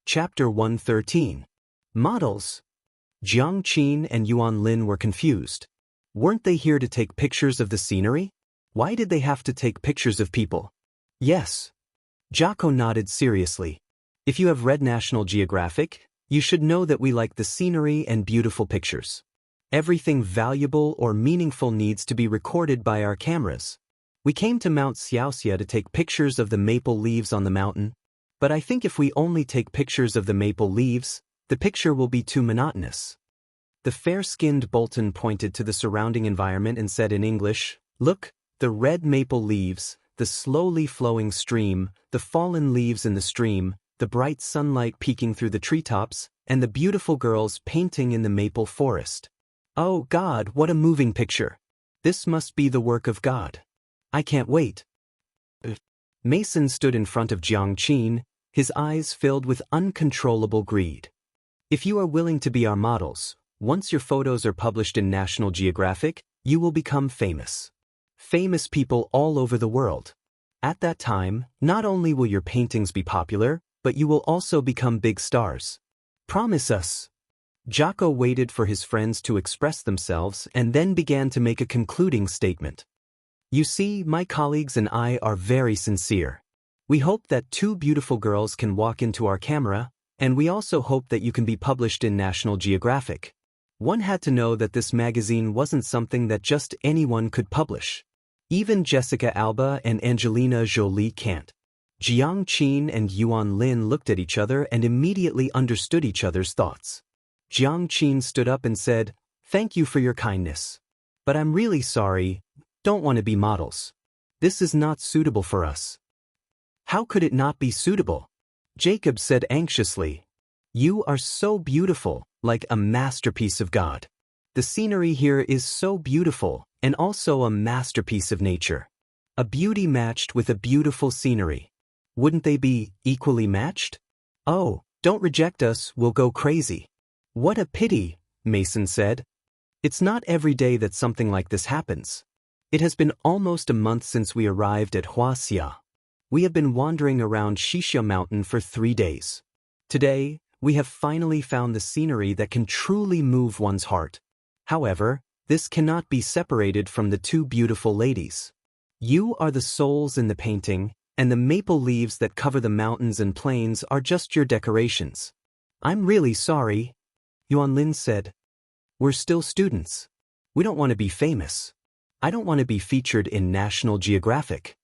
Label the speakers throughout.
Speaker 1: Chapter 113. Models. Jiang Qin and Yuan Lin were confused. Weren't they here to take pictures of the scenery? Why did they have to take pictures of people? Yes. Jocko nodded seriously. If you have read National Geographic, you should know that we like the scenery and beautiful pictures. Everything valuable or meaningful needs to be recorded by our cameras. We came to Mount Xiaoxia to take pictures of the maple leaves on the mountain, but I think if we only take pictures of the maple leaves, the picture will be too monotonous. The fair-skinned Bolton pointed to the surrounding environment and said in English, "Look, the red maple leaves, the slowly flowing stream, the fallen leaves in the stream, the bright sunlight peeking through the treetops, and the beautiful girls painting in the maple forest. Oh God, what a moving picture! This must be the work of God. I can't wait." Mason stood in front of Jiang Qin, his eyes filled with uncontrollable greed. "If you are willing to be our models, once your photos are published in National Geographic, you will become famous. Famous people all over the world. At that time, not only will your paintings be popular, but you will also become big stars. Promise us." Jocko waited for his friends to express themselves and then began to make a concluding statement. "You see, my colleagues and I are very sincere. We hope that two beautiful girls can walk into our camera, and we also hope that you can be published in National Geographic. One had to know that this magazine wasn't something that just anyone could publish. Even Jessica Alba and Angelina Jolie can't." Jiang Qin and Yuan Lin looked at each other and immediately understood each other's thoughts. Jiang Qin stood up and said, "Thank you for your kindness. But I'm really sorry, don't want to be models. This is not suitable for us." "How could it not be suitable?" Jacob said anxiously. "You are so beautiful, like a masterpiece of God. The scenery here is so beautiful, and also a masterpiece of nature. A beauty matched with a beautiful scenery. Wouldn't they be equally matched? Oh, don't reject us, we'll go crazy." "What a pity," Mason said. "It's not every day that something like this happens. It has been almost a month since we arrived at Wuxia. We have been wandering around Xianxia Mountain for 3 days. Today, we have finally found the scenery that can truly move one's heart. However, this cannot be separated from the two beautiful ladies. You are the souls in the painting, and the maple leaves that cover the mountains and plains are just your decorations. I'm really sorry," Yuan Lin said. "We're still students. We don't want to be famous. I don't want to be featured in National Geographic.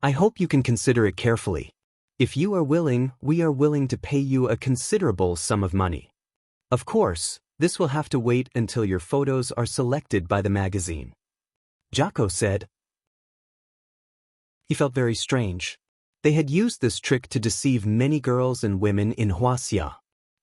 Speaker 1: I hope you can consider it carefully. If you are willing, we are willing to pay you a considerable sum of money. Of course, this will have to wait until your photos are selected by the magazine." Jocko said. He felt very strange. They had used this trick to deceive many girls and women in Wuxia.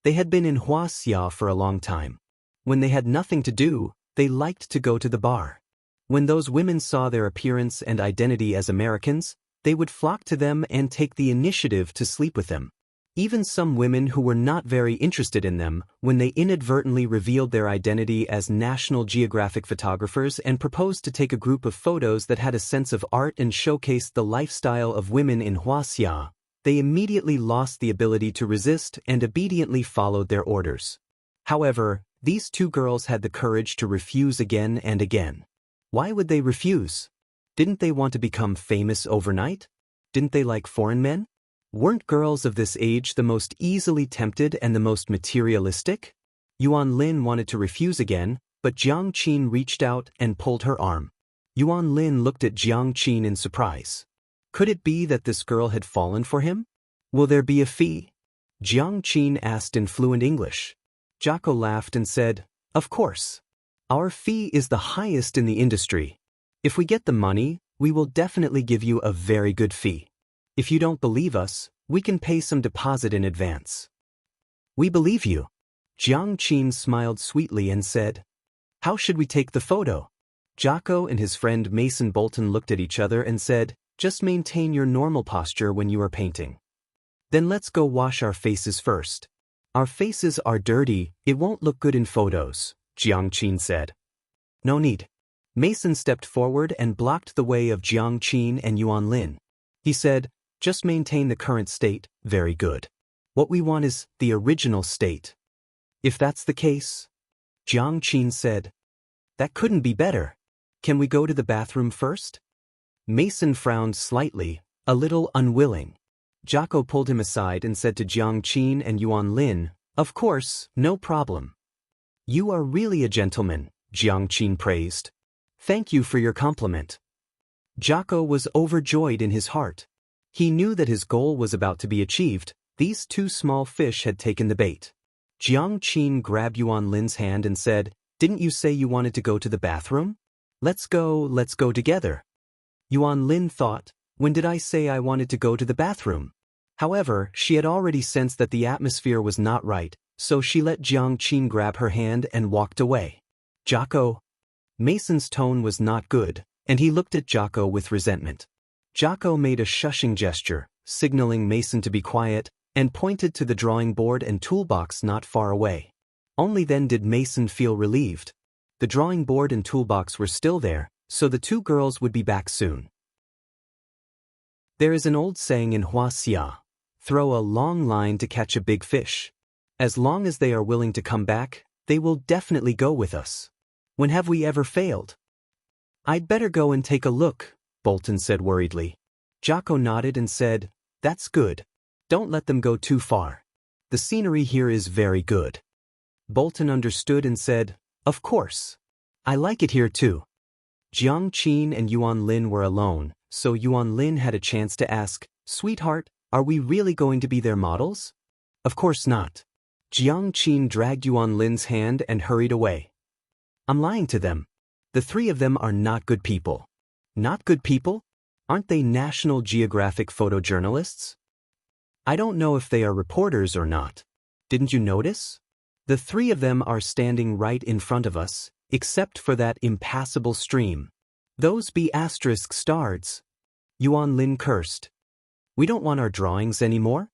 Speaker 1: They had been in Wuxia for a long time. When they had nothing to do, they liked to go to the bar. When those women saw their appearance and identity as Americans, they would flock to them and take the initiative to sleep with them. Even some women who were not very interested in them, when they inadvertently revealed their identity as National Geographic photographers and proposed to take a group of photos that had a sense of art and showcased the lifestyle of women in Wuxia, they immediately lost the ability to resist and obediently followed their orders. However, these two girls had the courage to refuse again and again. Why would they refuse? Didn't they want to become famous overnight? Didn't they like foreign men? Weren't girls of this age the most easily tempted and the most materialistic? Yuan Lin wanted to refuse again, but Jiang Qin reached out and pulled her arm. Yuan Lin looked at Jiang Qin in surprise. Could it be that this girl had fallen for him? "Will there be a fee?" Jiang Qin asked in fluent English. Jocko laughed and said, "Of course. Our fee is the highest in the industry. If we get the money, we will definitely give you a very good fee. If you don't believe us, we can pay some deposit in advance." "We believe you." Jiang Qin smiled sweetly and said, "How should we take the photo?" Jocko and his friend Mason Bolton looked at each other and said, "Just maintain your normal posture when you are painting. Then let's go wash our faces first. Our faces are dirty, it won't look good in photos," Jiang Qin said. "No need." Mason stepped forward and blocked the way of Jiang Qin and Yuan Lin. He said, "Just maintain the current state, very good." What we want is the original state. If that's the case, Jiang Qin said, that couldn't be better. Can we go to the bathroom first? Mason frowned slightly, a little unwilling. Jocko pulled him aside and said to Jiang Qin and Yuan Lin, of course, no problem. You are really a gentleman, Jiang Qin praised. Thank you for your compliment. Jocko was overjoyed in his heart. He knew that his goal was about to be achieved. These two small fish had taken the bait. Jiang Qin grabbed Yuan Lin's hand and said, didn't you say you wanted to go to the bathroom? Let's go together. Yuan Lin thought, when did I say I wanted to go to the bathroom? However, she had already sensed that the atmosphere was not right, so she let Jiang Qin grab her hand and walked away. Jocko. Mason's tone was not good, and he looked at Jocko with resentment. Jocko made a shushing gesture, signaling Mason to be quiet, and pointed to the drawing board and toolbox not far away. Only then did Mason feel relieved. The drawing board and toolbox were still there, so the two girls would be back soon. There is an old saying in Wuxia, throw a long line to catch a big fish. As long as they are willing to come back, they will definitely go with us. When have we ever failed? I'd better go and take a look, Bolton said worriedly. Jocko nodded and said, that's good. Don't let them go too far. The scenery here is very good. Bolton understood and said, of course. I like it here too. Jiang Qin and Yuan Lin were alone, so Yuan Lin had a chance to ask, sweetheart, are we really going to be their models? Of course not. Jiang Qin dragged Yuan Lin's hand and hurried away. I'm lying to them. The three of them are not good people. Not good people? Aren't they National Geographic photojournalists? I don't know if they are reporters or not. Didn't you notice? The three of them are standing right in front of us, except for that impassable stream. Those be asterisk stars. Yuan Lin cursed. We don't want our drawings anymore?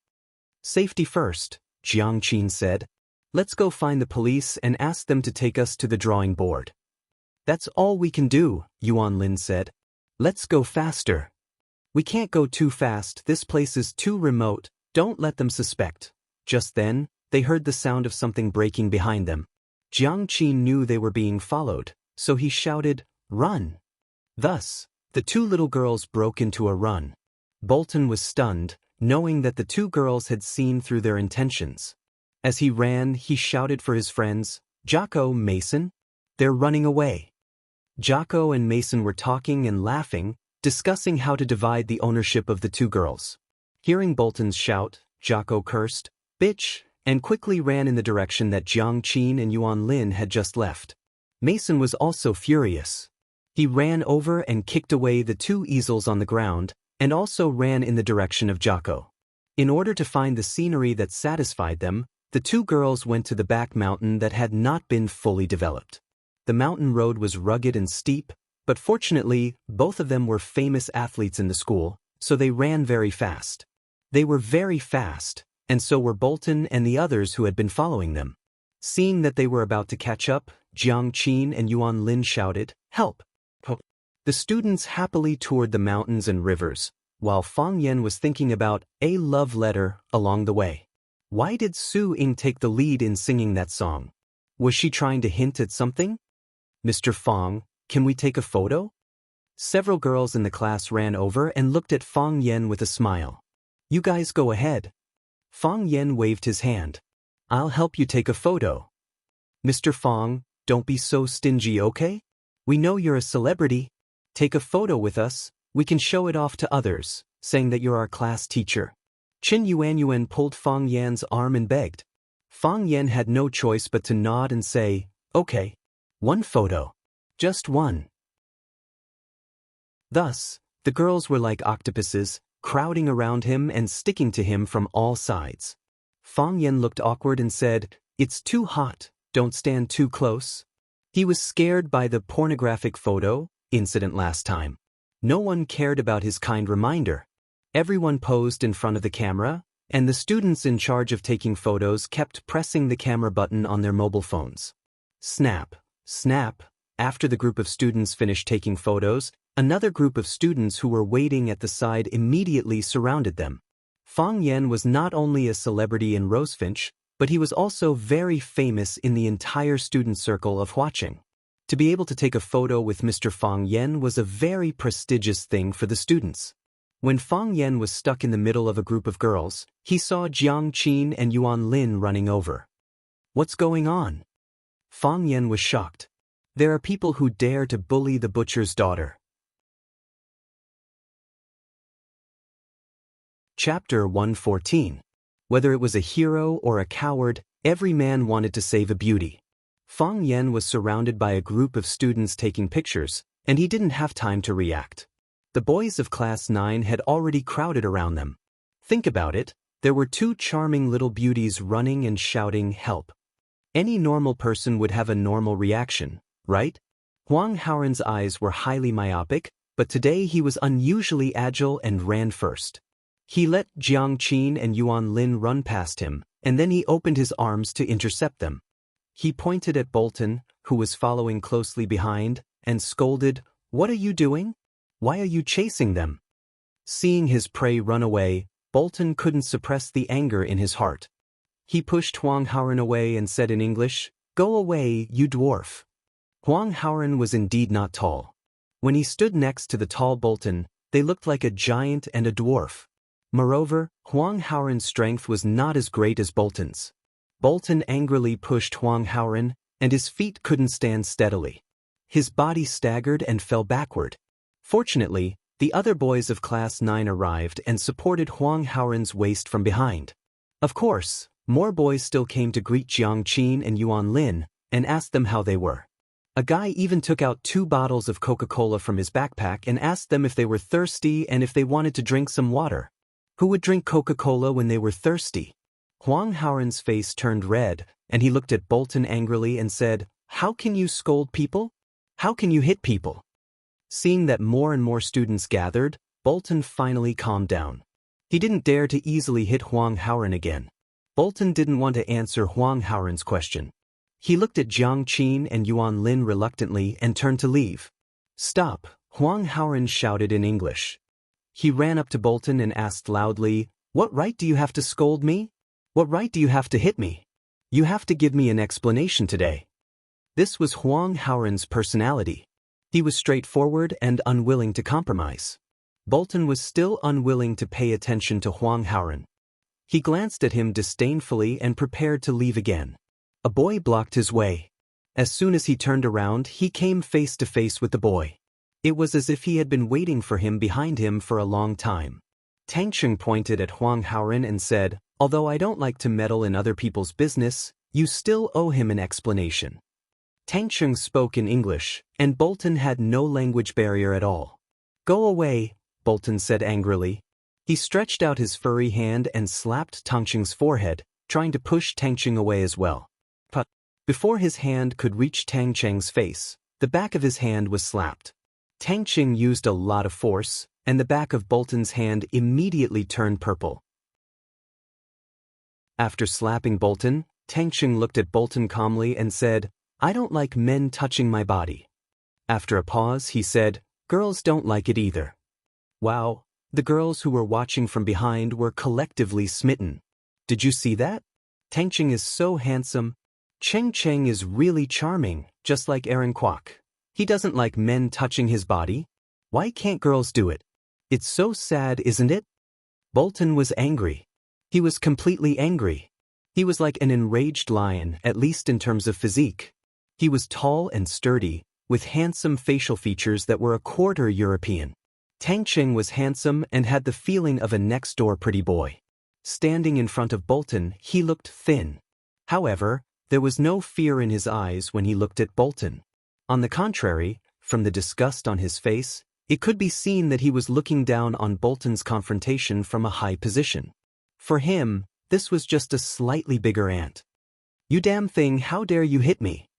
Speaker 1: Safety first, Jiang Qin said. Let's go find the police and ask them to take us to the drawing board. That's all we can do, Yuan Lin said. Let's go faster. We can't go too fast, this place is too remote, don't let them suspect. Just then, they heard the sound of something breaking behind them. Jiang Qin knew they were being followed, so he shouted, run. Thus, the two little girls broke into a run. Bolton was stunned, knowing that the two girls had seen through their intentions. As he ran, he shouted for his friends, Jocko, Mason. They're running away. Jocko and Mason were talking and laughing, discussing how to divide the ownership of the two girls. Hearing Bolton's shout, Jocko cursed, bitch, and quickly ran in the direction that Jiang Qin and Yuan Lin had just left. Mason was also furious. He ran over and kicked away the two easels on the ground, and also ran in the direction of Jocko. In order to find the scenery that satisfied them, the two girls went to the back mountain that had not been fully developed. The mountain road was rugged and steep, but fortunately, both of them were famous athletes in the school, so they ran very fast. They were very fast, and so were Bolton and the others who had been following them. Seeing that they were about to catch up, Jiang Qin and Yuan Lin shouted, help! The students happily toured the mountains and rivers, while Fang Yan was thinking about a love letter along the way. Why did Su Ying take the lead in singing that song? Was she trying to hint at something? Mr. Fang, can we take a photo? Several girls in the class ran over and looked at Fang Yan with a smile. You guys go ahead. Fang Yan waved his hand. I'll help you take a photo. Mr. Fang, don't be so stingy, okay? We know you're a celebrity. Take a photo with us, we can show it off to others, saying that you're our class teacher. Qin Yuanyuan pulled Fang Yan's arm and begged. Fang Yan had no choice but to nod and say, okay. One photo. Just one. Thus, the girls were like octopuses, crowding around him and sticking to him from all sides. Fang Yan looked awkward and said, it's too hot, don't stand too close. He was scared by the pornographic photo incident last time. No one cared about his kind reminder. Everyone posed in front of the camera, and the students in charge of taking photos kept pressing the camera button on their mobile phones. Snap, snap. After the group of students finished taking photos, another group of students who were waiting at the side immediately surrounded them. Fang Yan was not only a celebrity in Rosefinch, but he was also very famous in the entire student circle of Huaqing. To be able to take a photo with Mr. Fang Yan was a very prestigious thing for the students. When Fang Yan was stuck in the middle of a group of girls, he saw Jiang Qin and Yuan Lin running over. What's going on? Fang Yan was shocked. There are people who dare to bully the butcher's daughter. Chapter 114. Whether it was a hero or a coward, every man wanted to save a beauty. Fang Yan was surrounded by a group of students taking pictures, and he didn't have time to react. The boys of Class 9 had already crowded around them. Think about it, there were two charming little beauties running and shouting help. Any normal person would have a normal reaction, right? Huang Haoren's eyes were highly myopic, but today he was unusually agile and ran first. He let Jiang Qin and Yuan Lin run past him, and then he opened his arms to intercept them. He pointed at Bolton, who was following closely behind, and scolded, "What are you doing? Why are you chasing them?" Seeing his prey run away, Bolton couldn't suppress the anger in his heart. He pushed Huang Haoren away and said in English, "Go away, you dwarf." Huang Haoren was indeed not tall. When he stood next to the tall Bolton, they looked like a giant and a dwarf. Moreover, Huang Haoren's strength was not as great as Bolton's. Bolton angrily pushed Huang Haoren, and his feet couldn't stand steadily. His body staggered and fell backward. Fortunately, the other boys of Class 9 arrived and supported Huang Haoren's waist from behind. Of course, more boys still came to greet Jiang Qin and Yuan Lin, and asked them how they were. A guy even took out 2 bottles of Coca-Cola from his backpack and asked them if they were thirsty and if they wanted to drink some water. Who would drink Coca-Cola when they were thirsty? Huang Haoren's face turned red, and he looked at Bolton angrily and said, "How can you scold people? How can you hit people?" Seeing that more and more students gathered, Bolton finally calmed down. He didn't dare to easily hit Huang Haoren again. Bolton didn't want to answer Huang Haoren's question. He looked at Jiang Qin and Yuan Lin reluctantly and turned to leave. "Stop," Huang Haoren shouted in English. He ran up to Bolton and asked loudly, "What right do you have to scold me? What right do you have to hit me? You have to give me an explanation today." This was Huang Haoren's personality. He was straightforward and unwilling to compromise. Bolton was still unwilling to pay attention to Huang Haoren. He glanced at him disdainfully and prepared to leave again. A boy blocked his way. As soon as he turned around, he came face to face with the boy. It was as if he had been waiting for him behind him for a long time. Tangcheng pointed at Huang Haoren and said, "Although I don't like to meddle in other people's business, you still owe him an explanation." Tangcheng spoke in English, and Bolton had no language barrier at all. "Go away," Bolton said angrily. He stretched out his furry hand and slapped Tangcheng's forehead, trying to push Tangcheng away as well. But before his hand could reach Tangcheng's face, the back of his hand was slapped. Tangcheng used a lot of force, and the back of Bolton's hand immediately turned purple. After slapping Bolton, Tangcheng looked at Bolton calmly and said, "I don't like men touching my body." After a pause, he said, "Girls don't like it either." Wow, the girls who were watching from behind were collectively smitten. Did you see that? Tangcheng is so handsome. Cheng Cheng is really charming, just like Aaron Kwok. He doesn't like men touching his body. Why can't girls do it? It's so sad, isn't it? Bolton was angry. He was completely angry. He was like an enraged lion, at least in terms of physique. He was tall and sturdy, with handsome facial features that were a quarter European. Tangcheng was handsome and had the feeling of a next-door pretty boy. Standing in front of Bolton, he looked thin. However, there was no fear in his eyes when he looked at Bolton. On the contrary, from the disgust on his face, it could be seen that he was looking down on Bolton's confrontation from a high position. For him, this was just a slightly bigger ant. "You damn thing, how dare you hit me?"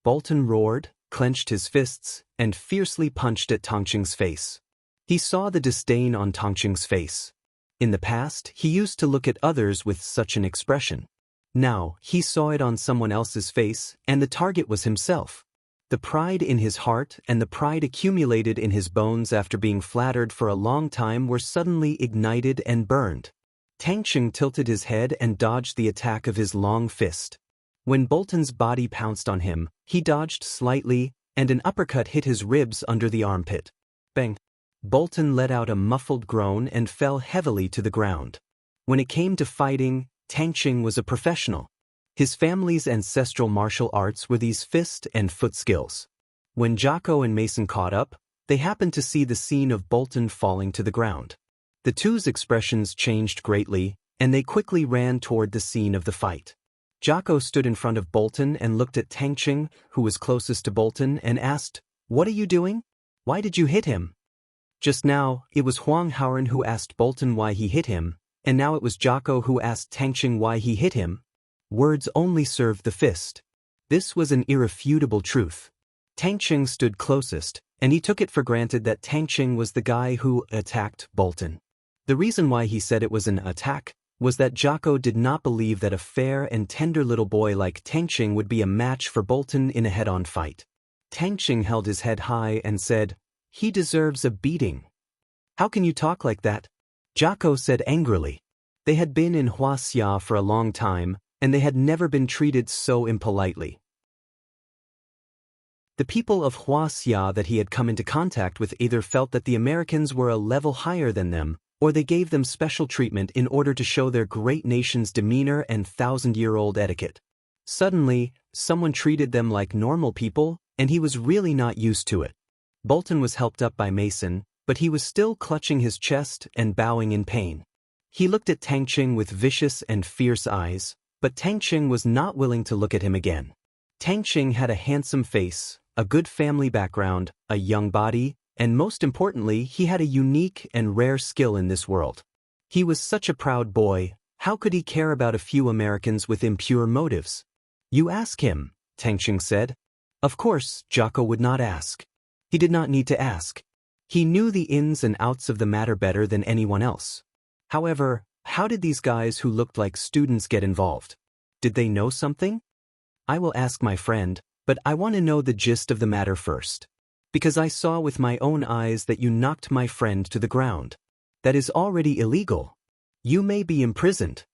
Speaker 1: Bolton roared, clenched his fists, and fiercely punched at Tangcheng's face. He saw the disdain on Tangcheng's face. In the past, he used to look at others with such an expression. Now, he saw it on someone else's face, and the target was himself. The pride in his heart and the pride accumulated in his bones after being flattered for a long time were suddenly ignited and burned. Tangcheng tilted his head and dodged the attack of his long fist. When Bolton's body pounced on him, he dodged slightly, and an uppercut hit his ribs under the armpit. Bang! Bolton let out a muffled groan and fell heavily to the ground. When it came to fighting, Tangcheng was a professional. His family's ancestral martial arts were these fist and foot skills. When Jocko and Mason caught up, they happened to see the scene of Bolton falling to the ground. The two's expressions changed greatly, and they quickly ran toward the scene of the fight. Jocko stood in front of Bolton and looked at Tangcheng, who was closest to Bolton, and asked, "What are you doing? Why did you hit him?" Just now, it was Huang Haoren who asked Bolton why he hit him, and now it was Jocko who asked Tangcheng why he hit him. Words only served the fist. This was an irrefutable truth. Tangcheng stood closest, and he took it for granted that Tangcheng was the guy who attacked Bolton. The reason why he said it was an attack was that Jocko did not believe that a fair and tender little boy like Tangcheng would be a match for Bolton in a head-on fight. Tangcheng held his head high and said, "He deserves a beating." "How can you talk like that?" Jocko said angrily. They had been in Wuxia for a long time, and they had never been treated so impolitely. The people of Wuxia that he had come into contact with either felt that the Americans were a level higher than them, or they gave them special treatment in order to show their great nation's demeanor and thousand-year-old etiquette. Suddenly, someone treated them like normal people, and he was really not used to it. Bolton was helped up by Mason, but he was still clutching his chest and bowing in pain. He looked at Tangcheng with vicious and fierce eyes, but Tangcheng was not willing to look at him again. Tangcheng had a handsome face, a good family background, a young body, and most importantly, he had a unique and rare skill in this world. He was such a proud boy. How could he care about a few Americans with impure motives? "You ask him," Tangcheng said. Of course, Jocko would not ask. He did not need to ask. He knew the ins and outs of the matter better than anyone else. However, how did these guys who looked like students get involved? Did they know something? "I will ask my friend, but I want to know the gist of the matter first. Because I saw with my own eyes that you knocked my friend to the ground. That is already illegal. You may be imprisoned."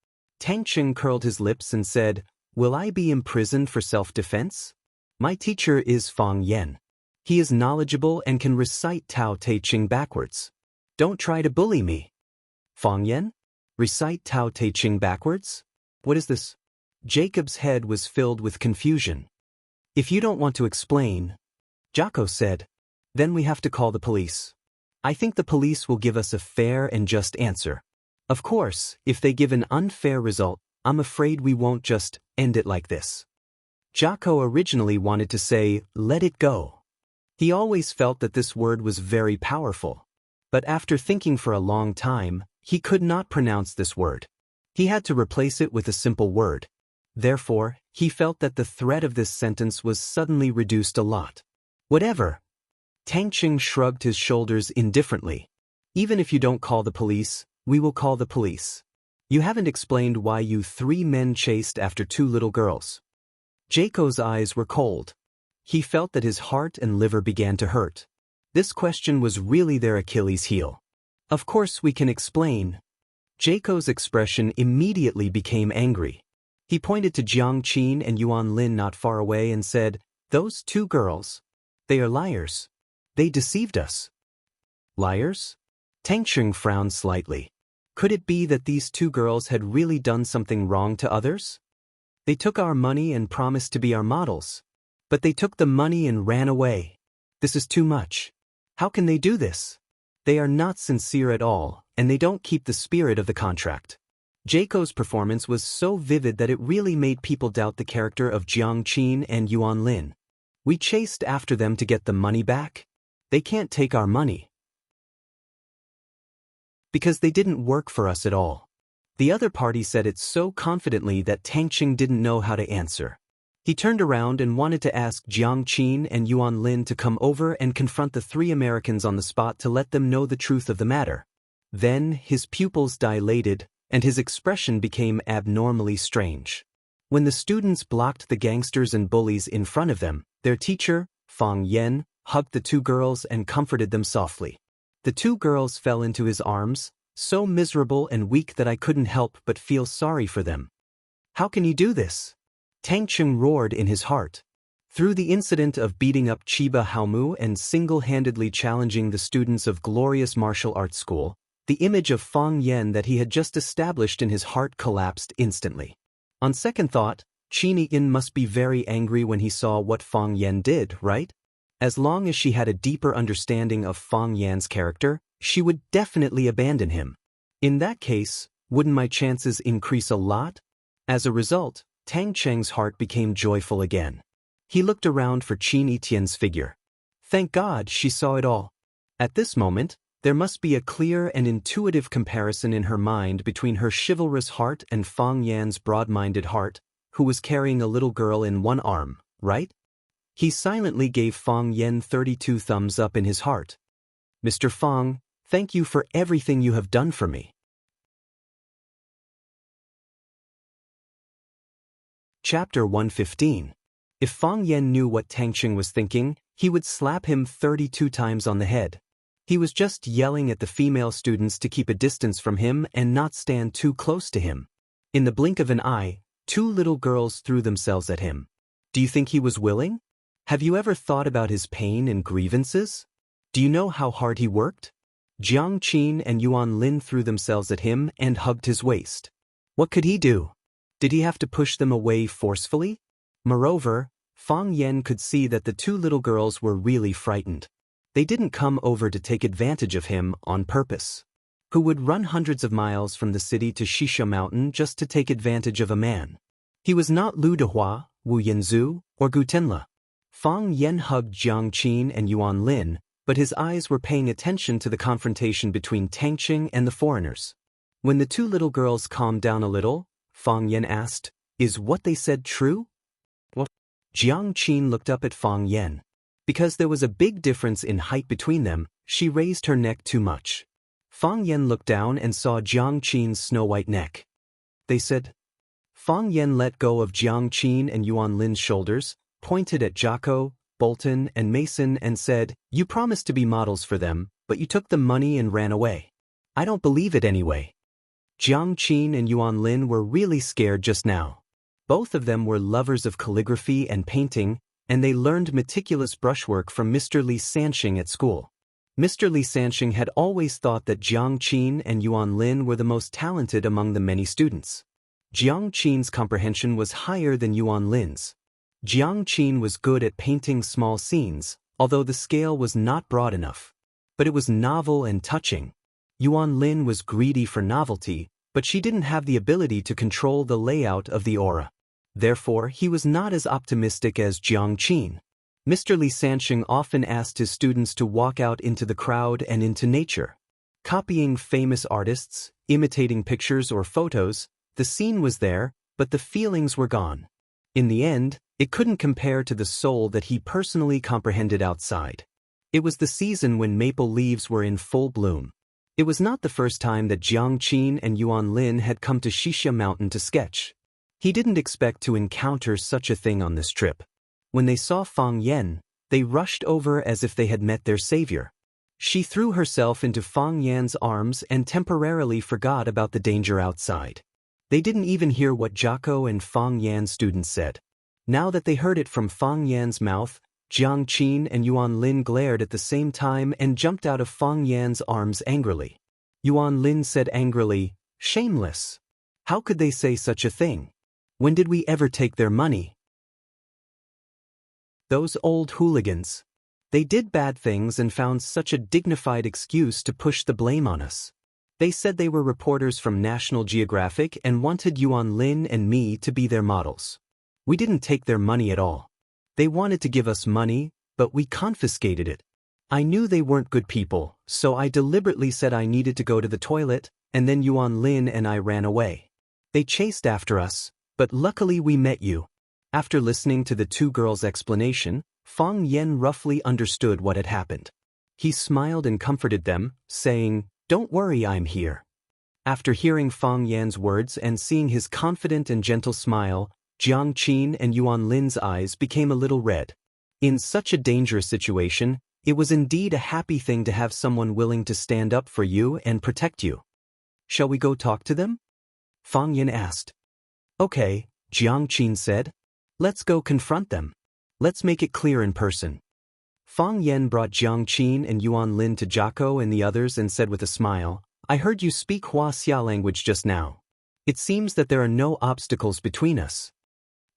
Speaker 1: Tangcheng curled his lips and said, "Will I be imprisoned for self-defense? My teacher is Fang Yan. He is knowledgeable and can recite Tao Te Ching backwards. Don't try to bully me." "Fang Yan? Recite Tao Te Ching backwards? What is this?" Jacob's head was filled with confusion. "If you don't want to explain," Jocko said, "then we have to call the police. I think the police will give us a fair and just answer. Of course, if they give an unfair result, I'm afraid we won't just end it like this." Jocko originally wanted to say, "Let it go." He always felt that this word was very powerful. But after thinking for a long time, he could not pronounce this word. He had to replace it with a simple word. Therefore, he felt that the threat of this sentence was suddenly reduced a lot. "Whatever." Tangcheng shrugged his shoulders indifferently. "Even if you don't call the police, we will call the police. You haven't explained why you 3 men chased after 2 little girls." Jacob's eyes were cold. He felt that his heart and liver began to hurt. This question was really their Achilles heel. "Of course we can explain." Jacob's expression immediately became angry. He pointed to Jiang Qin and Yuan Lin not far away and said, "Those 2 girls, they are liars. They deceived us." "Liars?" Tangcheng frowned slightly. Could it be that these 2 girls had really done something wrong to others? "They took our money and promised to be our models. But they took the money and ran away. This is too much. How can they do this? They are not sincere at all, and they don't keep the spirit of the contract." Jacob's performance was so vivid that it really made people doubt the character of Jiang Qin and Yuan Lin. "We chased after them to get the money back. They can't take our money. Because they didn't work for us at all." The other party said it so confidently that Tangcheng didn't know how to answer. He turned around and wanted to ask Jiang Qin and Yuan Lin to come over and confront the 3 Americans on the spot to let them know the truth of the matter. Then his pupils dilated, and his expression became abnormally strange. When the students blocked the gangsters and bullies in front of them, their teacher, Fang Yan, hugged the 2 girls and comforted them softly. The 2 girls fell into his arms, So miserable and weak that I couldn't help but feel sorry for them. How can you do this? Tang Cheng roared in his heart. Through the incident of beating up Chiba Haomu and single-handedly challenging the students of glorious martial arts school, the image of Fang Yan that he had just established in his heart collapsed instantly. On second thought, Qin Yin must be very angry when he saw what Fang Yan did, right? As long as she had a deeper understanding of Fang Yan's character, she would definitely abandon him. In that case, wouldn't my chances increase a lot? As a result, Tang Cheng's heart became joyful again. He looked around for Qin Etienne's figure. Thank God she saw it all. At this moment, there must be a clear and intuitive comparison in her mind between her chivalrous heart and Fang Yan's broad-minded heart, who was carrying a little girl in one arm, right? He silently gave Fang Yan 32 thumbs up in his heart. Mr. Fang, thank you for everything you have done for me. Chapter 115. If Fang Yan knew what Tang Cheng was thinking, he would slap him 32 times on the head. He was just yelling at the female students to keep a distance from him and not stand too close to him. In the blink of an eye, 2 little girls threw themselves at him. Do you think he was willing? Have you ever thought about his pain and grievances? Do you know how hard he worked? Jiang Qin and Yuan Lin threw themselves at him and hugged his waist. What could he do? Did he have to push them away forcefully? Moreover, Fang Yan could see that the 2 little girls were really frightened. They didn't come over to take advantage of him on purpose. Who would run hundreds of miles from the city to Xisha Mountain just to take advantage of a man? He was not Lu Dehua, Wu Yanzu, or Gu Tenla. Fang Yan hugged Jiang Qin and Yuan Lin, but his eyes were paying attention to the confrontation between Tang Cheng and the foreigners. When the 2 little girls calmed down a little, Fang Yan asked, "Is what they said true?" What? Jiang Qin looked up at Fang Yan. Because there was a big difference in height between them, she raised her neck too much. Fang Yan looked down and saw Jiang Qin's snow-white neck. They said. Fang Yan let go of Jiang Qin and Yuan Lin's shoulders, pointed at Jocko, Bolton, and Mason and said, "You promised to be models for them, but you took the money and ran away. I don't believe it anyway." Jiang Qin and Yuan Lin were really scared just now. Both of them were lovers of calligraphy and painting, and they learned meticulous brushwork from Mr. Li Sanxing at school. Mr. Li Sanxing had always thought that Jiang Qin and Yuan Lin were the most talented among the many students. Jiang Qin's comprehension was higher than Yuan Lin's. Jiang Qin was good at painting small scenes, although the scale was not broad enough. But it was novel and touching. Yuan Lin was greedy for novelty, but she didn't have the ability to control the layout of the aura. Therefore, he was not as optimistic as Jiang Qin. Mr. Li Sanxing often asked his students to walk out into the crowd and into nature. Copying famous artists, imitating pictures or photos, the scene was there, but the feelings were gone. In the end, it couldn't compare to the soul that he personally comprehended outside. It was the season when maple leaves were in full bloom. It was not the first time that Jiang Qin and Yuan Lin had come to Xisha Mountain to sketch. He didn't expect to encounter such a thing on this trip. When they saw Fang Yan, they rushed over as if they had met their savior. She threw herself into Fang Yan's arms and temporarily forgot about the danger outside. They didn't even hear what Jocko and Fang Yan's students said. Now that they heard it from Fang Yan's mouth, Jiang Qin and Yuan Lin glared at the same time and jumped out of Fang Yan's arms angrily. Yuan Lin said angrily, "Shameless! How could they say such a thing? When did we ever take their money? Those old hooligans. They did bad things and found such a dignified excuse to push the blame on us. They said they were reporters from National Geographic and wanted Yuan Lin and me to be their models. We didn't take their money at all. They wanted to give us money, but we confiscated it. I knew they weren't good people, so I deliberately said I needed to go to the toilet, and then Yuan Lin and I ran away. They chased after us, but luckily we met you." After listening to the 2 girls' explanation, Fang Yan roughly understood what had happened. He smiled and comforted them, saying, "Don't worry, I'm here." After hearing Fang Yan's words and seeing his confident and gentle smile, Jiang Qin and Yuan Lin's eyes became a little red. In such a dangerous situation, it was indeed a happy thing to have someone willing to stand up for you and protect you. Shall we go talk to them? Fang Yan asked. Okay, Jiang Qin said. Let's go confront them. Let's make it clear in person. Fang Yan brought Jiang Qin and Yuan Lin to Jiako and the others and said with a smile, I heard you speak Wuxia language just now. It seems that there are no obstacles between us.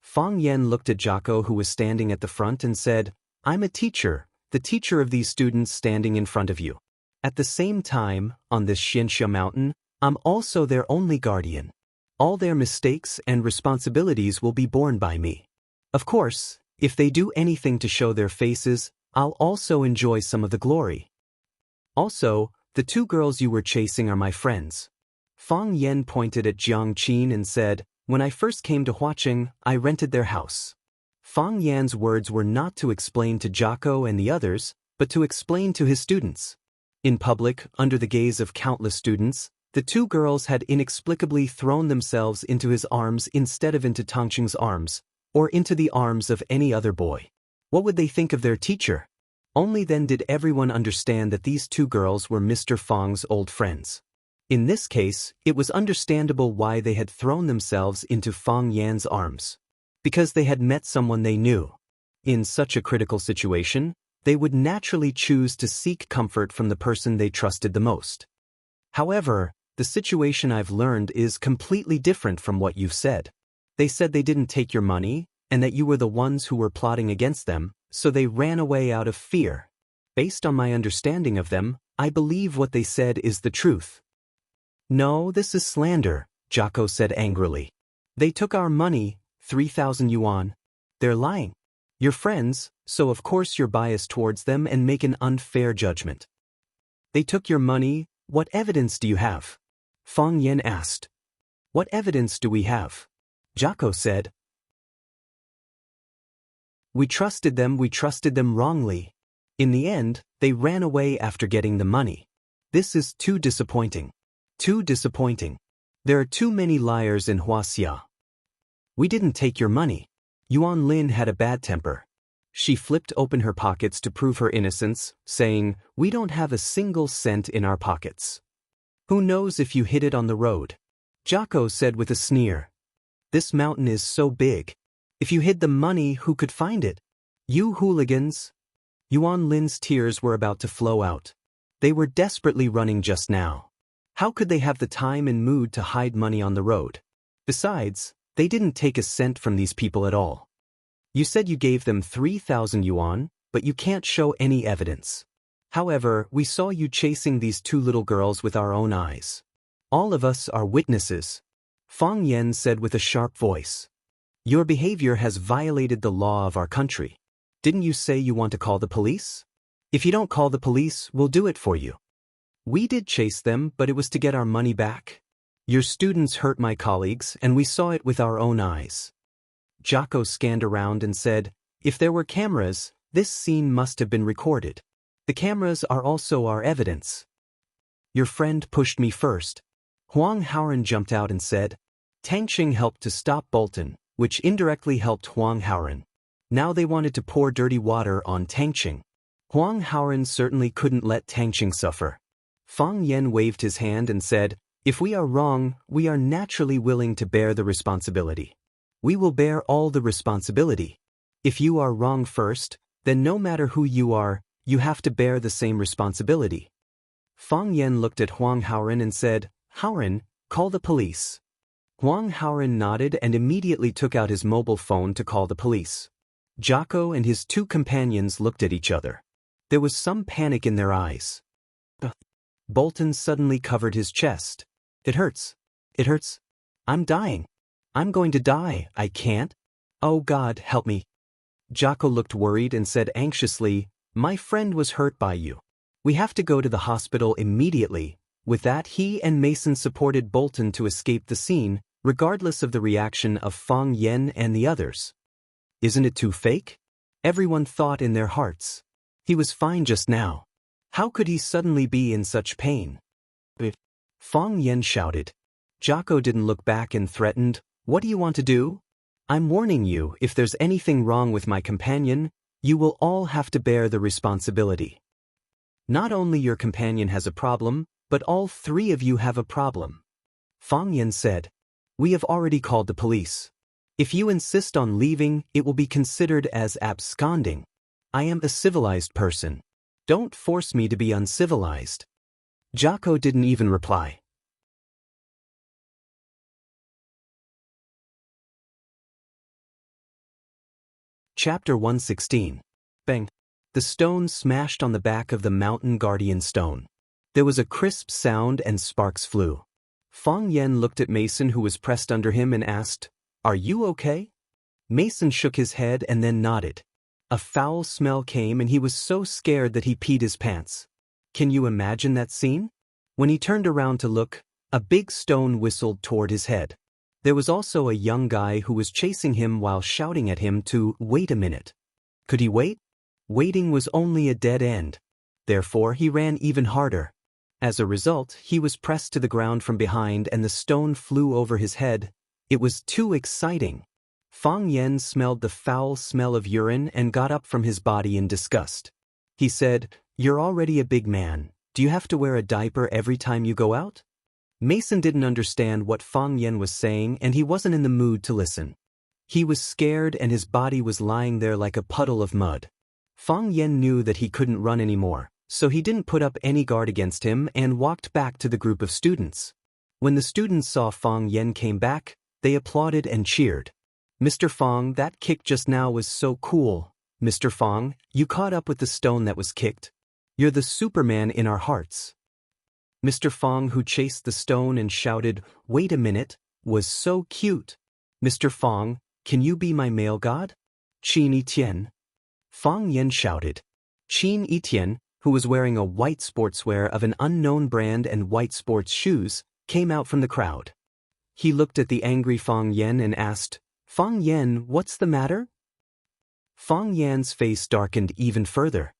Speaker 1: Fang Yan looked at Jiako, who was standing at the front, and said, I'm a teacher, the teacher of these students standing in front of you. At the same time, on this Xianxia mountain, I'm also their only guardian. All their mistakes and responsibilities will be borne by me. Of course, if they do anything to show their faces, I'll also enjoy some of the glory. Also, the two girls you were chasing are my friends. Fang Yan pointed at Jiang Qin and said, When I first came to Huaqing, I rented their house. Fang Yan's words were not to explain to Jiako and the others, but to explain to his students. In public, under the gaze of countless students, the two girls had inexplicably thrown themselves into his arms instead of into Tongqing's arms, or into the arms of any other boy. What would they think of their teacher? Only then did everyone understand that these two girls were Mr. Fang's old friends. In this case, it was understandable why they had thrown themselves into Fang Yan's arms. Because they had met someone they knew. In such a critical situation, they would naturally choose to seek comfort from the person they trusted the most. However, the situation I've learned is completely different from what you've said. They said they didn't take your money, and that you were the ones who were plotting against them, so they ran away out of fear. Based on my understanding of them, I believe what they said is the truth. No, this is slander, Jiako said angrily. They took our money, 3,000 yuan. They're lying. You're friends, so of course you're biased towards them and make an unfair judgment. They took your money, what evidence do you have? Fang Yan asked. What evidence do we have? Jiako said. We trusted them wrongly. In the end, they ran away after getting the money. This is too disappointing. Too disappointing. There are too many liars in Huaxia. We didn't take your money. Yuan Lin had a bad temper. She flipped open her pockets to prove her innocence, saying, We don't have a single cent in our pockets. Who knows if you hid it on the road? Jiako said with a sneer. This mountain is so big. If you hid the money, who could find it? You hooligans. Yuan Lin's tears were about to flow out. They were desperately running just now. How could they have the time and mood to hide money on the road? Besides, they didn't take a cent from these people at all. You said you gave them 3,000 yuan, but you can't show any evidence. However, we saw you chasing these two little girls with our own eyes. All of us are witnesses. Fang Yan said with a sharp voice. Your behavior has violated the law of our country. Didn't you say you want to call the police? If you don't call the police, we'll do it for you. We did chase them, but it was to get our money back. Your students hurt my colleagues, and we saw it with our own eyes. Jiako scanned around and said, If there were cameras, this scene must have been recorded. The cameras are also our evidence. Your friend pushed me first. Huang Haoren jumped out and said, Tangqing helped to stop Bolton, which indirectly helped Huang Haoren. Now they wanted to pour dirty water on Tangqing. Huang Haoren certainly couldn't let Tangqing suffer. Fang Yan waved his hand and said, If we are wrong, we are naturally willing to bear the responsibility. We will bear all the responsibility. If you are wrong first, then no matter who you are, you have to bear the same responsibility. Fang Yan looked at Huang Haoren and said, Haoren, call the police. Huang Haoren nodded and immediately took out his mobile phone to call the police. Jiako and his two companions looked at each other. There was some panic in their eyes. Bolton suddenly covered his chest. It hurts. It hurts. I'm dying. I'm going to die. I can't. Oh God, help me. Jiako looked worried and said anxiously, My friend was hurt by you. We have to go to the hospital immediately. With that, he and Mason supported Bolton to escape the scene, regardless of the reaction of Fang Yan and the others. Isn't it too fake? Everyone thought in their hearts. He was fine just now. How could he suddenly be in such pain? Fang Yan shouted. Jiako didn't look back and threatened, What do you want to do? I'm warning you, if there's anything wrong with my companion, you will all have to bear the responsibility. Not only your companion has a problem, But all three of you have a problem. Fang Yan said. We have already called the police. If you insist on leaving, it will be considered as absconding. I am a civilized person. Don't force me to be uncivilized. Jocko didn't even reply. Chapter 116. Bang. The stone smashed on the back of the mountain guardian stone. There was a crisp sound and sparks flew. Fang Yan looked at Mason, who was pressed under him, and asked, Are you okay? Mason shook his head and then nodded. A foul smell came and he was so scared that he peed his pants. Can you imagine that scene? When he turned around to look, a big stone whistled toward his head. There was also a young guy who was chasing him while shouting at him to wait a minute. Could he wait? Waiting was only a dead end. Therefore, he ran even harder. As a result, he was pressed to the ground from behind and the stone flew over his head. It was too exciting. Fang Yan smelled the foul smell of urine and got up from his body in disgust. He said, You're already a big man. Do you have to wear a diaper every time you go out? Mason didn't understand what Fang Yan was saying and he wasn't in the mood to listen. He was scared and his body was lying there like a puddle of mud. Fang Yan knew that he couldn't run anymore, so he didn't put up any guard against him and walked back to the group of students. When the students saw Fang Yan came back, they applauded and cheered. Mr. Fang, that kick just now was so cool. Mr. Fang, you caught up with the stone that was kicked. You're the Superman in our hearts. Mr. Fang, who chased the stone and shouted, Wait a minute, was so cute. Mr. Fang, can you be my male god? Qin Etienne. Fang Yan shouted. Qin Etienne, who was wearing a white sportswear of an unknown brand and white sports shoes, came out from the crowd. He looked at the angry Fang Yan and asked, Fang Yan, what's the matter? Fang Yan's face darkened even further.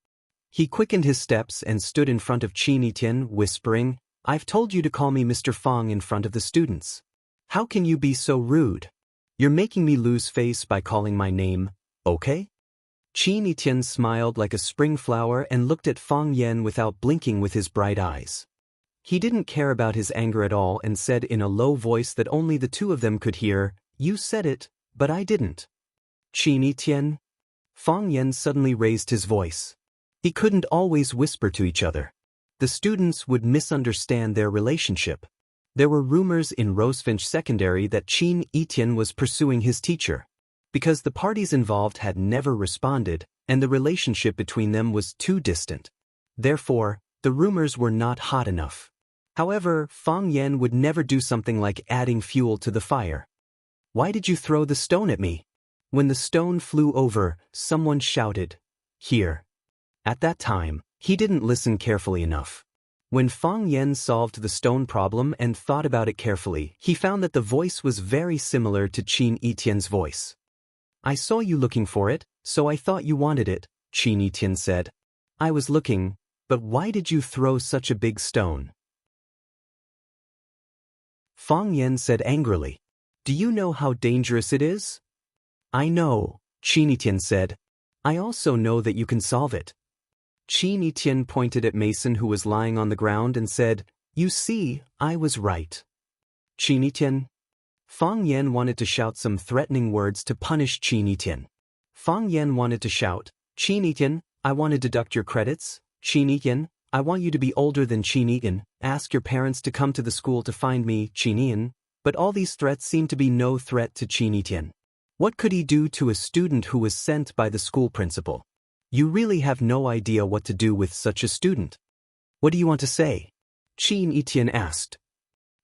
Speaker 1: He quickened his steps and stood in front of Qin Etienne, whispering, I've told you to call me Mr. Fang in front of the students. How can you be so rude? You're making me lose face by calling my name, okay? Qin Etienne smiled like a spring flower and looked at Fang Yan without blinking with his bright eyes. He didn't care about his anger at all and said in a low voice that only the two of them could hear, You said it, but I didn't. Qin Etienne? Fang Yan suddenly raised his voice. He couldn't always whisper to each other. The students would misunderstand their relationship. There were rumors in Rosefinch Secondary that Qin Etienne was pursuing his teacher. Because the parties involved had never responded, and the relationship between them was too distant. Therefore, the rumors were not hot enough. However, Fang Yan would never do something like adding fuel to the fire. Why did you throw the stone at me? When the stone flew over, someone shouted, Here. At that time, he didn't listen carefully enough. When Fang Yan solved the stone problem and thought about it carefully, he found that the voice was very similar to Qin Etienne's voice. I saw you looking for it, so I thought you wanted it, Qin Etienne said. I was looking, but why did you throw such a big stone? Fang Yan said angrily. Do you know how dangerous it is? I know, Qin Etienne said. I also know that you can solve it. Qin Etienne pointed at Mason, who was lying on the ground, and said, You see, I was right. Qin Etienne? Fang Yan wanted to shout some threatening words to punish Qin Etienne. Fang Yan wanted to shout, Qin Etienne, I want to deduct your credits. Qin Etienne, I want you to be older than Qin Etienne. Ask your parents to come to the school to find me, Qin Etienne. But all these threats seemed to be no threat to Qin Etienne. What could he do to a student who was sent by the school principal? You really have no idea what to do with such a student. What do you want to say? Qin Etienne asked.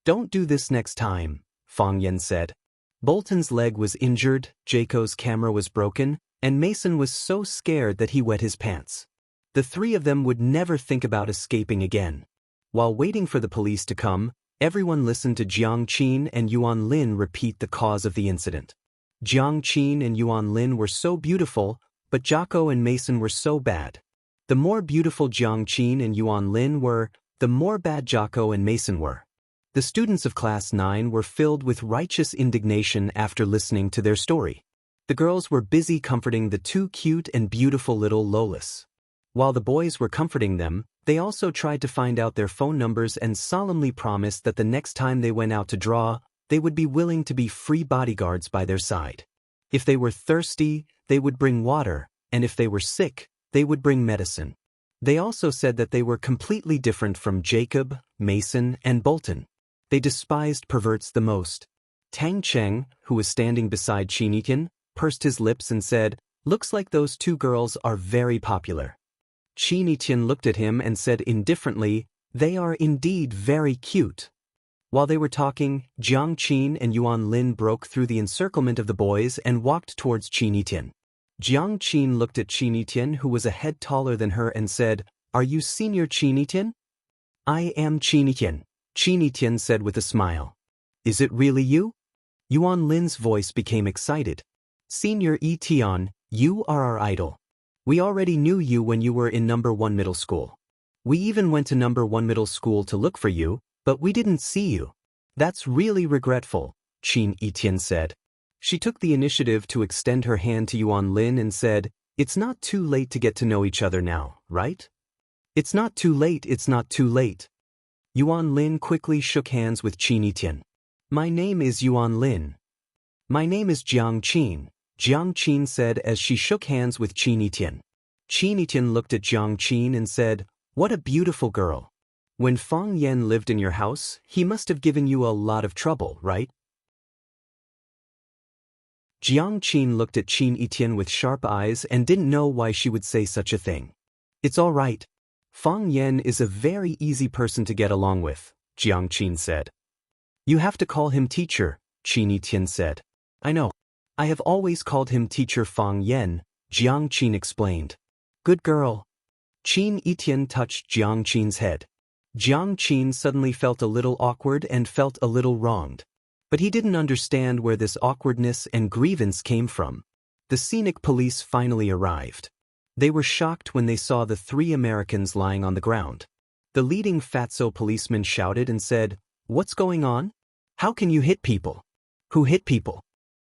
Speaker 1: Don't do this next time, Fang Yan said. Bolton's leg was injured, Jaco's camera was broken, and Mason was so scared that he wet his pants. The three of them would never think about escaping again. While waiting for the police to come, everyone listened to Jiang Qin and Yuan Lin repeat the cause of the incident. Jiang Qin and Yuan Lin were so beautiful, but Jocko and Mason were so bad. The more beautiful Jiang Qin and Yuan Lin were, the more bad Jocko and Mason were. The students of Class 9 were filled with righteous indignation after listening to their story. The girls were busy comforting the two cute and beautiful little Lolas. While the boys were comforting them, They also tried to find out their phone numbers and solemnly promised that the next time they went out to draw, they would be willing to be free bodyguards by their side. If they were thirsty, they would bring water, and if they were sick, they would bring medicine. They also said that they were completely different from Jacob, Mason, and Bolton. They despised perverts the most. Tang Cheng, who was standing beside Qin, pursed his lips and said, "Looks like those two girls are very popular." Qin looked at him and said indifferently, "They are indeed very cute." While they were talking, Jiang Qin and Yuan Lin broke through the encirclement of the boys and walked towards Qin. Jiang Qin looked at Qin, who was a head taller than her, and said, "Are you Senior Qin?" "I am Qin," Qin said with a smile. "Is it really you?" Yuan Lin's voice became excited. "Senior Tian, you are our idol. We already knew you when you were in number 1 middle school. We even went to number 1 middle school to look for you, but we didn't see you. That's really regretful," Qin said. She took the initiative to extend her hand to Yuan Lin and said, "It's not too late to get to know each other now, right?" "It's not too late, it's not too late." Yuan Lin quickly shook hands with Qin. "My name is Yuan Lin." "My name is Jiang Qin," Jiang Qin said as she shook hands with Qin. Qin looked at Jiang Qin and said, "What a beautiful girl. When Fang Yan lived in your house, he must have given you a lot of trouble, right?" Jiang Qin looked at Qin with sharp eyes and didn't know why she would say such a thing. "It's all right. Fang Yan is a very easy person to get along with," Jiang Qin said. "You have to call him teacher," Qin said. "I know. I have always called him Teacher Fang Yan," Jiang Qin explained. "Good girl." Qin touched Jiang Qin's head. Jiang Qin suddenly felt a little awkward and felt a little wronged. But he didn't understand where this awkwardness and grievance came from. The scenic police finally arrived. They were shocked when they saw the 3 Americans lying on the ground. The leading fatso policeman shouted and said, "What's going on? How can you hit people? Who hit people?"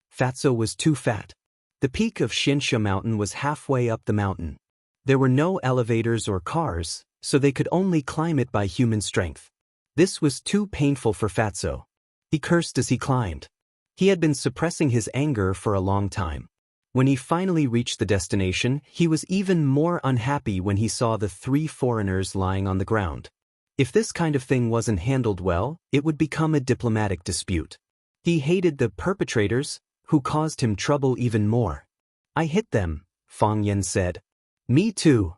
Speaker 1: Fatso was too fat. The peak of Xianxia mountain was halfway up the mountain. There were no elevators or cars, so they could only climb it by human strength. This was too painful for Fatso. He cursed as he climbed. He had been suppressing his anger for a long time. When he finally reached the destination, he was even more unhappy when he saw the 3 foreigners lying on the ground. If this kind of thing wasn't handled well, it would become a diplomatic dispute. He hated the perpetrators, who caused him trouble even more. "I hit them," Fang Yan said. "Me too."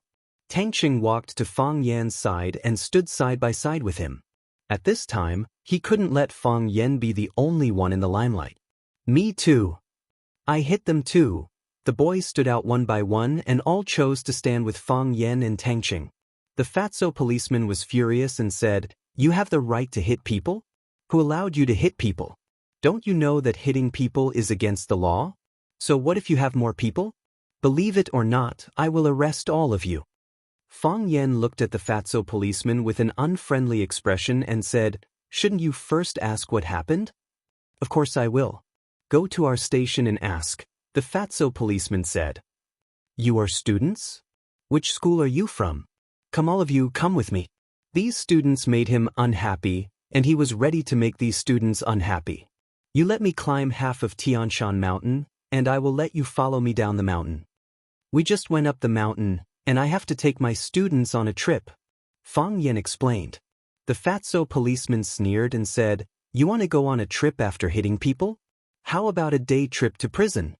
Speaker 1: Tangqing walked to Fang Yan's side and stood side by side with him. At this time, he couldn't let Fang Yan be the only one in the limelight. "Me too." "I hit them too." The boys stood out one by one and all chose to stand with Fang Yan and Tangqing. The fatso policeman was furious and said, "You have the right to hit people? Who allowed you to hit people? Don't you know that hitting people is against the law? So what if you have more people? Believe it or not, I will arrest all of you." Fang Yan looked at the fatso policeman with an unfriendly expression and said, "Shouldn't you first ask what happened?" "Of course I will. Go to our station and ask," the fatso policeman said. "You are students? Which school are you from? Come, all of you, come with me." These students made him unhappy, and he was ready to make these students unhappy. "You let me climb half of Tianshan Mountain, and I will let you follow me down the mountain. We just went up the mountain, and I have to take my students on a trip," Fang Yan explained. The fatso policeman sneered and said, "You want to go on a trip after hitting people? How about a day trip to prison?"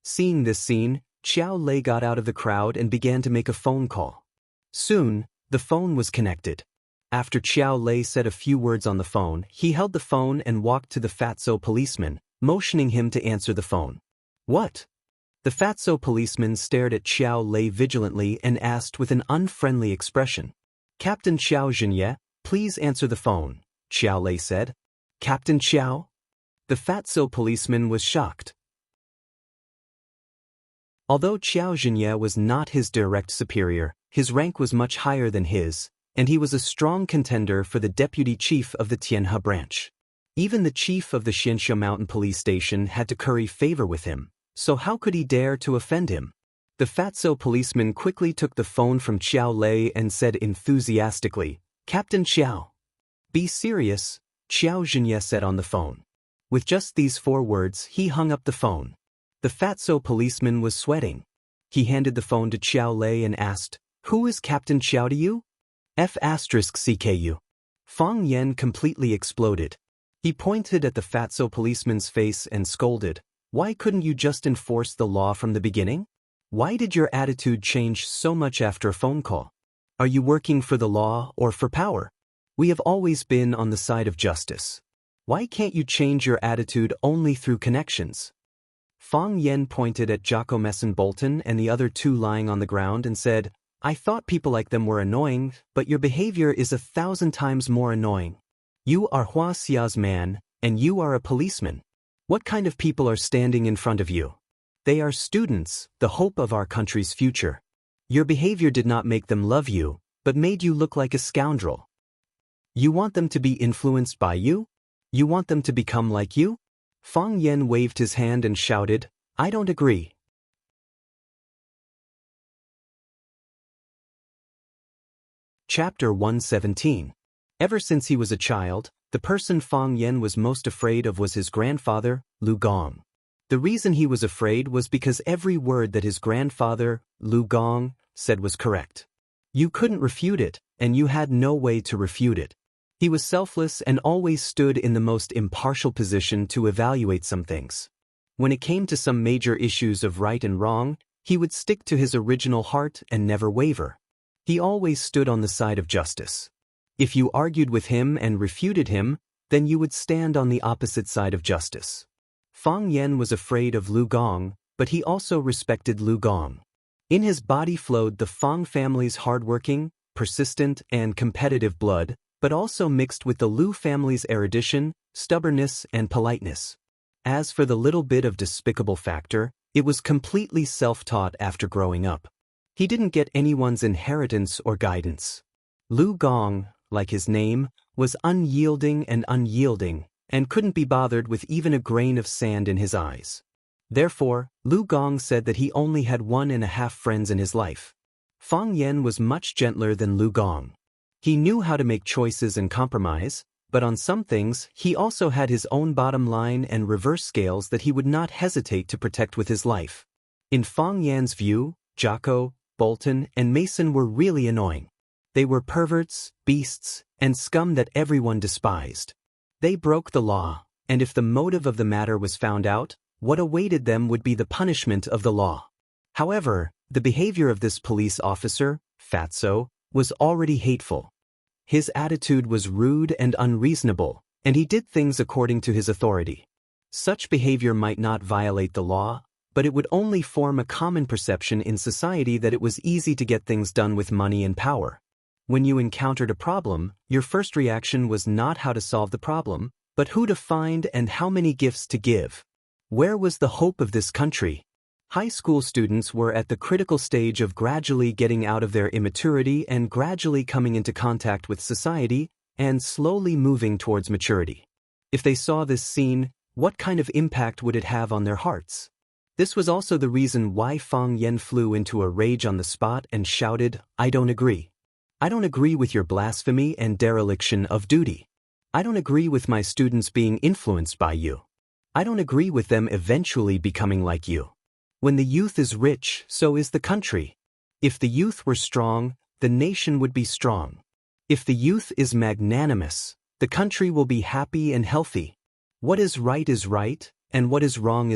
Speaker 1: Seeing this scene, Xiao Lei got out of the crowd and began to make a phone call. Soon, the phone was connected. After Xiao Lei said a few words on the phone, he held the phone and walked to the fatso policeman, motioning him to answer the phone. "What?" The fatso policeman stared at Xiao Lei vigilantly and asked with an unfriendly expression. "Captain Xiao Zhenye, please answer the phone," Xiao Lei said. "Captain Xiao?" The fatso policeman was shocked. Although Xiao Zhenye was not his direct superior, his rank was much higher than his, and he was a strong contender for the deputy chief of the Tianhe branch. Even the chief of the Xianxia Mountain Police Station had to curry favor with him, so how could he dare to offend him? The fatso policeman quickly took the phone from Xiao Lei and said enthusiastically, "Captain Xiao." "Be serious," Xiao Xianxia said on the phone. With just these 4 words, he hung up the phone. The fatso policeman was sweating. He handed the phone to Xiao Lei and asked, "Who is Captain Xiao to you?" F***CKU. Fang Yen completely exploded. He pointed at the fatso policeman's face and scolded, "Why couldn't you just enforce the law from the beginning? Why did your attitude change so much after a phone call? Are you working for the law or for power? We have always been on the side of justice. Why can't you change your attitude only through connections?" Fang Yen pointed at Jocko Messon Bolton and the other 2 lying on the ground and said, "I thought people like them were annoying, but your behavior is 1,000 times more annoying. You are Hua Xia's man, and you are a policeman. What kind of people are standing in front of you? They are students, the hope of our country's future. Your behavior did not make them love you, but made you look like a scoundrel. You want them to be influenced by you? You want them to become like you?" Fang Yen waved his hand and shouted, "I don't agree." Chapter 117. Ever since he was a child, the person Fang Yen was most afraid of was his grandfather, Lu Gong. The reason he was afraid was because every word that his grandfather, Lu Gong, said was correct. You couldn't refute it, and you had no way to refute it. He was selfless and always stood in the most impartial position to evaluate some things. When it came to some major issues of right and wrong, he would stick to his original heart and never waver. He always stood on the side of justice. If you argued with him and refuted him, then you would stand on the opposite side of justice. Fang Yen was afraid of Lu Gong, but he also respected Lu Gong. In his body flowed the Fang family's hardworking, persistent, and competitive blood, but also mixed with the Lu family's erudition, stubbornness, and politeness. As for the little bit of despicable factor, it was completely self-taught after growing up. He didn't get anyone's inheritance or guidance. Lu Gong, like his name, was unyielding and couldn't be bothered with even a grain of sand in his eyes. Therefore, Lu Gong said that he only had 1.5 friends in his life. Fang Yen was much gentler than Lu Gong. He knew how to make choices and compromise, but on some things he also had his own bottom line and reverse scales that he would not hesitate to protect with his life. In Fang Yan's view, Jocko, Bolton, and Mason were really annoying. They were perverts, beasts, and scum that everyone despised. They broke the law, and if the motive of the matter was found out, what awaited them would be the punishment of the law. However, the behavior of this police officer, Fatso, was already hateful. His attitude was rude and unreasonable, and he did things according to his authority. Such behavior might not violate the law, but it would only form a common perception in society that it was easy to get things done with money and power. When you encountered a problem, your first reaction was not how to solve the problem, but who to find and how many gifts to give. Where was the hope of this country? High school students were at the critical stage of gradually getting out of their immaturity and gradually coming into contact with society and slowly moving towards maturity. If they saw this scene, what kind of impact would it have on their hearts? This was also the reason why Fang Yen flew into a rage on the spot and shouted, "I don't agree. I don't agree with your blasphemy and dereliction of duty. I don't agree with my students being influenced by you. I don't agree with them eventually becoming like you. When the youth is rich, so is the country. If the youth were strong, the nation would be strong. If the youth is magnanimous, the country will be happy and healthy. What is right, and what is wrong.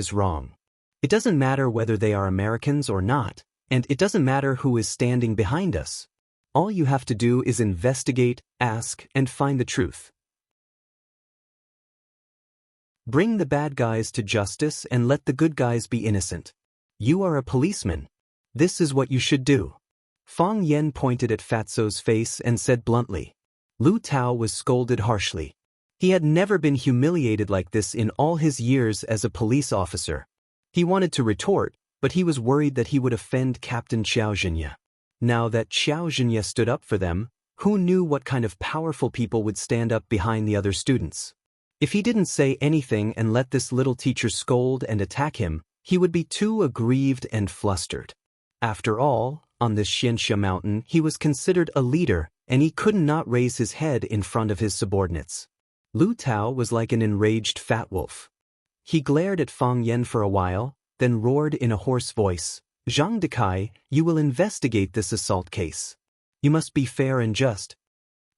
Speaker 1: It doesn't matter whether they are Americans or not, and it doesn't matter who is standing behind us. All you have to do is investigate, ask, and find the truth. Bring the bad guys to justice and let the good guys be innocent. You are a policeman. This is what you should do." Fang Yen pointed at Fatso's face and said bluntly. Lu Tao was scolded harshly. He had never been humiliated like this in all his years as a police officer. He wanted to retort, but he was worried that he would offend Captain Xiao Xianxia. Now that Xiao Xianxia stood up for them, who knew what kind of powerful people would stand up behind the other students? If he didn't say anything and let this little teacher scold and attack him, he would be too aggrieved and flustered. After all, on this Xianxia mountain he was considered a leader, and he could not raise his head in front of his subordinates. Lu Tao was like an enraged fat wolf. He glared at Fang Yan for a while, then roared in a hoarse voice, "Zhang Dekai, you will investigate this assault case. You must be fair and just."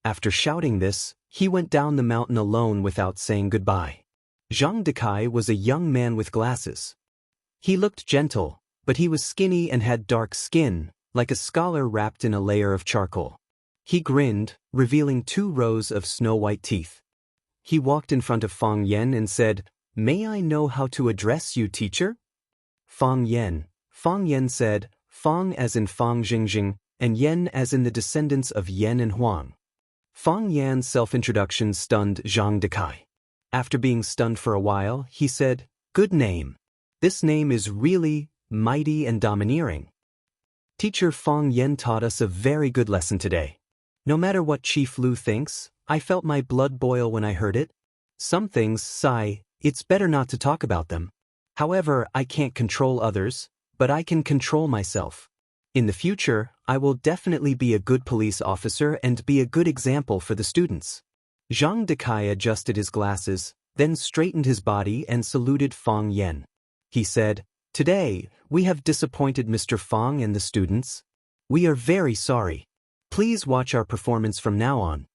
Speaker 1: After shouting this, he went down the mountain alone without saying goodbye. Zhang Dekai was a young man with glasses. He looked gentle, but he was skinny and had dark skin, like a scholar wrapped in a layer of charcoal. He grinned, revealing 2 rows of snow-white teeth. He walked in front of Fang Yan and said, "May I know how to address you, teacher?" Fang Yan said, Fang as in Fang Jingxing, and Yan as in the descendants of Yan and Huang. Fang Yan's self-introduction stunned Zhang Dekai. After being stunned for a while, he said, "Good name. This name is really mighty and domineering. Teacher Fang Yan taught us a very good lesson today. No matter what Chief Lu thinks, I felt my blood boil when I heard it. Some things, sigh, it's better not to talk about them. However, I can't control others, but I can control myself. In the future, I will definitely be a good police officer and be a good example for the students." Zhang Dekai adjusted his glasses, then straightened his body and saluted Fang Yan. He said, "Today, we have disappointed Mr. Fang and the students. We are very sorry. Please watch our performance from now on."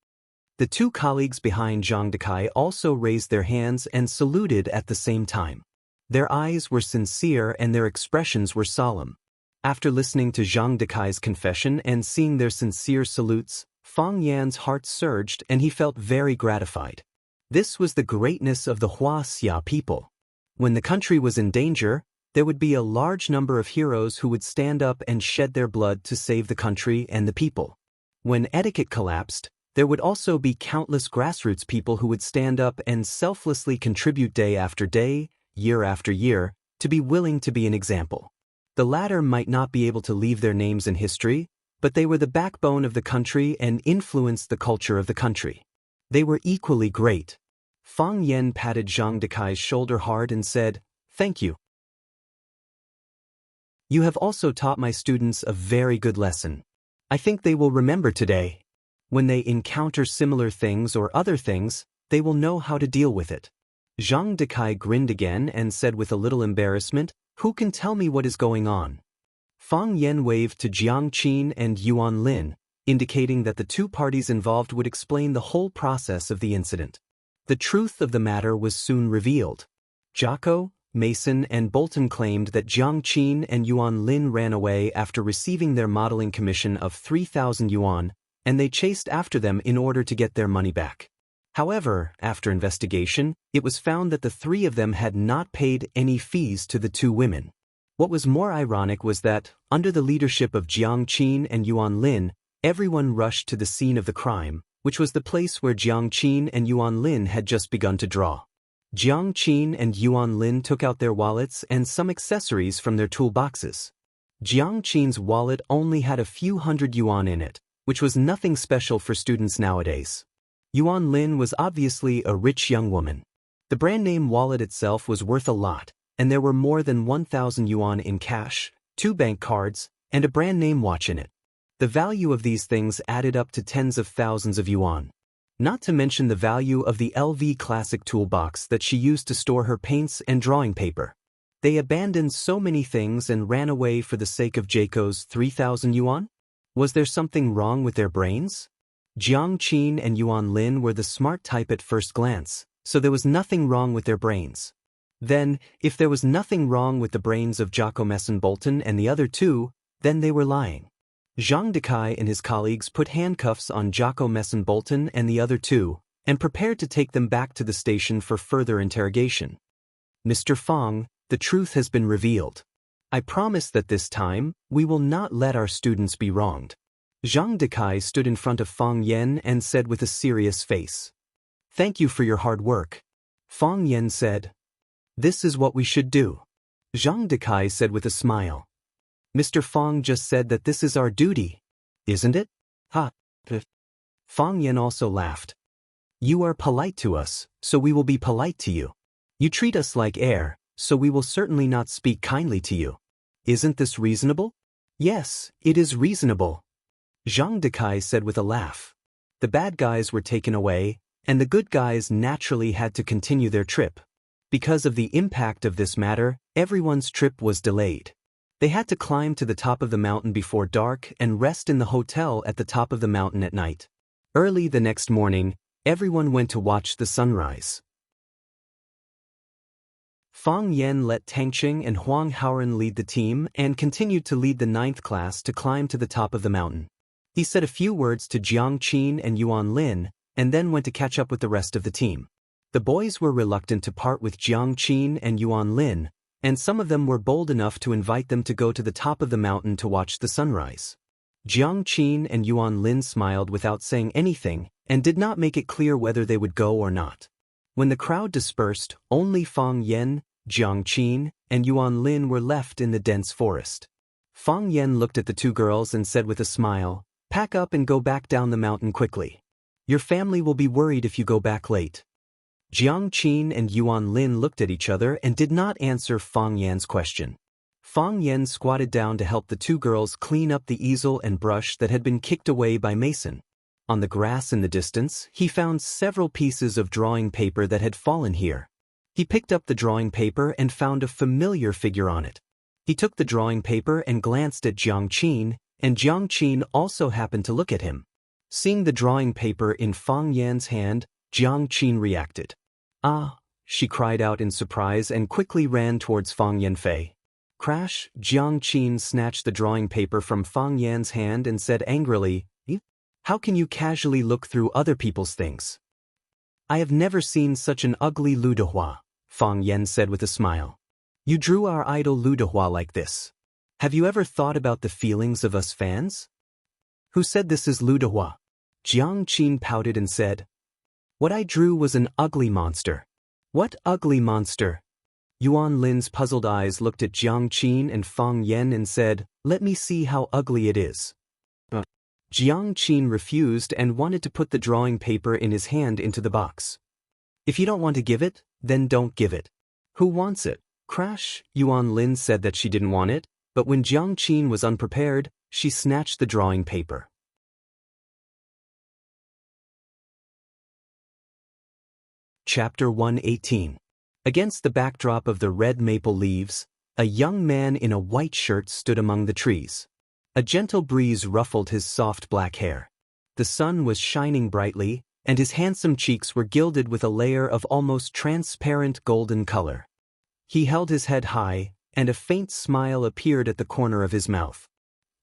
Speaker 1: The 2 colleagues behind Zhang Dekai also raised their hands and saluted at the same time. Their eyes were sincere and their expressions were solemn. After listening to Zhang Dekai's confession and seeing their sincere salutes, Fang Yan's heart surged and he felt very gratified. This was the greatness of the Wuxia people. When the country was in danger, there would be a large number of heroes who would stand up and shed their blood to save the country and the people. When etiquette collapsed, there would also be countless grassroots people who would stand up and selflessly contribute day after day, year after year, to be willing to be an example. The latter might not be able to leave their names in history, but they were the backbone of the country and influenced the culture of the country. They were equally great. Fang Yan patted Zhang Dekai's shoulder hard and said, "Thank you. You have also taught my students a very good lesson. I think they will remember today. When they encounter similar things or other things, they will know how to deal with it." Zhang Dekai grinned again and said with a little embarrassment, "Who can tell me what is going on?" Fang Yan waved to Jiang Qin and Yuan Lin, indicating that the 2 parties involved would explain the whole process of the incident. The truth of the matter was soon revealed. Jocko, Mason, and Bolton claimed that Jiang Qin and Yuan Lin ran away after receiving their modeling commission of 3,000 yuan, and they chased after them in order to get their money back. However, after investigation, it was found that the 3 of them had not paid any fees to the 2 women. What was more ironic was that, under the leadership of Jiang Qin and Yuan Lin, everyone rushed to the scene of the crime, which was the place where Jiang Qin and Yuan Lin had just begun to draw. Jiang Qin and Yuan Lin took out their wallets and some accessories from their toolboxes. Jiang Qin's wallet only had a few hundred yuan in it, which was nothing special for students nowadays. Yuan Lin was obviously a rich young woman. The brand name wallet itself was worth a lot, and there were more than 1,000 yuan in cash, 2 bank cards, and a brand name watch in it. The value of these things added up to tens of thousands of yuan. Not to mention the value of the LV Classic toolbox that she used to store her paints and drawing paper. They abandoned so many things and ran away for the sake of Jayco's 3,000 yuan? Was there something wrong with their brains? Jiang Qin and Yuan Lin were the smart type at first glance, so there was nothing wrong with their brains. Then, if there was nothing wrong with the brains of Jocko Messon Bolton and the other 2, then they were lying. Zhang Dekai and his colleagues put handcuffs on Jocko Messon Bolton and the other 2, and prepared to take them back to the station for further interrogation. "Mr. Fang, the truth has been revealed. I promise that this time, we will not let our students be wronged." Zhang Dekai stood in front of Fang Yan and said with a serious face, "Thank you for your hard work." Fang Yan said, "This is what we should do." Zhang Dekai said with a smile, "Mr. Fang just said that this is our duty, isn't it?" Ha! Fang Yan also laughed. "You are polite to us, so we will be polite to you. You treat us like air, so we will certainly not speak kindly to you. Isn't this reasonable?" Yes, it is reasonable, Zhang Dekai said with a laugh. The bad guys were taken away, and the good guys naturally had to continue their trip. Because of the impact of this matter, everyone's trip was delayed. They had to climb to the top of the mountain before dark and rest in the hotel at the top of the mountain at night. Early the next morning, everyone went to watch the sunrise. Fang Yan let Tangqing and Huang Haoren lead the team and continued to lead the 9th class to climb to the top of the mountain. He said a few words to Jiang Qin and Yuan Lin, and then went to catch up with the rest of the team. The boys were reluctant to part with Jiang Qin and Yuan Lin, and some of them were bold enough to invite them to go to the top of the mountain to watch the sunrise. Jiang Qin and Yuan Lin smiled without saying anything, and did not make it clear whether they would go or not. When the crowd dispersed, only Fang Yan, Jiang Qin, and Yuan Lin were left in the dense forest. Fang Yan looked at the two girls and said with a smile, "Pack up and go back down the mountain quickly. Your family will be worried if you go back late." Jiang Qin and Yuan Lin looked at each other and did not answer Fang Yan's question. Fang Yan squatted down to help the two girls clean up the easel and brush that had been kicked away by Mason. On the grass in the distance, he found several pieces of drawing paper that had fallen here. He picked up the drawing paper and found a familiar figure on it. He took the drawing paper and glanced at Jiang Qin, and Jiang Qin also happened to look at him. Seeing the drawing paper in Fang Yan's hand, Jiang Qin reacted. "Ah," she cried out in surprise and quickly ran towards Fang Yanfei. Crash! Jiang Qin snatched the drawing paper from Fang Yan's hand and said angrily, "How can you casually look through other people's things?" "I have never seen such an ugly Lu Dehua," Fang Yan said with a smile. "You drew our idol Lu Dehua like this. Have you ever thought about the feelings of us fans?" "Who said this is Lu Dehua?" Jiang Qin pouted and said, "What I drew was an ugly monster." "What ugly monster?" Yuan Lin's puzzled eyes looked at Jiang Qin and Fang Yan and said, "Let me see how ugly it is." Jiang Qin refused and wanted to put the drawing paper in his hand into the box. "If you don't want to give it, then don't give it." "Who wants it?" Crash! Yuan Lin said that she didn't want it, but when Jiang Qin was unprepared, she snatched the drawing paper. Chapter 118. Against the backdrop of the red maple leaves, a young man in a white shirt stood among the trees. A gentle breeze ruffled his soft black hair. The sun was shining brightly, and his handsome cheeks were gilded with a layer of almost transparent golden color. He held his head high, and a faint smile appeared at the corner of his mouth.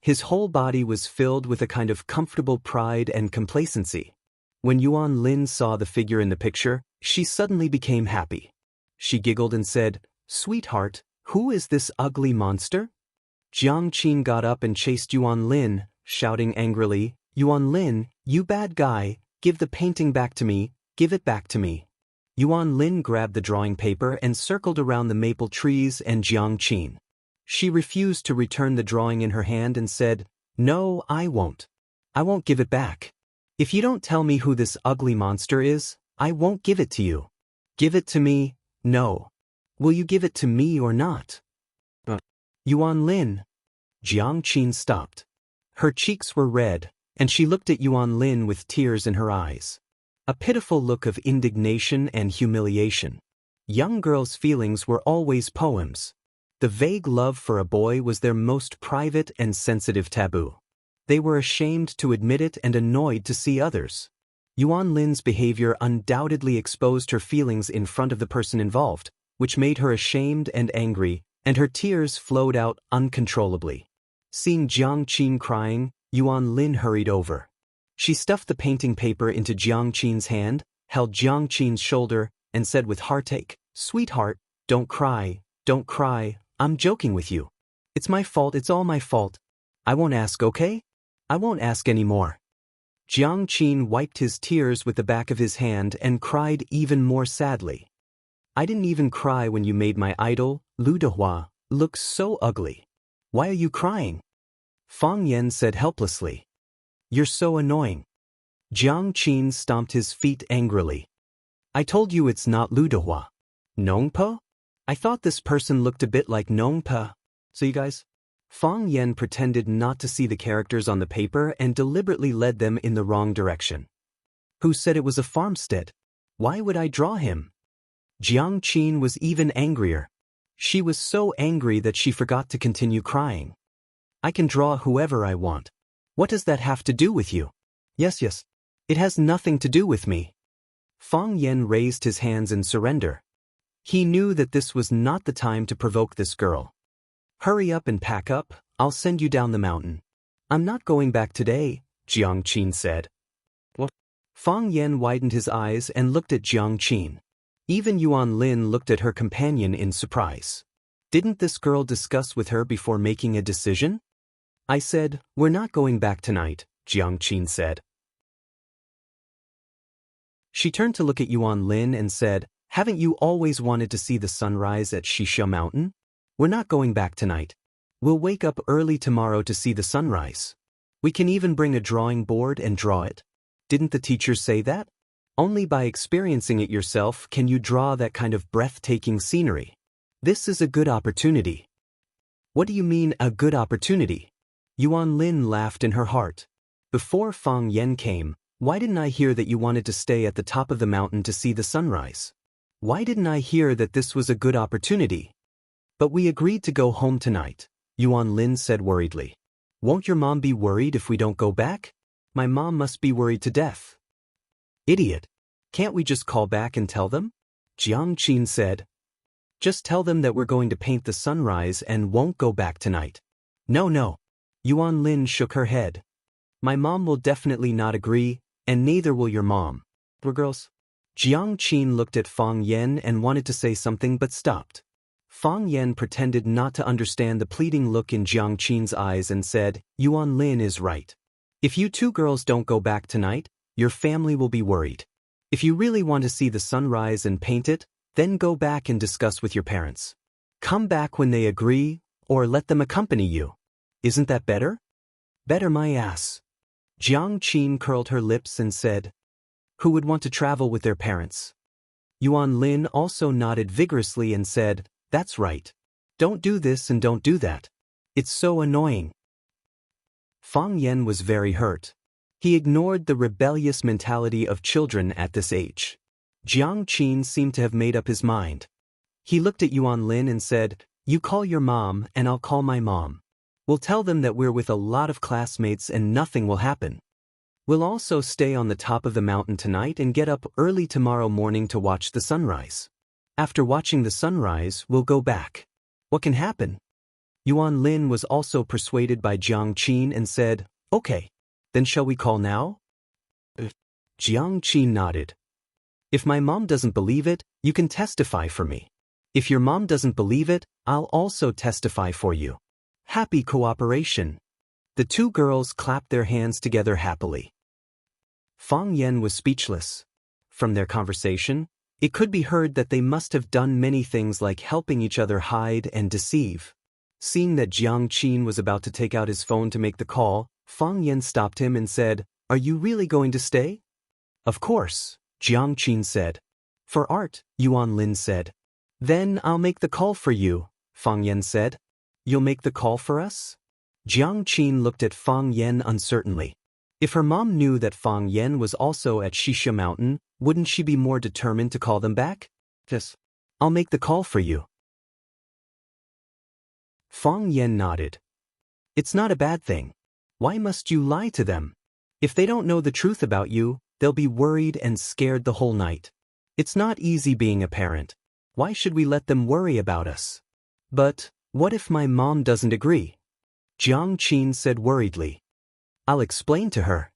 Speaker 1: His whole body was filled with a kind of comfortable pride and complacency. When Yuan Lin saw the figure in the picture, she suddenly became happy. She giggled and said, "Sweetheart, who is this ugly monster?" Jiang Qin got up and chased Yuan Lin, shouting angrily, "Yuan Lin, you bad guy, give the painting back to me, give it back to me." Yuan Lin grabbed the drawing paper and circled around the maple trees and Jiang Qin. She refused to return the drawing in her hand and said, "No, I won't. I won't give it back. If you don't tell me who this ugly monster is, I won't give it to you." "Give it to me, no. Will you give it to me or not?" Yuan Lin. Jiang Qin stopped. Her cheeks were red, and she looked at Yuan Lin with tears in her eyes. A pitiful look of indignation and humiliation. Young girls' feelings were always poems. The vague love for a boy was their most private and sensitive taboo. They were ashamed to admit it and annoyed to see others. Yuan Lin's behavior undoubtedly exposed her feelings in front of the person involved, which made her ashamed and angry, and her tears flowed out uncontrollably. Seeing Jiang Qin crying, Yuan Lin hurried over. She stuffed the painting paper into Jiang Qin's hand, held Jiang Qin's shoulder, and said with heartache, "Sweetheart, don't cry, don't cry, I'm joking with you. It's my fault, it's all my fault. I won't ask, okay? I won't ask anymore." Jiang Qin wiped his tears with the back of his hand and cried even more sadly. "I didn't even cry when you made my idol, Lu Dehua, look so ugly. Why are you crying?" Fang Yan said helplessly. "You're so annoying." Jiang Qin stomped his feet angrily. "I told you it's not Lu Dehua. Nongpa? I thought this person looked a bit like Nongpa. So you guys, Fang Yen pretended not to see the characters on the paper and deliberately led them in the wrong direction. Who said it was a farmstead? Why would I draw him? Jiang Qin was even angrier. She was so angry that she forgot to continue crying. I can draw whoever I want. What does that have to do with you? Yes. It has nothing to do with me. Fang Yen raised his hands in surrender. He knew that this was not the time to provoke this girl. Hurry up and pack up, I'll send you down the mountain. I'm not going back today, Jiang Qin said. What? Fang Yen widened his eyes and looked at Jiang Qin. Even Yuan Lin looked at her companion in surprise. Didn't this girl discuss with her before making a decision? I said, we're not going back tonight, Jiang Qin said. She turned to look at Yuan Lin and said, haven't you always wanted to see the sunrise at Xianxia Mountain? We're not going back tonight. We'll wake up early tomorrow to see the sunrise. We can even bring a drawing board and draw it. Didn't the teachers say that? Only by experiencing it yourself can you draw that kind of breathtaking scenery. This is a good opportunity. What do you mean, a good opportunity? Yuan Lin laughed in her heart. Before Fang Yen came, why didn't I hear that you wanted to stay at the top of the mountain to see the sunrise? Why didn't I hear that this was a good opportunity? But we agreed to go home tonight, Yuan Lin said worriedly. Won't your mom be worried if we don't go back? My mom must be worried to death. Idiot. Can't we just call back and tell them? Jiang Qin said. Just tell them that we're going to paint the sunrise and won't go back tonight. No. Yuan Lin shook her head. My mom will definitely not agree, and neither will your mom. We're girls. Jiang Qin looked at Fang Yen and wanted to say something but stopped. Fang Yen pretended not to understand the pleading look in Jiang Qin's eyes and said, Yuan Lin is right. If you two girls don't go back tonight, your family will be worried. If you really want to see the sunrise and paint it, then go back and discuss with your parents. Come back when they agree, or let them accompany you. Isn't that better? Better my ass. Jiang Qin curled her lips and said, who would want to travel with their parents? Yuan Lin also nodded vigorously and said, that's right. Don't do this and don't do that. It's so annoying. Fang Yen was very hurt. He ignored the rebellious mentality of children at this age. Jiang Qin seemed to have made up his mind. He looked at Yuan Lin and said, you call your mom and I'll call my mom. We'll tell them that we're with a lot of classmates and nothing will happen. We'll also stay on the top of the mountain tonight and get up early tomorrow morning to watch the sunrise. After watching the sunrise, we'll go back. What can happen? Yuan Lin was also persuaded by Jiang Qin and said, okay, then shall we call now? Jiang Qin nodded. If my mom doesn't believe it, you can testify for me. If your mom doesn't believe it, I'll also testify for you. Happy cooperation. The two girls clapped their hands together happily. Fang Yen was speechless. From their conversation, it could be heard that they must have done many things like helping each other hide and deceive. Seeing that Jiang Qin was about to take out his phone to make the call, Fang Yen stopped him and said, are you really going to stay? Of course, Jiang Qin said. For art, Yuan Lin said. Then I'll make the call for you, Fang Yen said. You'll make the call for us? Jiang Qin looked at Fang Yen uncertainly. If her mom knew that Fang Yen was also at Xianxia Mountain, wouldn't she be more determined to call them back? Yes. I'll make the call for you. Fang Yen nodded. It's not a bad thing. Why must you lie to them? If they don't know the truth about you, they'll be worried and scared the whole night. It's not easy being a parent. Why should we let them worry about us? But what if my mom doesn't agree? Jiang Qin said worriedly. I'll explain to her.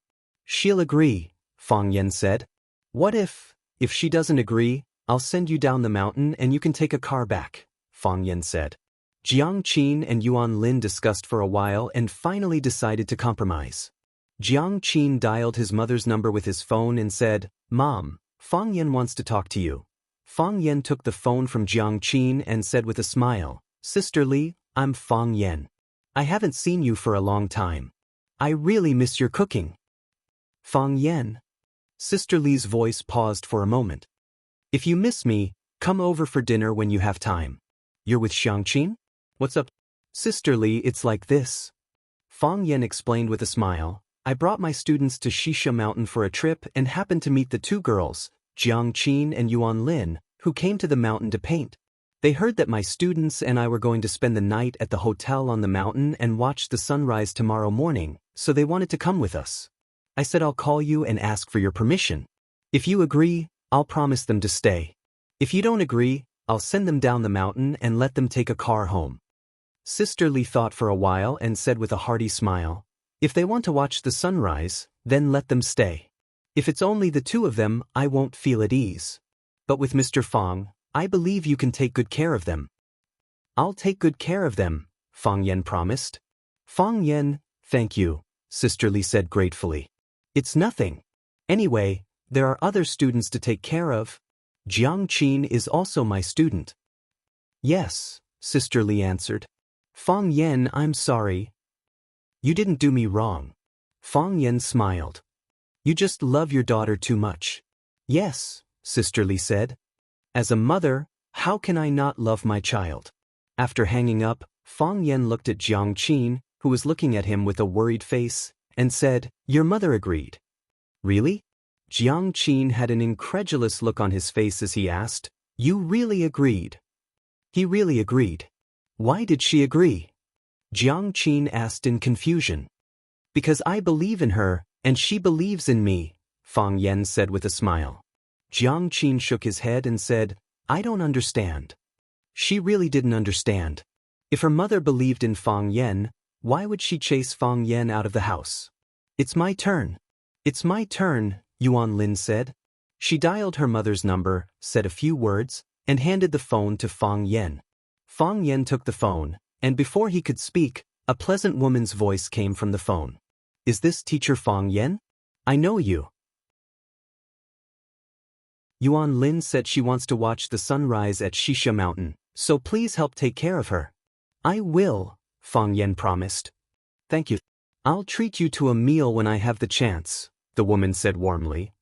Speaker 1: She'll agree, Fang Yen said. What if she doesn't agree, I'll send you down the mountain and you can take a car back, Fang Yen said. Jiang Qin and Yuan Lin discussed for a while and finally decided to compromise. Jiang Qin dialed his mother's number with his phone and said, Mom, Fang Yen wants to talk to you. Fang Yen took the phone from Jiang Qin and said with a smile, Sister Li, I'm Fang Yen. I haven't seen you for a long time. I really miss your cooking. Fang Yen. Sister Li's voice paused for a moment. If you miss me, come over for dinner when you have time. You're with Xiangqin? What's up? Sisterly, it's like this. Fang Yan explained with a smile. I brought my students to Xianxia Mountain for a trip and happened to meet the two girls, Jiang Qin and Yuan Lin, who came to the mountain to paint. They heard that my students and I were going to spend the night at the hotel on the mountain and watch the sunrise tomorrow morning, so they wanted to come with us. I said I'll call you and ask for your permission. If you agree, I'll promise them to stay. If you don't agree, I'll send them down the mountain and let them take a car home. Sisterly thought for a while and said with a hearty smile, if they want to watch the sunrise, then let them stay. If it's only the two of them, I won't feel at ease. But with Mr. Fang, I believe you can take good care of them. I'll take good care of them, Fang Yan promised. Fang Yan, thank you, Sisterly said gratefully. It's nothing. Anyway, there are other students to take care of. Jiang Qin is also my student. Yes, Sisterly answered. Fang Yan, I'm sorry. You didn't do me wrong. Fang Yan smiled. You just love your daughter too much. Yes, Sisterly said. As a mother, how can I not love my child? After hanging up, Fang Yan looked at Jiang Qin, who was looking at him with a worried face, and said, Your mother agreed. Really? Jiang Qin had an incredulous look on his face as he asked, You really agreed? He really agreed. Why did she agree? Jiang Qin asked in confusion. Because I believe in her, and she believes in me, Fang Yan said with a smile. Jiang Qin shook his head and said, I don't understand. She really didn't understand. If her mother believed in Fang Yan, why would she chase Fang Yan out of the house? It's my turn. It's my turn, Yuan Lin said. She dialed her mother's number, said a few words, and handed the phone to Fang Yan. Fang Yan took the phone, and before he could speak, a pleasant woman's voice came from the phone. Is this teacher Fang Yan? I know you. Yuan Lin said she wants to watch the sunrise at Xianxia Mountain, so please help take care of her. I will, Fang Yan promised. Thank you. I'll treat you to a meal when I have the chance, the woman said warmly.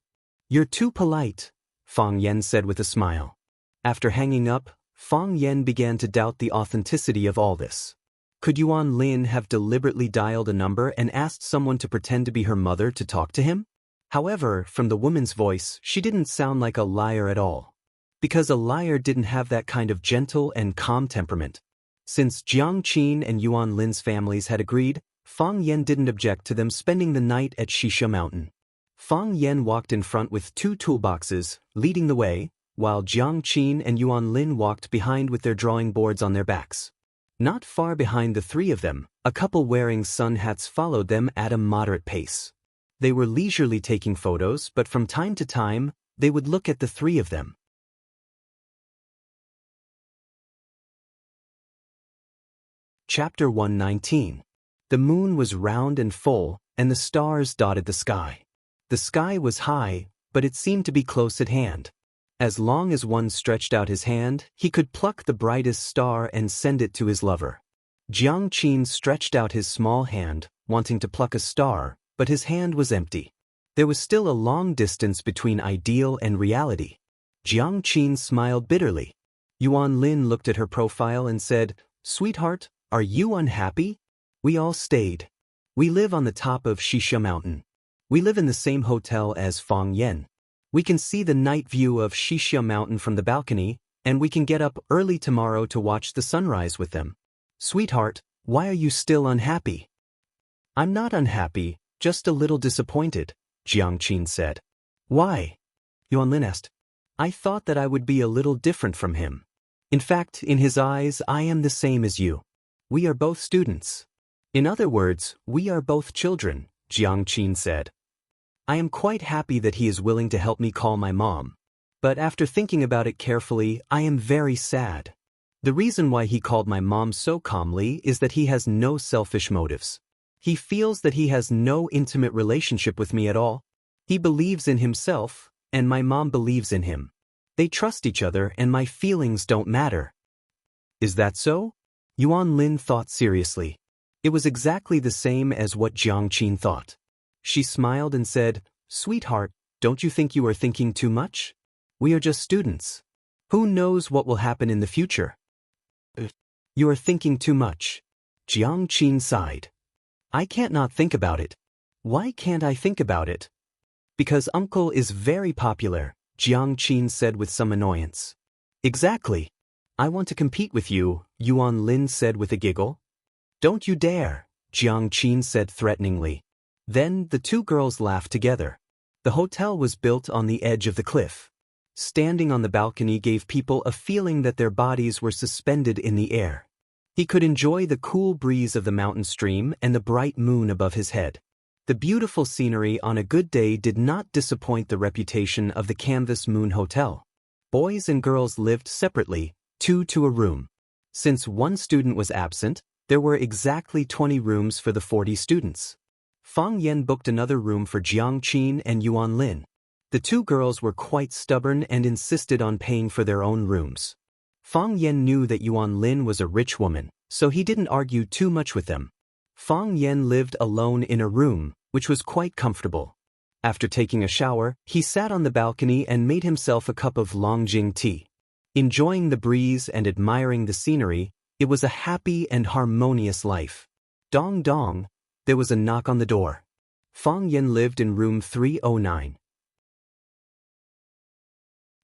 Speaker 1: You're too polite, Fang Yan said with a smile. After hanging up, Fang Yan began to doubt the authenticity of all this. Could Yuan Lin have deliberately dialed a number and asked someone to pretend to be her mother to talk to him? However, from the woman's voice, she didn't sound like a liar at all. Because a liar didn't have that kind of gentle and calm temperament. Since Jiang Qin and Yuan Lin's families had agreed, Fang Yan didn't object to them spending the night at Xianxia Mountain. Fang Yan walked in front with 2 toolboxes, leading the way, while Jiang Qin and Yuan Lin walked behind with their drawing boards on their backs. Not far behind the three of them, a couple wearing sun hats followed them at a moderate pace. They were leisurely taking photos, but from time to time, they would look at the three of them. Chapter 119. The moon was round and full, and the stars dotted the sky. The sky was high, but it seemed to be close at hand. As long as one stretched out his hand, he could pluck the brightest star and send it to his lover. Jiang Qin stretched out his small hand, wanting to pluck a star, but his hand was empty. There was still a long distance between ideal and reality. Jiang Qin smiled bitterly. Yuan Lin looked at her profile and said, Sweetheart, are you unhappy? We all stayed. We live on the top of Xianxia Mountain. We live in the same hotel as Fang Yan. We can see the night view of Xianxia Mountain from the balcony, and we can get up early tomorrow to watch the sunrise with them. Sweetheart, why are you still unhappy? I'm not unhappy, just a little disappointed, Jiang Qin said. Why? Yuan Lin asked. I thought that I would be a little different from him. In fact, in his eyes, I am the same as you. We are both students. In other words, we are both children, Jiang Qin said. I am quite happy that he is willing to help me call my mom. But after thinking about it carefully, I am very sad. The reason why he called my mom so calmly is that he has no selfish motives. He feels that he has no intimate relationship with me at all. He believes in himself, and my mom believes in him. They trust each other and my feelings don't matter. Is that so? Yuan Lin thought seriously. It was exactly the same as what Jiang Qin thought. She smiled and said, Sweetheart, don't you think you are thinking too much? We are just students. Who knows what will happen in the future? You are thinking too much. Jiang Qin sighed. I can't not think about it. Why can't I think about it? Because Uncle is very popular, Jiang Qin said with some annoyance. Exactly. I want to compete with you, Yuan Lin said with a giggle. Don't you dare, Jiang Qin said threateningly. Then the two girls laughed together. The hotel was built on the edge of the cliff. Standing on the balcony gave people a feeling that their bodies were suspended in the air. He could enjoy the cool breeze of the mountain stream and the bright moon above his head. The beautiful scenery on a good day did not disappoint the reputation of the Canvas Moon Hotel. Boys and girls lived separately, 2 to a room. Since one student was absent, there were exactly 20 rooms for the 40 students. Fang Yan booked another room for Jiang Qin and Yuan Lin. The two girls were quite stubborn and insisted on paying for their own rooms. Fang Yan knew that Yuan Lin was a rich woman, so he didn't argue too much with them. Fang Yan lived alone in a room, which was quite comfortable. After taking a shower, he sat on the balcony and made himself a cup of longjing tea. Enjoying the breeze and admiring the scenery, it was a happy and harmonious life. Dong dong, there was a knock on the door. Fang Yan lived in room 309.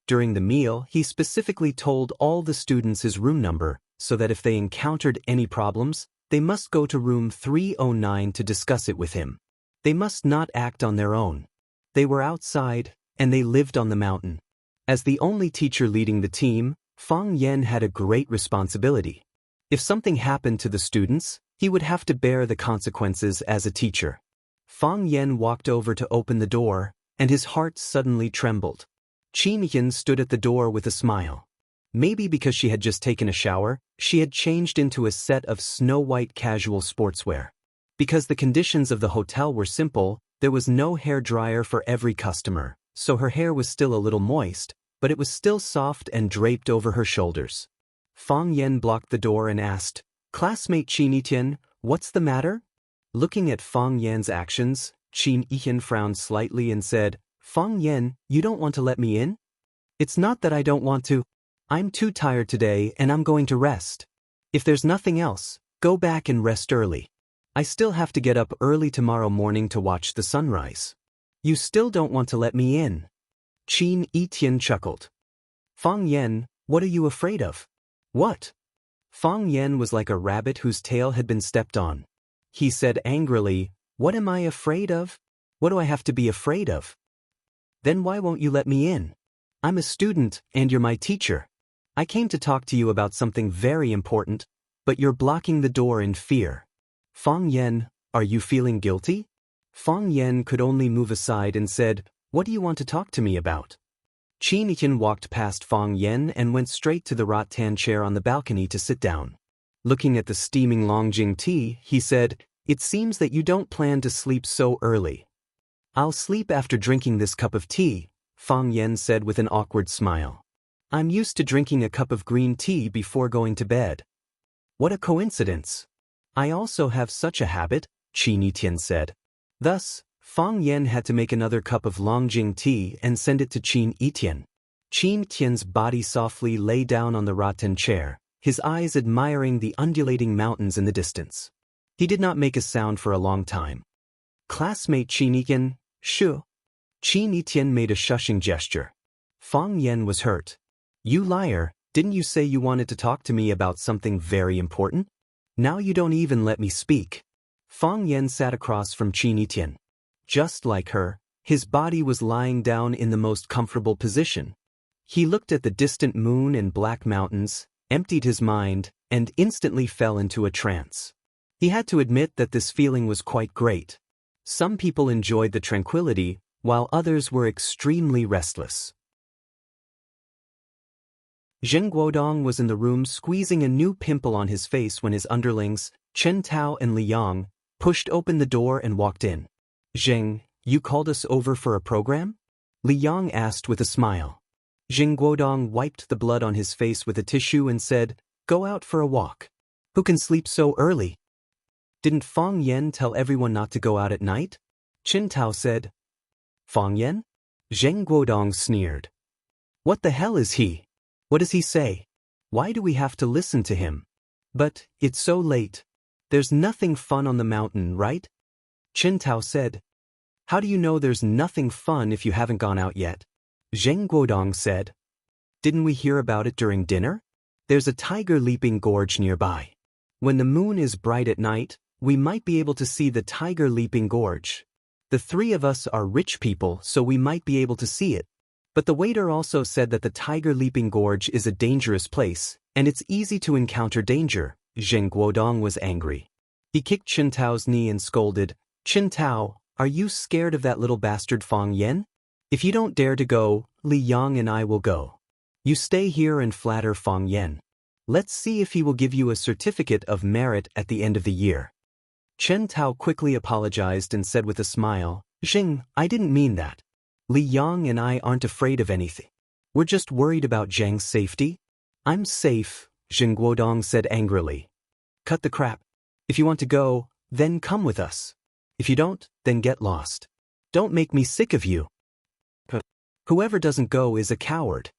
Speaker 1: During the meal, he specifically told all the students his room number, so that if they encountered any problems, they must go to room 309 to discuss it with him. They must not act on their own. They were outside, and they lived on the mountain. As the only teacher leading the team, Fang Yan had a great responsibility. If something happened to the students, he would have to bear the consequences as a teacher. Fang Yan walked over to open the door, and his heart suddenly trembled. Qin Yin stood at the door with a smile. Maybe because she had just taken a shower, she had changed into a set of snow-white casual sportswear. Because the conditions of the hotel were simple, there was no hair dryer for every customer, so her hair was still a little moist, but it was still soft and draped over her shoulders. Fang Yan blocked the door and asked, "Classmate Qin Yitian, what's the matter?" Looking at Fang Yan's actions, Qin Yitian frowned slightly and said, "Fang Yan, you don't want to let me in?" "It's not that I don't want to. I'm too tired today and I'm going to rest. If there's nothing else, go back and rest early. I still have to get up early tomorrow morning to watch the sunrise." "You still don't want to let me in?" Qin Yitian chuckled. "Fang Yan, what are you afraid of?" "What?" Fang Yan was like a rabbit whose tail had been stepped on. He said angrily, "What am I afraid of? What do I have to be afraid of?" "Then why won't you let me in? I'm a student, and you're my teacher. I came to talk to you about something very important, but you're blocking the door in fear." "Fang Yan, are you feeling guilty?" Fang Yan could only move aside and said, "What do you want to talk to me about?" Qin Yitian walked past Fang Yan and went straight to the rattan chair on the balcony to sit down. Looking at the steaming longjing tea, he said, "It seems that you don't plan to sleep so early." "I'll sleep after drinking this cup of tea," Fang Yan said with an awkward smile. "I'm used to drinking a cup of green tea before going to bed." "What a coincidence. I also have such a habit," Qin Yitian said. Thus, Fang Yan had to make another cup of longjing tea and send it to Qin Yitian. Qin Yitian's body softly lay down on the rattan chair, his eyes admiring the undulating mountains in the distance. He did not make a sound for a long time. "Classmate Qin Yitian, shoo." Qin Yitian made a shushing gesture. Fang Yan was hurt. "You liar, didn't you say you wanted to talk to me about something very important? Now you don't even let me speak." Fang Yan sat across from Qin Yitian. Just like her, his body was lying down in the most comfortable position. He looked at the distant moon and black mountains, emptied his mind, and instantly fell into a trance. He had to admit that this feeling was quite great. Some people enjoyed the tranquility, while others were extremely restless. Zheng Guodong was in the room squeezing a new pimple on his face when his underlings, Chen Tao and Li Yang, pushed open the door and walked in. "Zheng, you called us over for a program?" Li Yang asked with a smile. Zheng Guodong wiped the blood on his face with a tissue and said, "Go out for a walk. Who can sleep so early?" "Didn't Fang Yan tell everyone not to go out at night?" Chen Tao said. "Fang Yan?" Zheng Guodong sneered. "What the hell is he? What does he say? Why do we have to listen to him? But it's so late. There's nothing fun on the mountain, right? Qin Tao said. How do you know there's nothing fun if you haven't gone out yet? Zheng Guodong said. Didn't we hear about it during dinner? There's a tiger leaping gorge nearby. When the moon is bright at night, we might be able to see the tiger leaping gorge. The three of us are rich people, so we might be able to see it. But the waiter also said that the tiger leaping gorge is a dangerous place, and it's easy to encounter danger. Zheng Guodong was angry. He kicked Qin Tao's knee and scolded, Qin Tao, are you scared of that little bastard Fang Yan? If you don't dare to go, Li Yang and I will go. You stay here and flatter Fang Yan. Let's see if he will give you a certificate of merit at the end of the year. Qin Tao quickly apologized and said with a smile, Zheng, I didn't mean that. Li Yang and I aren't afraid of anything. We're just worried about Zheng's safety. I'm safe, Zheng Guodong said angrily. Cut the crap. If you want to go, then come with us. If you don't, then get lost. Don't make me sick of you. Whoever doesn't go is a coward.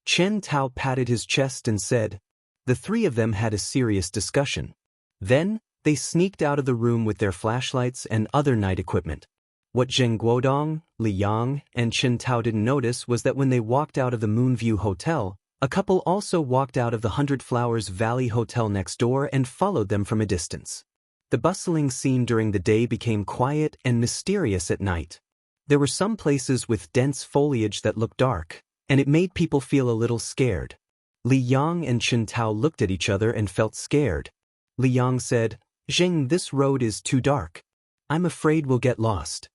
Speaker 1: Qin Tao patted his chest and said. The three of them had a serious discussion. Then, they sneaked out of the room with their flashlights and other night equipment. What Zheng Guodong, Li Yang, and Qin Tao didn't notice was that when they walked out of the Moonview Hotel, a couple also walked out of the 100 Flowers Valley Hotel next door and followed them from a distance. The bustling scene during the day became quiet and mysterious at night. There were some places with dense foliage that looked dark, and it made people feel a little scared. Li Yang and Qin Tao looked at each other and felt scared. Li Yang said, Zheng, this road is too dark. I'm afraid we'll get lost.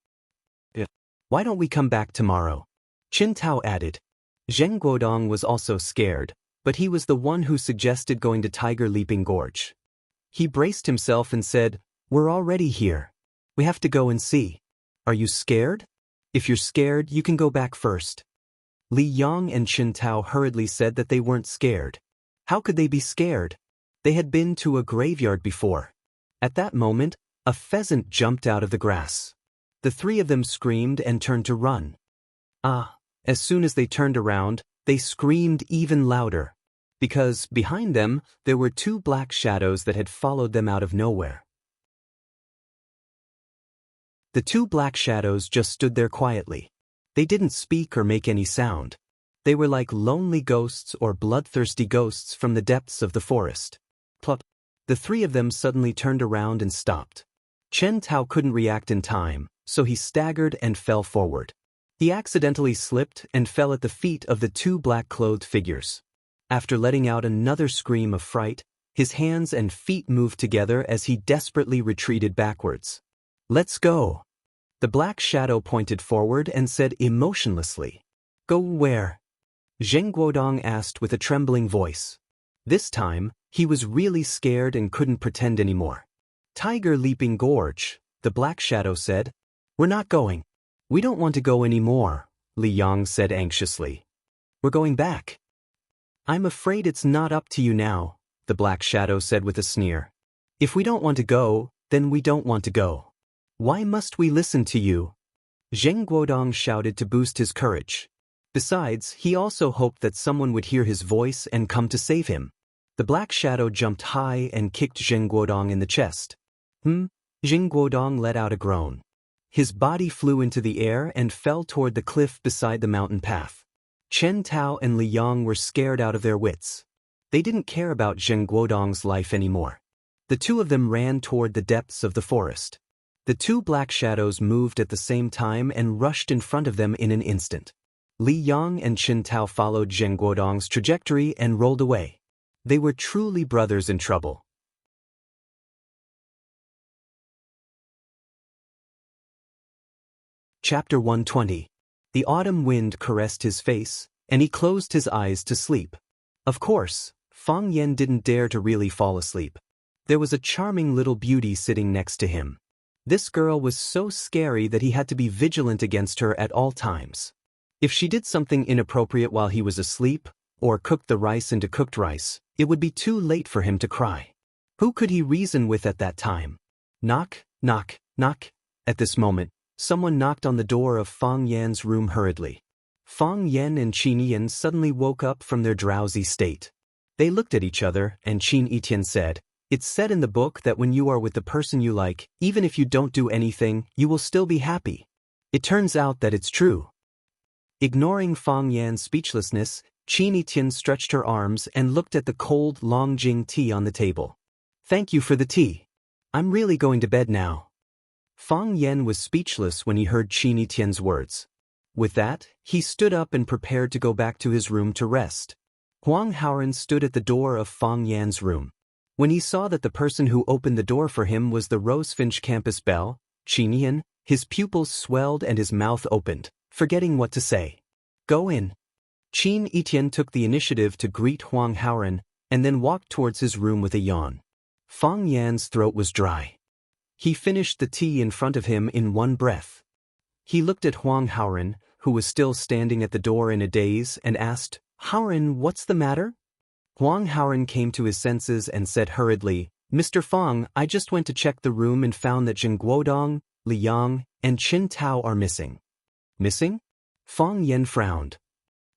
Speaker 1: Why don't we come back tomorrow? Qin Tao added. Zheng Guodong was also scared, but he was the one who suggested going to Tiger Leaping Gorge. He braced himself and said, We're already here. We have to go and see. Are you scared? If you're scared, you can go back first. Li Yang and Qin Tao hurriedly said that they weren't scared. How could they be scared? They had been to a graveyard before. At that moment, a pheasant jumped out of the grass. The three of them screamed and turned to run. As soon as they turned around, they screamed even louder. Because, behind them, there were two black shadows that had followed them out of nowhere. The two black shadows just stood there quietly. They didn't speak or make any sound. They were like lonely ghosts or bloodthirsty ghosts from the depths of the forest. Plop. The three of them suddenly turned around and stopped. Qin Tao couldn't react in time, so he staggered and fell forward. He accidentally slipped and fell at the feet of the two black-clothed figures. After letting out another scream of fright, his hands and feet moved together as he desperately retreated backwards. Let's go. The black shadow pointed forward and said emotionlessly. Go where? Zheng Guodong asked with a trembling voice. This time, he was really scared and couldn't pretend anymore. Tiger Leaping Gorge, the black shadow said. We're not going. We don't want to go anymore, Li Yang said anxiously. We're going back. I'm afraid it's not up to you now, the black shadow said with a sneer. If we don't want to go, then we don't want to go. Why must we listen to you? Zheng Guodong shouted to boost his courage. Besides, he also hoped that someone would hear his voice and come to save him. The black shadow jumped high and kicked Zheng Guodong in the chest. Zheng Guodong let out a groan. His body flew into the air and fell toward the cliff beside the mountain path. Qin Tao and Li Yang were scared out of their wits. They didn't care about Zheng Guodong's life anymore. The two of them ran toward the depths of the forest. The two black shadows moved at the same time and rushed in front of them in an instant. Li Yang and Qin Tao followed Zheng Guodong's trajectory and rolled away. They were truly brothers in trouble. Chapter 120. The autumn wind caressed his face, and he closed his eyes to sleep. Of course, Fang Yan didn't dare to really fall asleep. There was a charming little beauty sitting next to him. This girl was so scary that he had to be vigilant against her at all times. If she did something inappropriate while he was asleep, or cooked the rice into cooked rice, it would be too late for him to cry. Who could he reason with at that time? Knock, knock, knock. At this moment, someone knocked on the door of Fang Yan's room hurriedly. Fang Yan and Qin Yian suddenly woke up from their drowsy state. They looked at each other, and Qin Yian said, It's said in the book that when you are with the person you like, even if you don't do anything, you will still be happy. It turns out that it's true. Ignoring Fang Yan's speechlessness, Qin Tian stretched her arms and looked at the cold Longjing tea on the table. Thank you for the tea. I'm really going to bed now. Fang Yan was speechless when he heard Qin Tian's words. With that, he stood up and prepared to go back to his room to rest. Huang Haoren stood at the door of Fang Yan's room. When he saw that the person who opened the door for him was the Rosefinch campus belle, Qin Yan, his pupils swelled and his mouth opened, forgetting what to say. Go in. Qin Etian took the initiative to greet Huang Haoren and then walked towards his room with a yawn. Fang Yan's throat was dry. He finished the tea in front of him in one breath. He looked at Huang Haoren, who was still standing at the door in a daze, and asked, Haoren, what's the matter? Huang Haoren came to his senses and said hurriedly, Mr. Fang, I just went to check the room and found that Jing Guodong, Li Yang, and Qin Tao are missing. Missing? Fang Yan frowned.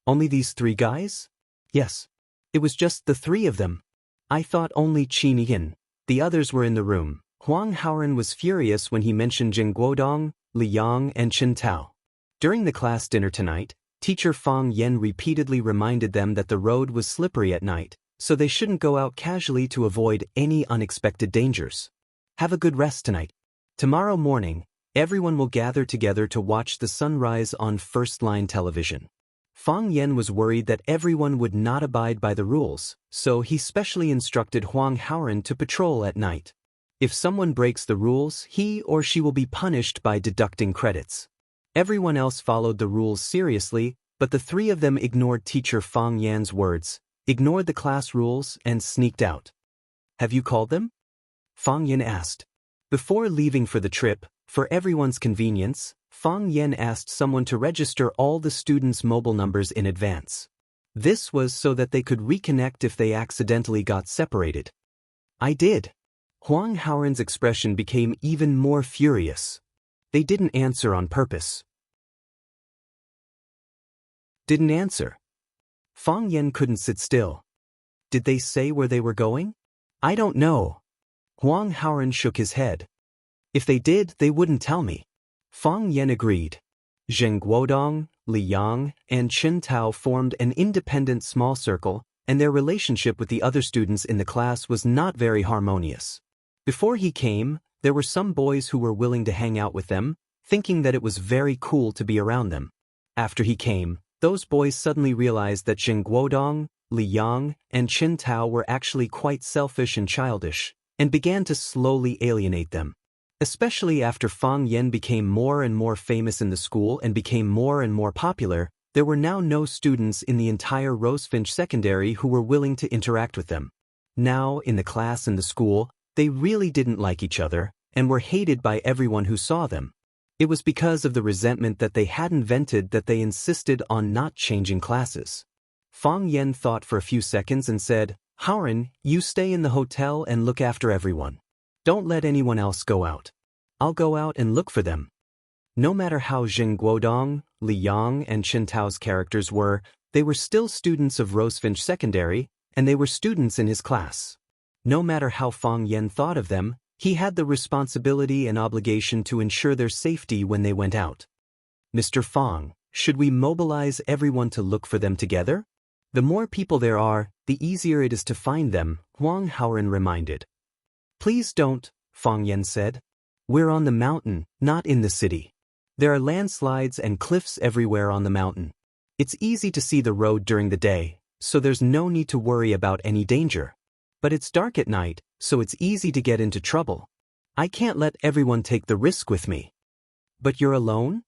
Speaker 1: Only these 3 guys? Yes. It was just the 3 of them. I thought only Qin Yan. The others were in the room. Huang Haoren was furious when he mentioned Jing Guodong, Li Yang, and Qin Tao. During the class dinner tonight, teacher Fang Yan repeatedly reminded them that the road was slippery at night, so they shouldn't go out casually to avoid any unexpected dangers. Have a good rest tonight. Tomorrow morning, everyone will gather together to watch the sunrise on first-line television. Fang Yan was worried that everyone would not abide by the rules, so he specially instructed Huang Haoren to patrol at night. If someone breaks the rules, he or she will be punished by deducting credits. Everyone else followed the rules seriously, but the 3 of them ignored teacher Fang Yan's words, ignored the class rules, and sneaked out. Have you called them? Fang Yan asked. Before leaving for the trip, for everyone's convenience, Fang Yan asked someone to register all the students' mobile numbers in advance. This was so that they could reconnect if they accidentally got separated. I did. Huang Haoren's expression became even more furious. They didn't answer on purpose. Didn't answer. Fang Yan couldn't sit still. Did they say where they were going? I don't know. Huang Haoren shook his head. If they did, they wouldn't tell me. Fang Yan agreed. Zheng Guodong, Li Yang, and Qin Tao formed an independent small circle, and their relationship with the other students in the class was not very harmonious. Before he came, there were some boys who were willing to hang out with them, thinking that it was very cool to be around them. After he came, those boys suddenly realized that Jing Guodong, Li Yang, and Qin Tao were actually quite selfish and childish, and began to slowly alienate them. Especially after Fang Yan became more and more famous in the school and became more and more popular, there were now no students in the entire Rosefinch Secondary who were willing to interact with them. Now, in the class and the school, they really didn't like each other, and were hated by everyone who saw them. It was because of the resentment that they hadn't vented that they insisted on not changing classes. Fang Yan thought for a few seconds and said, Haoren, you stay in the hotel and look after everyone. Don't let anyone else go out. I'll go out and look for them. No matter how Jing Guodong, Li Yang, and Qin Tao's characters were, they were still students of Rosefinch Secondary, and they were students in his class. No matter how Fang Yan thought of them, he had the responsibility and obligation to ensure their safety when they went out. Mr. Fang, should we mobilize everyone to look for them together? The more people there are, the easier it is to find them, Huang Haoren reminded. Please don't, Fang Yan said. We're on the mountain, not in the city. There are landslides and cliffs everywhere on the mountain. It's easy to see the road during the day, so there's no need to worry about any danger. But it's dark at night, so it's easy to get into trouble. I can't let everyone take the risk with me. But you're alone?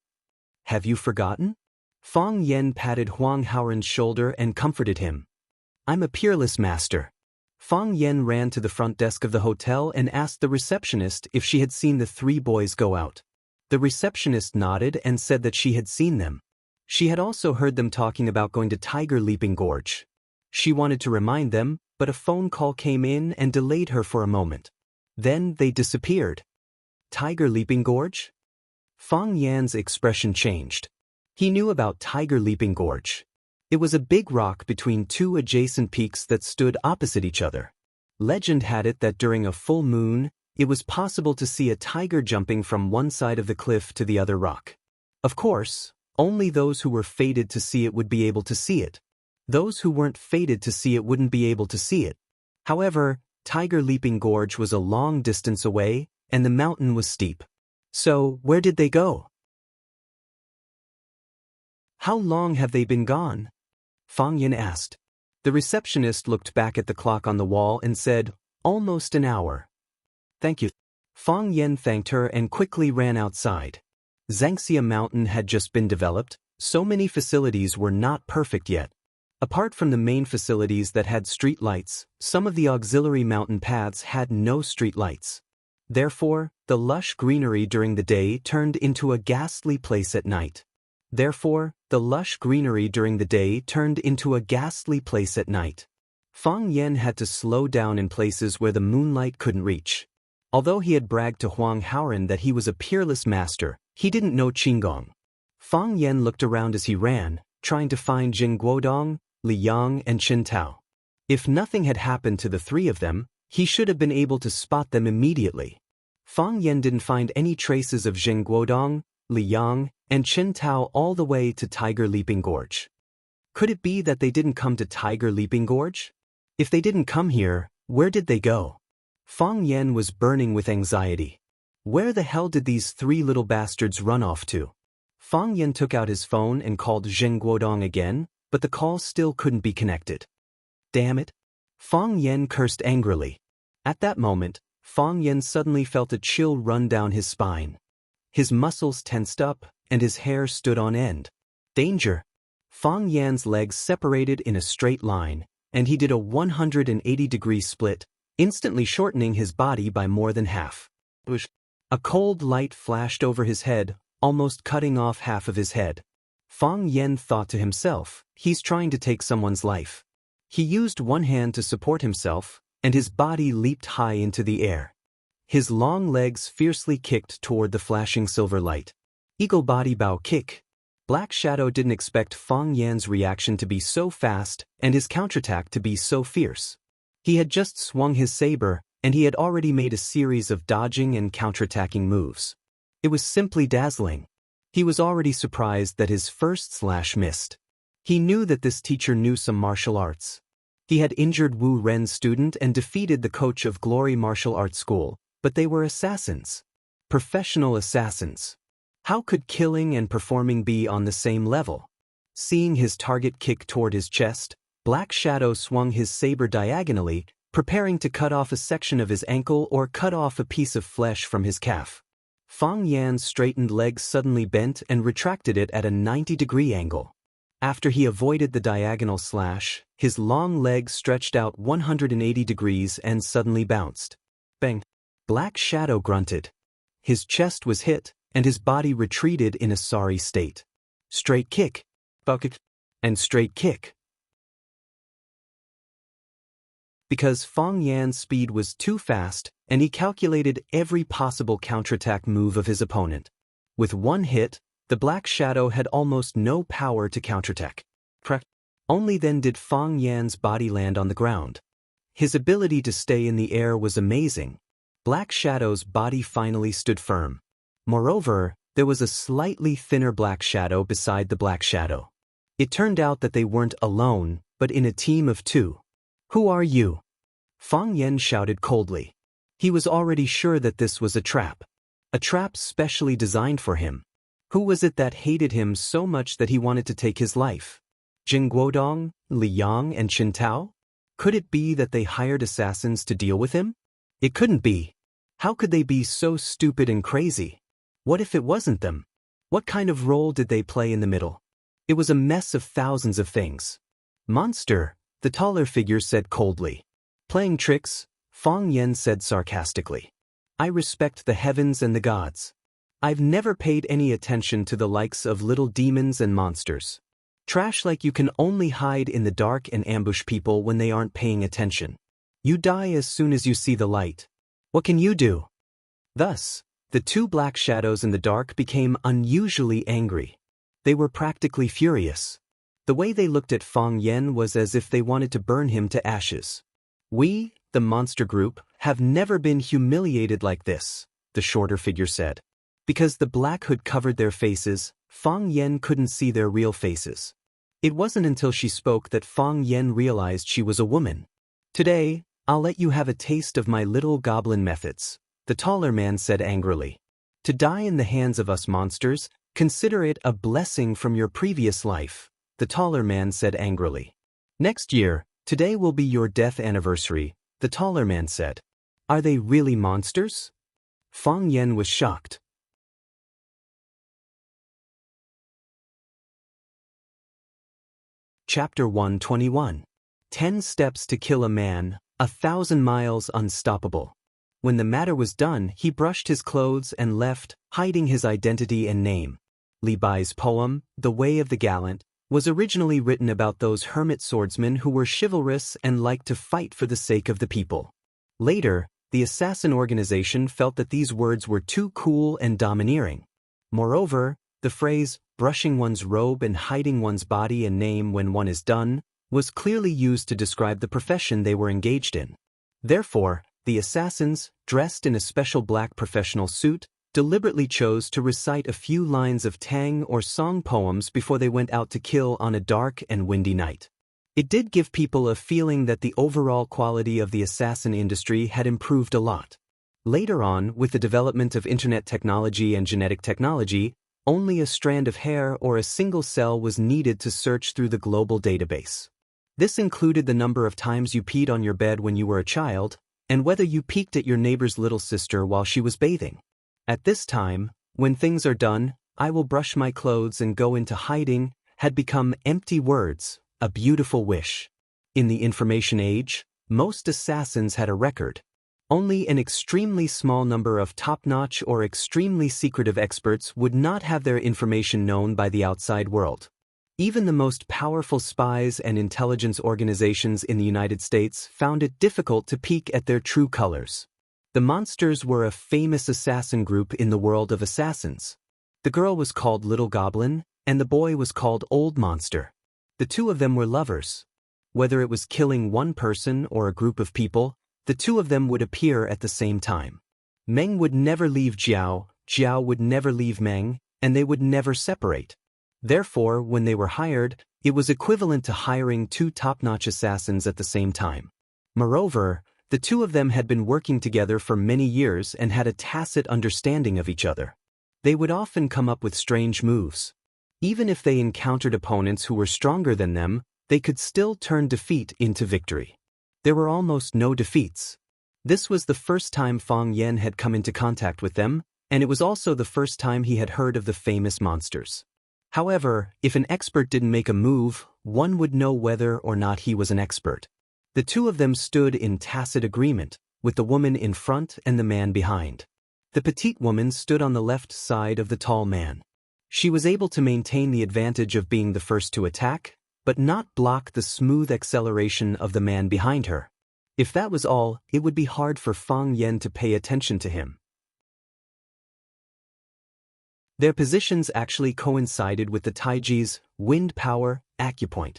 Speaker 1: Have you forgotten? Fang Yan patted Huang Haoren's shoulder and comforted him. I'm a peerless master. Fang Yan ran to the front desk of the hotel and asked the receptionist if she had seen the 3 boys go out. The receptionist nodded and said that she had seen them. She had also heard them talking about going to Tiger Leaping Gorge. She wanted to remind them, but a phone call came in and delayed her for a moment. Then they disappeared. Tiger Leaping Gorge? Fang Yan's expression changed. He knew about Tiger Leaping Gorge. It was a big rock between 2 adjacent peaks that stood opposite each other. Legend had it that during a full moon, it was possible to see a tiger jumping from one side of the cliff to the other rock. Of course, only those who were fated to see it would be able to see it. Those who weren't fated to see it wouldn't be able to see it. However, Tiger Leaping Gorge was a long distance away, and the mountain was steep. So, where did they go? How long have they been gone? Fang Yin asked. The receptionist looked back at the clock on the wall and said, almost an hour. Thank you. Fang Yin thanked her and quickly ran outside. Xianxia Mountain had just been developed, so many facilities were not perfect yet. Apart from the main facilities that had street lights, some of the auxiliary mountain paths had no street lights. Therefore, the lush greenery during the day turned into a ghastly place at night. Fang Yen had to slow down in places where the moonlight couldn't reach. Although he had bragged to Huang Haoren that he was a peerless master, he didn't know Qinggong. Fang Yen looked around as he ran, trying to find Jing Guodong, Li Yang, and Qin Tao. If nothing had happened to the three of them, he should have been able to spot them immediately. Fang Yen didn't find any traces of Jing Guodong, Li Yang, and Qin Tao all the way to Tiger Leaping Gorge. Could it be that they didn't come to Tiger Leaping Gorge? If they didn't come here, where did they go? Fang Yen was burning with anxiety. Where the hell did these three little bastards run off to? Fang Yen took out his phone and called Jing Guodong again, but the call still couldn't be connected. Damn it! Fang Yen cursed angrily. At that moment, Fang Yen suddenly felt a chill run down his spine. His muscles tensed up, and his hair stood on end. Danger! Fang Yan's legs separated in a straight line, and he did a 180-degree split, instantly shortening his body by more than half. A cold light flashed over his head, almost cutting off half of his head. Fang Yen thought to himself, he's trying to take someone's life. He used one hand to support himself, and his body leaped high into the air. His long legs fiercely kicked toward the flashing silver light. Eagle body bow kick. Black Shadow didn't expect Fang Yan's reaction to be so fast and his counterattack to be so fierce. He had just swung his saber, and he had already made a series of dodging and counterattacking moves. It was simply dazzling. He was already surprised that his first slash missed. He knew that this teacher knew some martial arts. He had injured Wu Ren's student and defeated the coach of Glory Martial Arts School, but they were assassins. Professional assassins. How could killing and performing be on the same level? Seeing his target kick toward his chest, Black Shadow swung his saber diagonally, preparing to cut off a section of his ankle or cut off a piece of flesh from his calf. Fang Yan's straightened legs suddenly bent and retracted it at a 90-degree angle. After he avoided the diagonal slash, his long legs stretched out 180 degrees and suddenly bounced. Bang! Black Shadow grunted. His chest was hit, and his body retreated in a sorry state. Straight kick. Bucket. And straight kick. Because Fang Yan's speed was too fast, and he calculated every possible counterattack move of his opponent. With one hit, the Black Shadow had almost no power to counterattack. Only then did Fang Yan's body land on the ground. His ability to stay in the air was amazing. Black Shadow's body finally stood firm. Moreover, there was a slightly thinner Black Shadow beside the Black Shadow. It turned out that they weren't alone, but in a team of two. Who are you? Fang Yen shouted coldly. He was already sure that this was a trap specially designed for him. Who was it that hated him so much that he wanted to take his life? Jing Guodong, Li Yang, and Qin Tao? Could it be that they hired assassins to deal with him? It couldn't be. How could they be so stupid and crazy? What if it wasn't them? What kind of role did they play in the middle? It was a mess of thousands of things. Monster, the taller figure said coldly. Playing tricks, Fang Yen said sarcastically. I respect the heavens and the gods. I've never paid any attention to the likes of little demons and monsters. Trash like you can only hide in the dark and ambush people when they aren't paying attention. You die as soon as you see the light. What can you do? Thus, the two Black Shadows in the dark became unusually angry. They were practically furious. The way they looked at Fang Yen was as if they wanted to burn him to ashes. We, the monster group, have never been humiliated like this, the shorter figure said. Because the black hood covered their faces, Fang Yen couldn't see their real faces. It wasn't until she spoke that Fang Yen realized she was a woman. Today, I'll let you have a taste of my little goblin methods, the taller man said angrily. To die in the hands of us monsters, consider it a blessing from your previous life, the taller man said angrily. Next year, today will be your death anniversary, the taller man said. Are they really monsters? Fang Yen was shocked. Chapter 121. 10 Steps to Kill a Man, 1,000 Miles Unstoppable. When the matter was done, he brushed his clothes and left, hiding his identity and name. Li Bai's poem, The Way of the Gallant, was originally written about those hermit swordsmen who were chivalrous and liked to fight for the sake of the people. Later, the assassin organization felt that these words were too cool and domineering. Moreover, the phrase, brushing one's robe and hiding one's body and name when one is done, was clearly used to describe the profession they were engaged in. Therefore, the assassins, dressed in a special black professional suit, deliberately chose to recite a few lines of tang or song poems before they went out to kill on a dark and windy night. It did give people a feeling that the overall quality of the assassin industry had improved a lot. Later on, with the development of internet technology and genetic technology, only a strand of hair or a single cell was needed to search through the global database. This included the number of times you peed on your bed when you were a child, and whether you peeked at your neighbor's little sister while she was bathing. At this time, when things are done, I will brush my clothes and go into hiding, had become empty words, a beautiful wish. In the information age, most assassins had a record. Only an extremely small number of top-notch or extremely secretive experts would not have their information known by the outside world. Even the most powerful spies and intelligence organizations in the United States found it difficult to peek at their true colors. The monsters were a famous assassin group in the world of assassins. The girl was called Little Goblin, and the boy was called Old Monster. The two of them were lovers. Whether it was killing one person or a group of people, the two of them would appear at the same time. Meng would never leave Jiao, Jiao would never leave Meng, and they would never separate. Therefore, when they were hired, it was equivalent to hiring two top-notch assassins at the same time. Moreover, the two of them had been working together for many years and had a tacit understanding of each other. They would often come up with strange moves. Even if they encountered opponents who were stronger than them, they could still turn defeat into victory. There were almost no defeats. This was the first time Fang Yen had come into contact with them, and it was also the first time he had heard of the famous monsters. However, if an expert didn't make a move, one would know whether or not he was an expert. The two of them stood in tacit agreement, with the woman in front and the man behind. The petite woman stood on the left side of the tall man. She was able to maintain the advantage of being the first to attack, but not block the smooth acceleration of the man behind her. If that was all, it would be hard for Fang Yen to pay attention to him. Their positions actually coincided with the Taiji's wind power acupoint.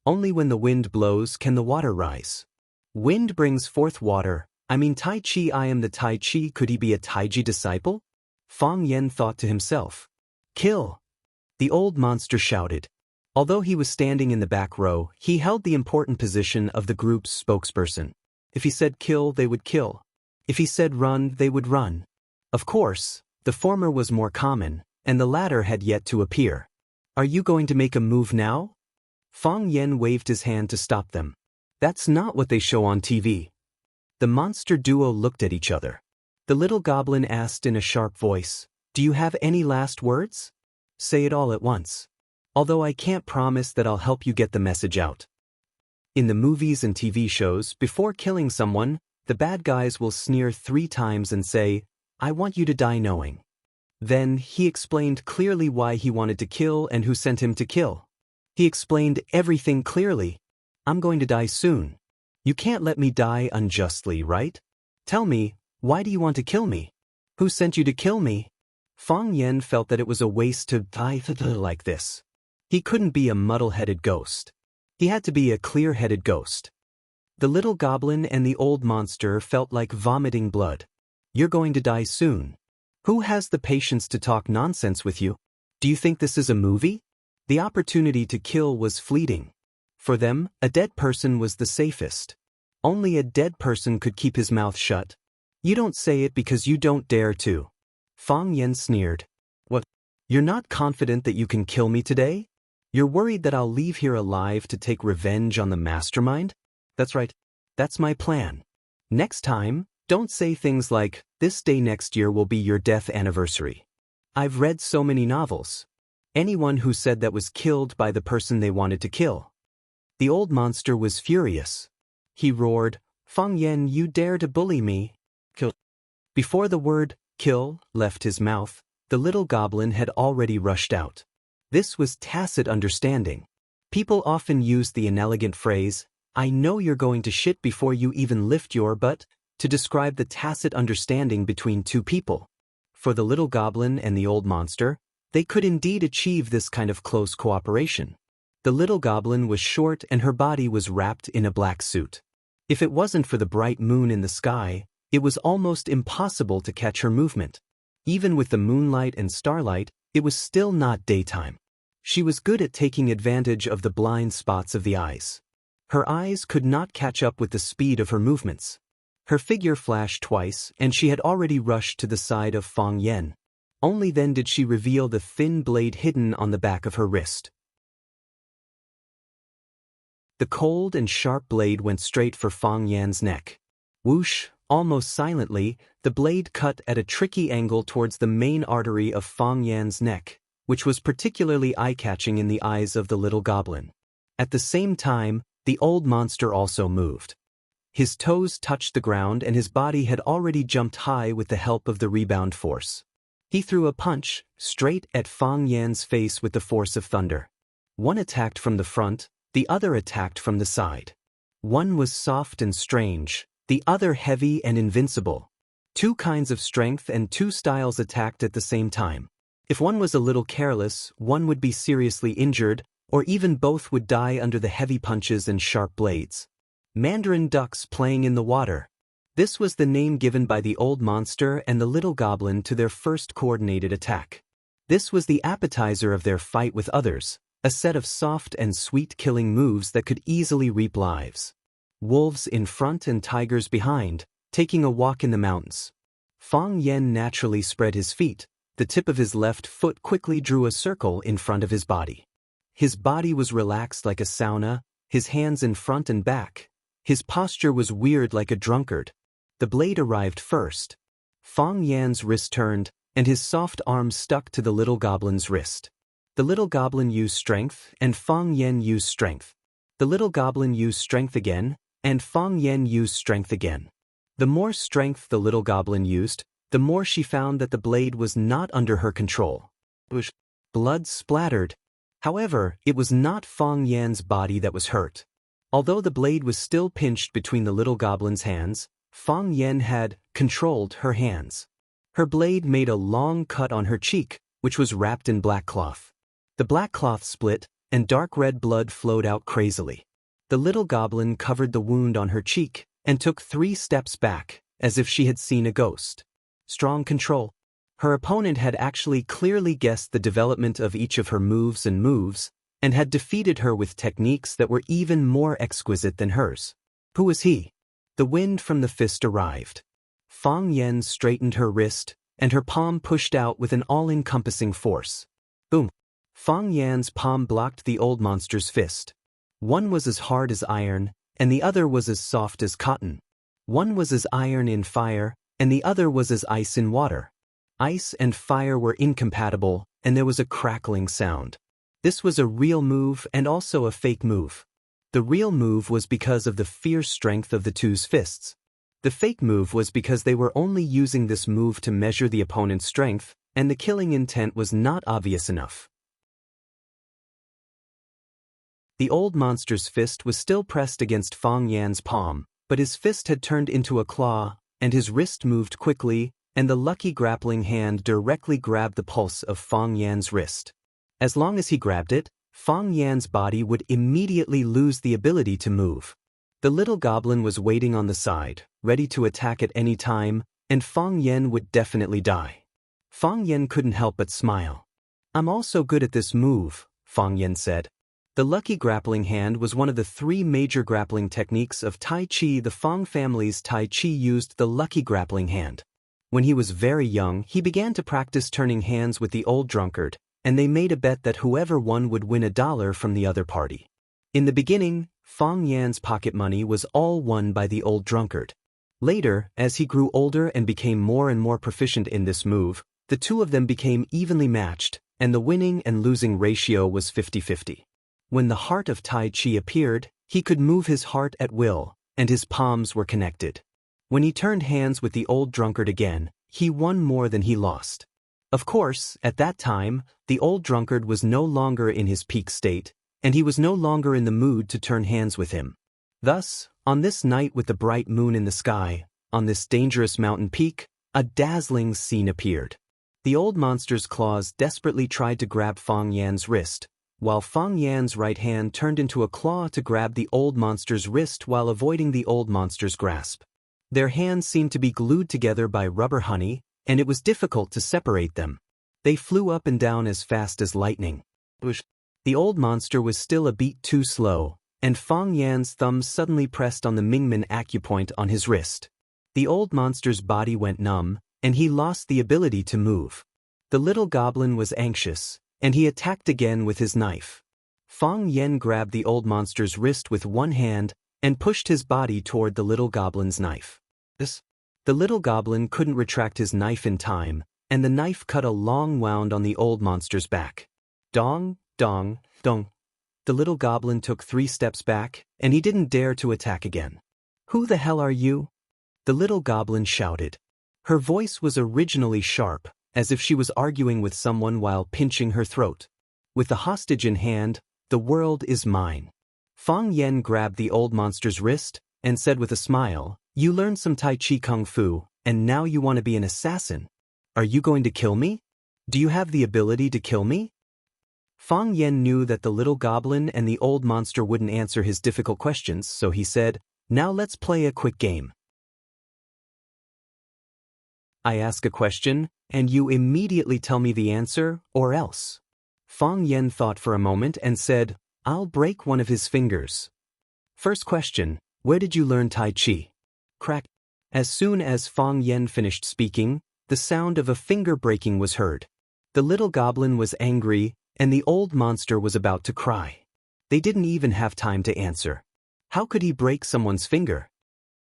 Speaker 1: Only when the wind blows can the water rise. Wind brings forth water. Tai Chi, I am the Tai Chi. Could he be a Taiji disciple? Fang Yen thought to himself. Kill! The old monster shouted. Although he was standing in the back row, he held the important position of the group's spokesperson. If he said kill, they would kill. If he said run, they would run. Of course, the former was more common, and the latter had yet to appear. Are you going to make a move now? Fang Yen waved his hand to stop them. That's not what they show on TV. The monster duo looked at each other. The little goblin asked in a sharp voice, Do you have any last words? Say it all at once. Although I can't promise that I'll help you get the message out. In the movies and TV shows, before killing someone, the bad guys will sneer 3 times and say, I want you to die knowing. Then, he explained clearly why he wanted to kill and who sent him to kill. He explained everything clearly. I'm going to die soon. You can't let me die unjustly, right? Tell me, why do you want to kill me? Who sent you to kill me? Fang Yen felt that it was a waste to die like this. He couldn't be a muddle-headed ghost. He had to be a clear-headed ghost. The little goblin and the old monster felt like vomiting blood. You're going to die soon. Who has the patience to talk nonsense with you? Do you think this is a movie? The opportunity to kill was fleeting. For them, a dead person was the safest. Only a dead person could keep his mouth shut. You don't say it because you don't dare to. Fang Yan sneered. What? You're not confident that you can kill me today? You're worried that I'll leave here alive to take revenge on the mastermind? That's right. That's my plan. Next time, don't say things like, this day next year will be your death anniversary. I've read so many novels. Anyone who said that was killed by the person they wanted to kill. The old monster was furious. He roared, Fang Yan, you dare to bully me? Kill. Before the word, kill, left his mouth, the little goblin had already rushed out. This was tacit understanding. People often use the inelegant phrase, I know you're going to shit before you even lift your butt, to describe the tacit understanding between two people. For the little goblin and the old monster, they could indeed achieve this kind of close cooperation. The little goblin was short and her body was wrapped in a black suit. If it wasn't for the bright moon in the sky, it was almost impossible to catch her movement. Even with the moonlight and starlight, it was still not daytime. She was good at taking advantage of the blind spots of the eyes. Her eyes could not catch up with the speed of her movements. Her figure flashed twice, and she had already rushed to the side of Fang Yan. Only then did she reveal the thin blade hidden on the back of her wrist. The cold and sharp blade went straight for Fang Yan's neck. Whoosh, almost silently, the blade cut at a tricky angle towards the main artery of Fang Yan's neck, which was particularly eye-catching in the eyes of the little goblin. At the same time, the old monster also moved. His toes touched the ground and his body had already jumped high with the help of the rebound force. He threw a punch, straight at Fang Yan's face with the force of thunder. One attacked from the front, the other attacked from the side. One was soft and strange, the other heavy and invincible. Two kinds of strength and two styles attacked at the same time. If one was a little careless, one would be seriously injured, or even both would die under the heavy punches and sharp blades. Mandarin ducks playing in the water. This was the name given by the old monster and the little goblin to their first coordinated attack. This was the appetizer of their fight with others, a set of soft and sweet killing moves that could easily reap lives. Wolves in front and tigers behind, taking a walk in the mountains. Fang Yan naturally spread his feet. The tip of his left foot quickly drew a circle in front of his body. His body was relaxed like a sauna, his hands in front and back. His posture was weird like a drunkard. The blade arrived first. Fang Yan's wrist turned, and his soft arm stuck to the little goblin's wrist. The little goblin used strength, and Fang Yan used strength. The little goblin used strength again, and Fang Yan used strength again. The more strength the little goblin used, the more she found that the blade was not under her control. Blood splattered. However, it was not Fang Yan's body that was hurt. Although the blade was still pinched between the little goblin's hands, Fang Yan had controlled her hands. Her blade made a long cut on her cheek, which was wrapped in black cloth. The black cloth split, and dark red blood flowed out crazily. The little goblin covered the wound on her cheek, and took 3 steps back, as if she had seen a ghost. Strong control. Her opponent had actually clearly guessed the development of each of her moves, and had defeated her with techniques that were even more exquisite than hers. Who was he? The wind from the fist arrived. Fang Yan straightened her wrist, and her palm pushed out with an all-encompassing force. Boom! Fang Yan's palm blocked the old monster's fist. One was as hard as iron, and the other was as soft as cotton. One was as iron in fire, and the other was as ice in water. Ice and fire were incompatible, and there was a crackling sound. This was a real move and also a fake move. The real move was because of the fierce strength of the two's fists. The fake move was because they were only using this move to measure the opponent's strength, and the killing intent was not obvious enough. The old monster's fist was still pressed against Fang Yan's palm, but his fist had turned into a claw, and his wrist moved quickly, and the lucky grappling hand directly grabbed the pulse of Fang Yan's wrist. As long as he grabbed it, Fang Yan's body would immediately lose the ability to move. The little goblin was waiting on the side, ready to attack at any time, and Fang Yan would definitely die. Fang Yan couldn't help but smile. I'm also good at this move, Fang Yan said. The lucky grappling hand was one of the 3 major grappling techniques of Tai Chi. The Fang family's Tai Chi used the lucky grappling hand. When he was very young, he began to practice turning hands with the old drunkard, and they made a bet that whoever won would win $1 from the other party. In the beginning, Fang Yan's pocket money was all won by the old drunkard. Later, as he grew older and became more and more proficient in this move, the two of them became evenly matched, and the winning and losing ratio was 50-50. When the heart of Tai Chi appeared, he could move his heart at will, and his palms were connected. When he turned hands with the old drunkard again, he won more than he lost. Of course, at that time, the old drunkard was no longer in his peak state, and he was no longer in the mood to turn hands with him. Thus, on this night with the bright moon in the sky, on this dangerous mountain peak, a dazzling scene appeared. The old monster's claws desperately tried to grab Fang Yan's wrist, while Fang Yan's right hand turned into a claw to grab the old monster's wrist while avoiding the old monster's grasp. Their hands seemed to be glued together by rubber honey, and it was difficult to separate them. They flew up and down as fast as lightning. The old monster was still a beat too slow, and Fang Yan's thumb suddenly pressed on the Mingmen acupoint on his wrist. The old monster's body went numb, and he lost the ability to move. The little goblin was anxious, and he attacked again with his knife. Fang Yan grabbed the old monster's wrist with one hand and pushed his body toward the little goblin's knife. The little goblin couldn't retract his knife in time, and the knife cut a long wound on the old monster's back. Dong, dong, dong. The little goblin took 3 steps back, and he didn't dare to attack again. Who the hell are you? The little goblin shouted. Her voice was originally sharp, as if she was arguing with someone while pinching her throat. With the hostage in hand, the world is mine. Fang Yan grabbed the old monster's wrist and said with a smile, you learned some Tai Chi Kung Fu, and now you want to be an assassin. Are you going to kill me? Do you have the ability to kill me? Fang Yan knew that the little goblin and the old monster wouldn't answer his difficult questions, so he said, now let's play a quick game. I ask a question, and you immediately tell me the answer, or else. Fang Yan thought for a moment and said, I'll break one of his fingers. First question, where did you learn Tai Chi? Crack. As soon as Fang Yan finished speaking, the sound of a finger breaking was heard. The little goblin was angry, and the old monster was about to cry. They didn't even have time to answer. How could he break someone's finger?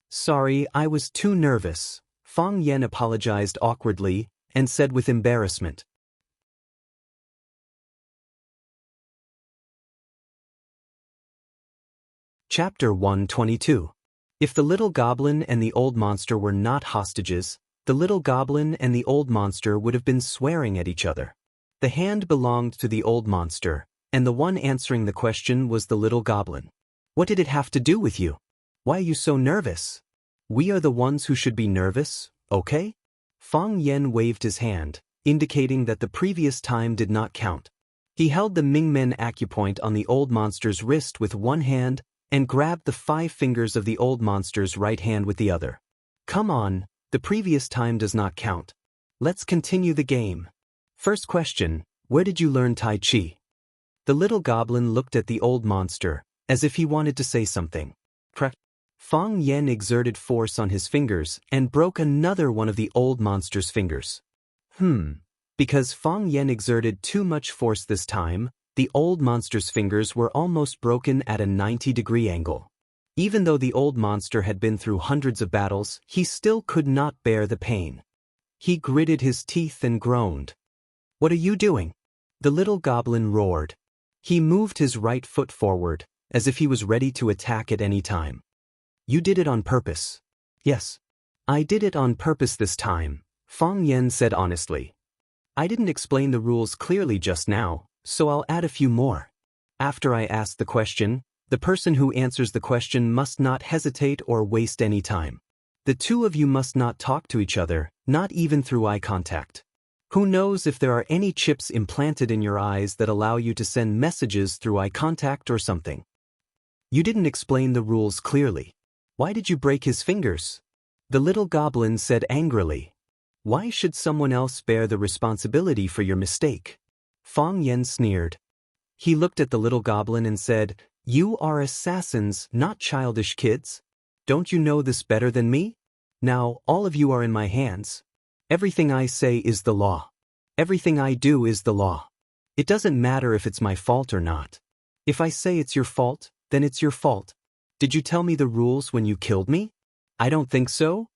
Speaker 1: Sorry, I was too nervous. Fang Yan apologized awkwardly and said with embarrassment. Chapter 122. If the little goblin and the old monster were not hostages, the little goblin and the old monster would have been swearing at each other. The hand belonged to the old monster, and the one answering the question was the little goblin. What did it have to do with you? Why are you so nervous? We are the ones who should be nervous, okay? Fang Yan waved his hand, indicating that the previous time did not count. He held the Mingmen acupoint on the old monster's wrist with one hand and grabbed the 5 fingers of the old monster's right hand with the other. Come on, the previous time does not count. Let's continue the game. First question, where did you learn Tai Chi? The little goblin looked at the old monster, as if he wanted to say something. Fang Yan exerted force on his fingers and broke another one of the old monster's fingers. Because Fang Yan exerted too much force this time, the old monster's fingers were almost broken at a 90-degree angle. Even though the old monster had been through hundreds of battles, he still could not bear the pain. He gritted his teeth and groaned. What are you doing? The little goblin roared. He moved his right foot forward, as if he was ready to attack at any time. You did it on purpose. Yes. I did it on purpose this time, Fang Yan said honestly. I didn't explain the rules clearly just now, so I'll add a few more. After I ask the question, the person who answers the question must not hesitate or waste any time. The two of you must not talk to each other, not even through eye contact. Who knows if there are any chips implanted in your eyes that allow you to send messages through eye contact or something? You didn't explain the rules clearly. Why did you break his fingers? The little goblin said angrily. Why should someone else bear the responsibility for your mistake? Fang Yan sneered. He looked at the little goblin and said, You are assassins, not childish kids. Don't you know this better than me? Now, all of you are in my hands. Everything I say is the law. Everything I do is the law. It doesn't matter if it's my fault or not. If I say it's your fault, then it's your fault. Did you tell me the rules when you killed me? I don't think so.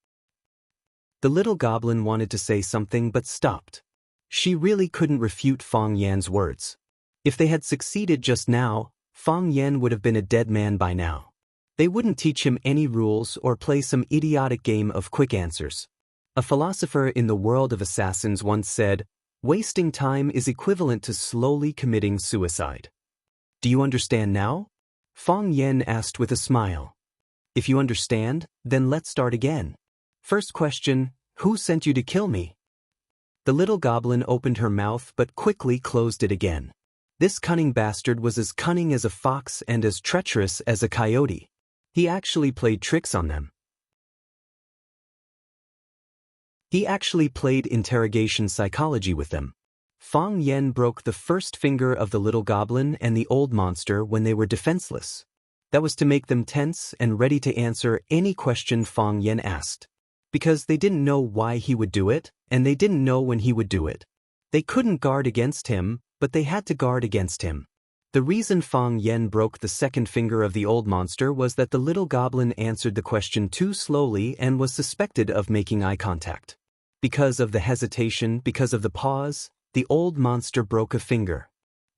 Speaker 1: The little goblin wanted to say something but stopped. She really couldn't refute Fang Yan's words. If they had succeeded just now, Fang Yan would have been a dead man by now. They wouldn't teach him any rules or play some idiotic game of quick answers. A philosopher in the world of assassins once said, Wasting time is equivalent to slowly committing suicide. Do you understand now? Fang Yan asked with a smile. If you understand, then let's start again. First question, who sent you to kill me? The little goblin opened her mouth but quickly closed it again. This cunning bastard was as cunning as a fox and as treacherous as a coyote. He actually played tricks on them. He actually played interrogation psychology with them. Fang Yan broke the first finger of the little goblin and the old monster when they were defenseless. That was to make them tense and ready to answer any question Fang Yan asked. Because they didn't know why he would do it, and they didn't know when he would do it. They couldn't guard against him, but they had to guard against him. The reason Fang Yan broke the second finger of the old monster was that the little goblin answered the question too slowly and was suspected of making eye contact. Because of the hesitation, because of the pause, the old monster broke a finger.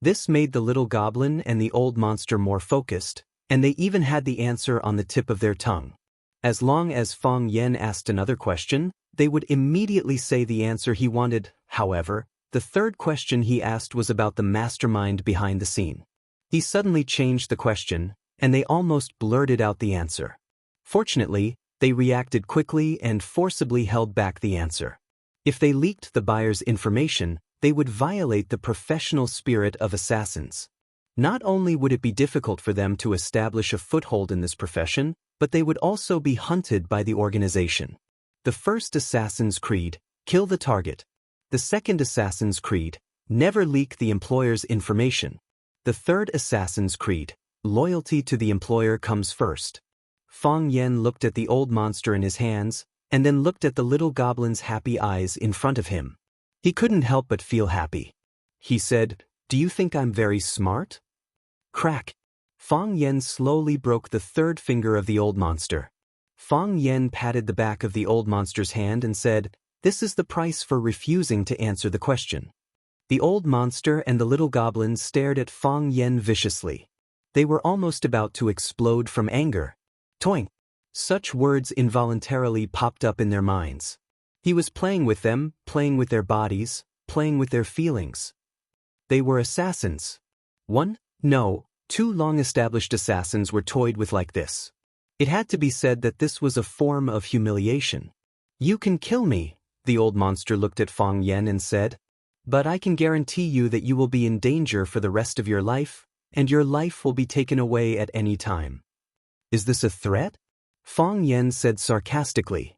Speaker 1: This made the little goblin and the old monster more focused, and they even had the answer on the tip of their tongue. As long as Fang Yan asked another question, they would immediately say the answer he wanted. However, the third question he asked was about the mastermind behind the scene. He suddenly changed the question, and they almost blurted out the answer. Fortunately, they reacted quickly and forcibly held back the answer. If they leaked the buyer's information, they would violate the professional spirit of assassins. Not only would it be difficult for them to establish a foothold in this profession, but they would also be hunted by the organization. The first Assassin's Creed, kill the target. The second Assassin's Creed, never leak the employer's information. The third Assassin's Creed, loyalty to the employer comes first. Fang Yan looked at the old monster in his hands, and then looked at the little goblin's happy eyes in front of him. He couldn't help but feel happy. He said, Do you think I'm very smart? Crack. Fang Yan slowly broke the third finger of the old monster. Fang Yan patted the back of the old monster's hand and said, This is the price for refusing to answer the question. The old monster and the little goblin stared at Fang Yan viciously. They were almost about to explode from anger. Toink! Such words involuntarily popped up in their minds. He was playing with them, playing with their bodies, playing with their feelings. They were assassins. Two long-established assassins were toyed with like this. It had to be said that this was a form of humiliation. You can kill me, the old monster looked at Fang Yan and said, but I can guarantee you that you will be in danger for the rest of your life, and your life will be taken away at any time. Is this a threat? Fang Yan said sarcastically.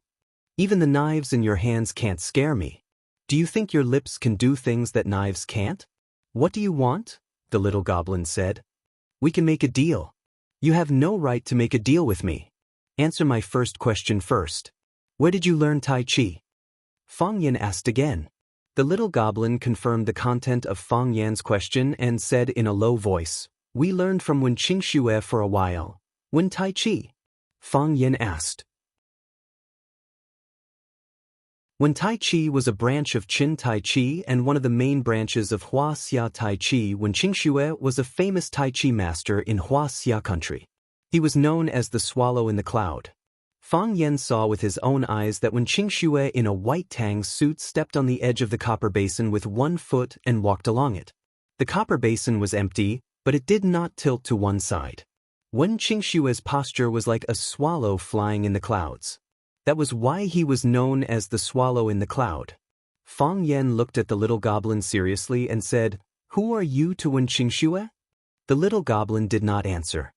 Speaker 1: Even the knives in your hands can't scare me. Do you think your lips can do things that knives can't? What do you want? The little goblin said. We can make a deal. You have no right to make a deal with me. Answer my first question first. Where did you learn Tai Chi? Fang Yan asked again. The little goblin confirmed the content of Fang Yan's question and said in a low voice, We learned from Wen Qingxue for a while. When Tai Chi? Fang Yan asked. When Tai Chi was a branch of Qin Tai Chi and one of the main branches of Wuxia Tai Chi, Wen Qingxue was a famous Tai Chi master in Wuxia country. He was known as the Swallow in the Cloud. Fang Yan saw with his own eyes that Wen Qingxue in a white tang suit stepped on the edge of the copper basin with one foot and walked along it. The copper basin was empty, but it did not tilt to one side. Wen Qingxue's posture was like a swallow flying in the clouds. That was why he was known as the Swallow in the Cloud. Fang Yan looked at the little goblin seriously and said, Who are you to Wen Qingxue? The little goblin did not answer.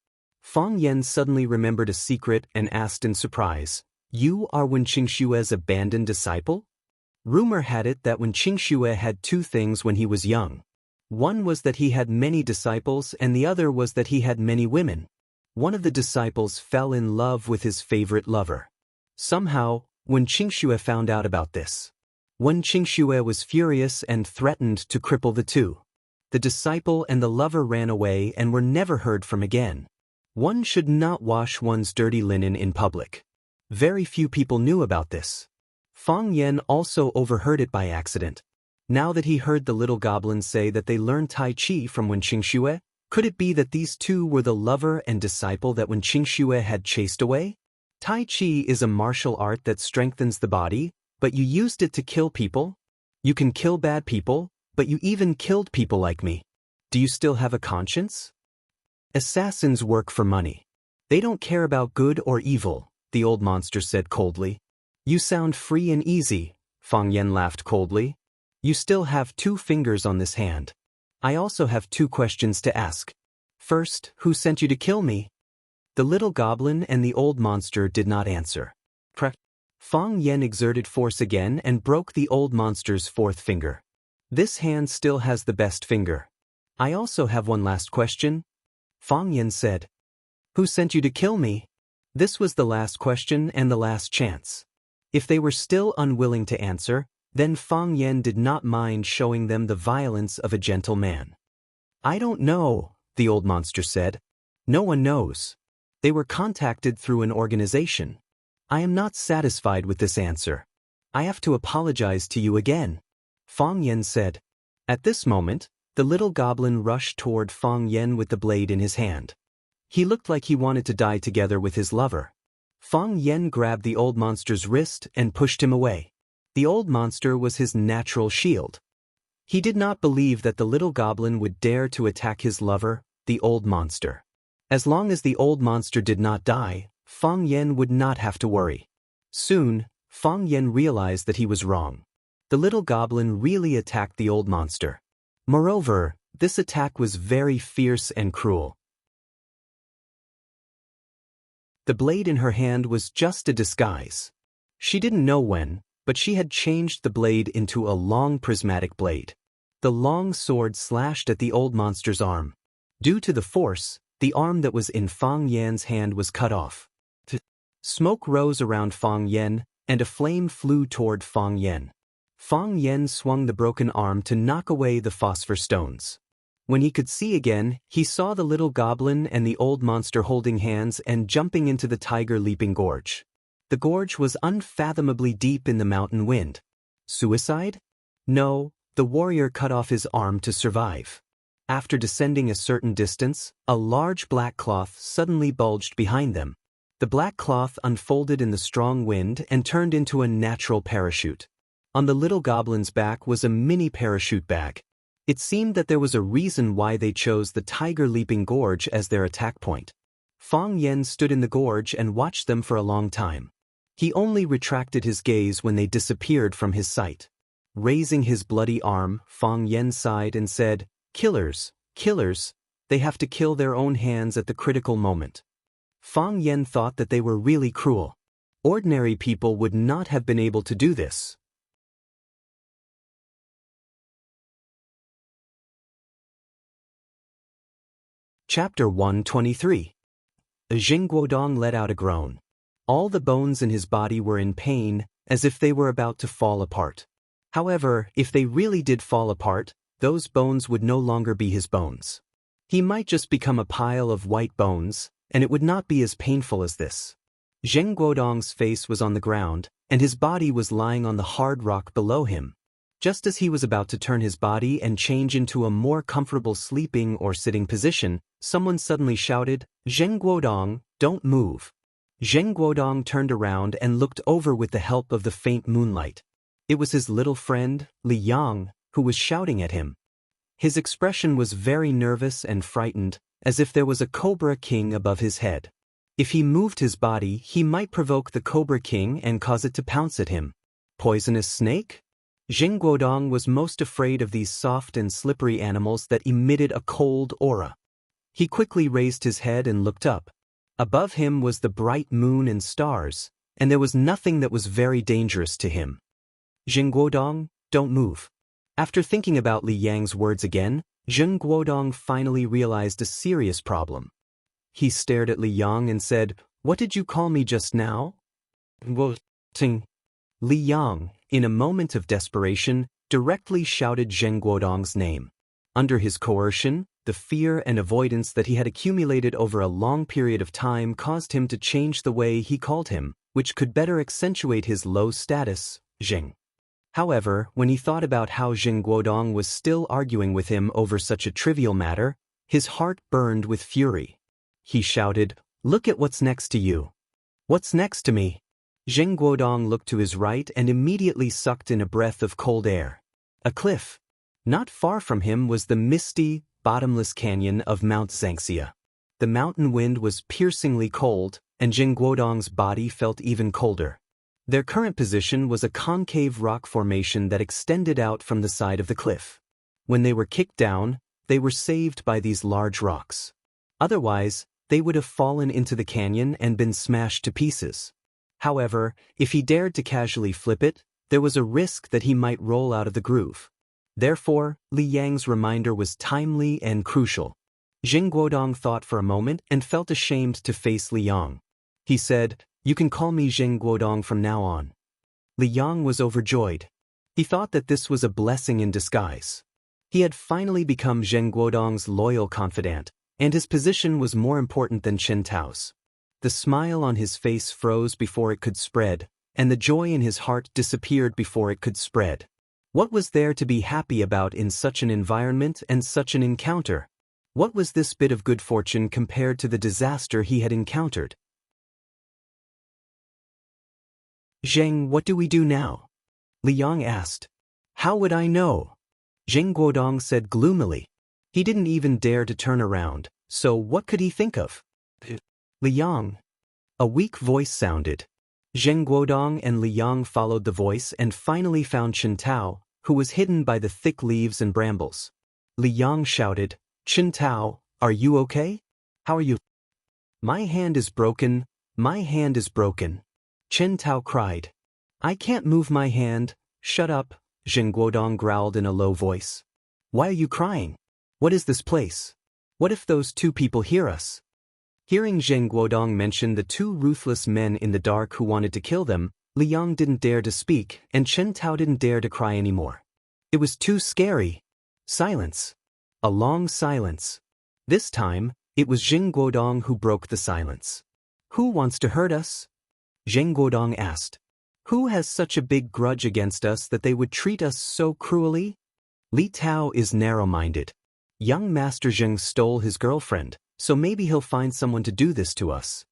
Speaker 1: Fang Yen suddenly remembered a secret and asked in surprise, "You are Wen Qingshue's abandoned disciple?" Rumor had it that Wen Qingxue had two things when he was young. One was that he had many disciples and the other was that he had many women. One of the disciples fell in love with his favorite lover. Somehow, Wen Qingxue found out about this. Wen Qingxue was furious and threatened to cripple the two. The disciple and the lover ran away and were never heard from again. One should not wash one's dirty linen in public. Very few people knew about this. Fang Yen also overheard it by accident. Now that he heard the little goblins say that they learned Tai Chi from Wen Qingxue, could it be that these two were the lover and disciple that Wen Qingxue had chased away? Tai Chi is a martial art that strengthens the body, but you used it to kill people? You can kill bad people, but you even killed people like me. Do you still have a conscience? Assassins work for money. They don't care about good or evil, the old monster said coldly. You sound free and easy, Fang Yen laughed coldly. You still have 2 fingers on this hand. I also have 2 questions to ask. First, who sent you to kill me? The little goblin and the old monster did not answer. Fang Yen exerted force again and broke the old monster's 4th finger. This hand still has the best finger. I also have one last question. Fang Yen said. Who sent you to kill me? This was the last question and the last chance. If they were still unwilling to answer, then Fang Yen did not mind showing them the violence of a gentle man. I don't know, the old monster said. No one knows. They were contacted through an organization. I am not satisfied with this answer. I have to apologize to you again. Fang Yen said. At this moment, the little goblin rushed toward Fang Yen with the blade in his hand. He looked like he wanted to die together with his lover. Fang Yen grabbed the old monster's wrist and pushed him away. The old monster was his natural shield. He did not believe that the little goblin would dare to attack his lover, the old monster. As long as the old monster did not die, Fang Yen would not have to worry. Soon, Fang Yen realized that he was wrong. The little goblin really attacked the old monster. Moreover, this attack was very fierce and cruel. The blade in her hand was just a disguise. She didn't know when, but she had changed the blade into a long prismatic blade. The long sword slashed at the old monster's arm. Due to the force, the arm that was in Fang Yan's hand was cut off. Smoke rose around Fang Yen, and a flame flew toward Fang Yen. Fang Yen swung the broken arm to knock away the phosphor stones. When he could see again, he saw the little goblin and the old monster holding hands and jumping into the tiger-leaping gorge. The gorge was unfathomably deep in the mountain wind. Suicide? No, the warrior cut off his arm to survive. After descending a certain distance, a large black cloth suddenly bulged behind them. The black cloth unfolded in the strong wind and turned into a natural parachute. On the little goblin's back was a mini parachute bag. It seemed that there was a reason why they chose the tiger-leaping gorge as their attack point. Fang Yen stood in the gorge and watched them for a long time. He only retracted his gaze when they disappeared from his sight. Raising his bloody arm, Fang Yen sighed and said, "Killers, killers, they have to kill their own hands at the critical moment." Fang Yen thought that they were really cruel. Ordinary people would not have been able to do this. Chapter 123. Zheng Guodong let out a groan. All the bones in his body were in pain, as if they were about to fall apart. However, if they really did fall apart, those bones would no longer be his bones. He might just become a pile of white bones, and it would not be as painful as this. Zheng Guodong's face was on the ground, and his body was lying on the hard rock below him. Just as he was about to turn his body and change into a more comfortable sleeping or sitting position, someone suddenly shouted, "Zheng Guodong, don't move." Zheng Guodong turned around and looked over with the help of the faint moonlight. It was his little friend, Li Yang, who was shouting at him. His expression was very nervous and frightened, as if there was a Cobra King above his head. If he moved his body, he might provoke the Cobra King and cause it to pounce at him. Poisonous snake? Zheng Guodong was most afraid of these soft and slippery animals that emitted a cold aura. He quickly raised his head and looked up, Above him was the bright moon and stars, and there was nothing that was very dangerous to him. Zheng Guodong, don't move. After thinking about Li Yang's words again, Zheng Guodong finally realized a serious problem. He stared at Li Yang and said, "What did you call me just now?" Ting. Li Yang, in a moment of desperation, directly shouted Zheng Guodong's name. Under his coercion, the fear and avoidance that he had accumulated over a long period of time caused him to change the way he called him, which could better accentuate his low status, Zheng. However, when he thought about how Zheng Guodong was still arguing with him over such a trivial matter, his heart burned with fury. He shouted, "Look at what's next to you." "What's next to me?" Zheng Guodong looked to his right and immediately sucked in a breath of cold air. A cliff. Not far from him was the misty, bottomless canyon of Mount Xianxia. The mountain wind was piercingly cold, and Zheng Guodong's body felt even colder. Their current position was a concave rock formation that extended out from the side of the cliff. When they were kicked down, they were saved by these large rocks. Otherwise, they would have fallen into the canyon and been smashed to pieces. However, if he dared to casually flip it, there was a risk that he might roll out of the groove. Therefore, Li Yang's reminder was timely and crucial. Zheng Guodong thought for a moment and felt ashamed to face Li Yang. He said, "You can call me Zheng Guodong from now on." Li Yang was overjoyed. He thought that this was a blessing in disguise. He had finally become Zheng Guodong's loyal confidant, and his position was more important than Chen Tao's. The smile on his face froze before it could spread, and the joy in his heart disappeared before it could spread. What was there to be happy about in such an environment and such an encounter? What was this bit of good fortune compared to the disaster he had encountered? "Zheng, what do we do now?" Li Yang asked. "How would I know?" Zheng Guodong said gloomily. He didn't even dare to turn around, so what could he think of? "Li Yang." A weak voice sounded. Zheng Guodong and Li Yang followed the voice and finally found Chen Tao, who was hidden by the thick leaves and brambles. Li Yang shouted, "Chen Tao, are you okay? How are you?" "My hand is broken, my hand is broken." Chen Tao cried. "I can't move my hand." "Shut up," Zheng Guodong growled in a low voice. "Why are you crying? What is this place? What if those two people hear us?" Hearing Zheng Guodong mention the two ruthless men in the dark who wanted to kill them, Li Yang didn't dare to speak, and Chen Tao didn't dare to cry anymore. It was too scary. Silence. A long silence. This time, it was Zheng Guodong who broke the silence. "Who wants to hurt us?" Zheng Guodong asked. "Who has such a big grudge against us that they would treat us so cruelly?" Li Tao is narrow-minded. Young Master Zheng stole his girlfriend, so maybe he'll find someone to do this to us.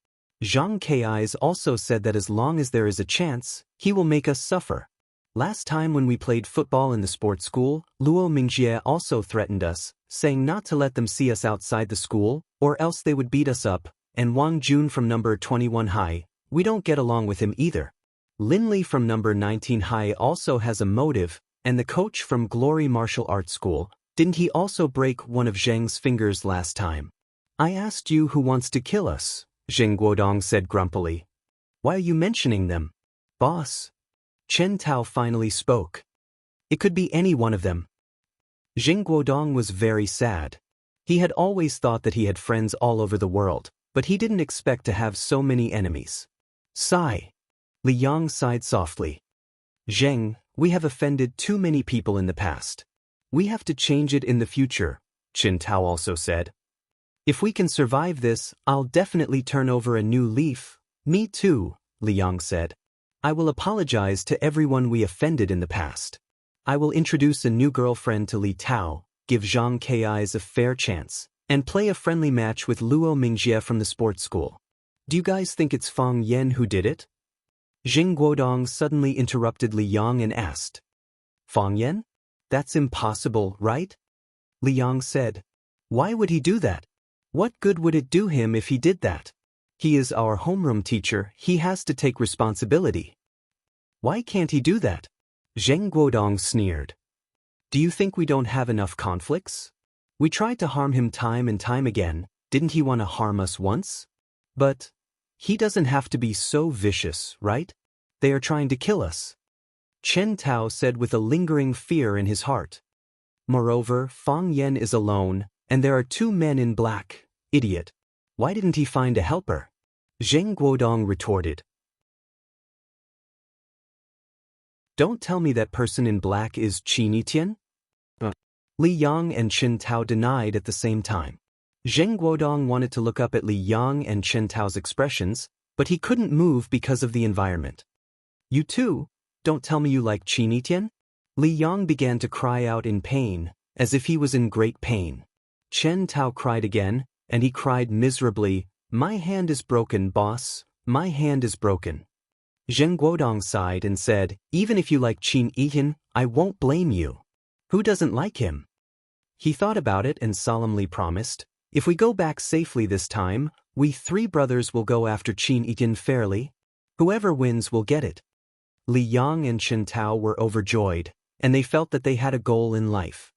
Speaker 1: Zhang Kai's also said that as long as there is a chance, he will make us suffer. Last time when we played football in the sports school, Luo Mingjie also threatened us, saying not to let them see us outside the school, or else they would beat us up, and Wang Jun from number 21 High, we don't get along with him either. Lin Li from number 19 High also has a motive, and the coach from Glory Martial Arts School, didn't he also break one of Zheng's fingers last time? "I asked you who wants to kill us," Zheng Guodong said grumpily. "Why are you mentioning them?" "Boss." Chen Tao finally spoke. "It could be any one of them." Zheng Guodong was very sad. He had always thought that he had friends all over the world, but he didn't expect to have so many enemies. Sigh. Li Yang sighed softly. "Zheng, we have offended too many people in the past. We have to change it in the future," Chen Tao also said. "If we can survive this, I'll definitely turn over a new leaf." "Me too," Li Yang said. "I will apologize to everyone we offended in the past. I will introduce a new girlfriend to Li Tao, give Zhang Kai's a fair chance, and play a friendly match with Luo Mingjie from the sports school. Do you guys think it's Fang Yan who did it?" Zheng Guodong suddenly interrupted Li Yang and asked. "Fang Yan? That's impossible, right?" Li Yang said. "Why would he do that? What good would it do him if he did that? He is our homeroom teacher, he has to take responsibility." "Why can't he do that?" Zheng Guodong sneered. "Do you think we don't have enough conflicts? We tried to harm him time and time again, didn't he want to harm us once?" But he doesn't have to be so vicious, right? They are trying to kill us, Chen Tao said with a lingering fear in his heart. Moreover, Fang Yan is alone, and there are 2 men in black. Idiot. Why didn't he find a helper? Zheng Guodong retorted. Don't tell me that person in black is Qin Yitian? Li Yang and Chen Tao denied at the same time. Zheng Guodong wanted to look up at Li Yang and Chen Tao's expressions, but he couldn't move because of the environment. You too? Don't tell me you like Qin Yitian? Li Yang began to cry out in pain, as if he was in great pain. Chen Tao cried again, and he cried miserably, My hand is broken, boss, my hand is broken. Zheng Guodong sighed and said, Even if you like Qin Yitian, I won't blame you. Who doesn't like him? He thought about it and solemnly promised, If we go back safely this time, we 3 brothers will go after Qin Yitian fairly. Whoever wins will get it. Li Yang and Chen Tao were overjoyed, and they felt that they had a goal in life.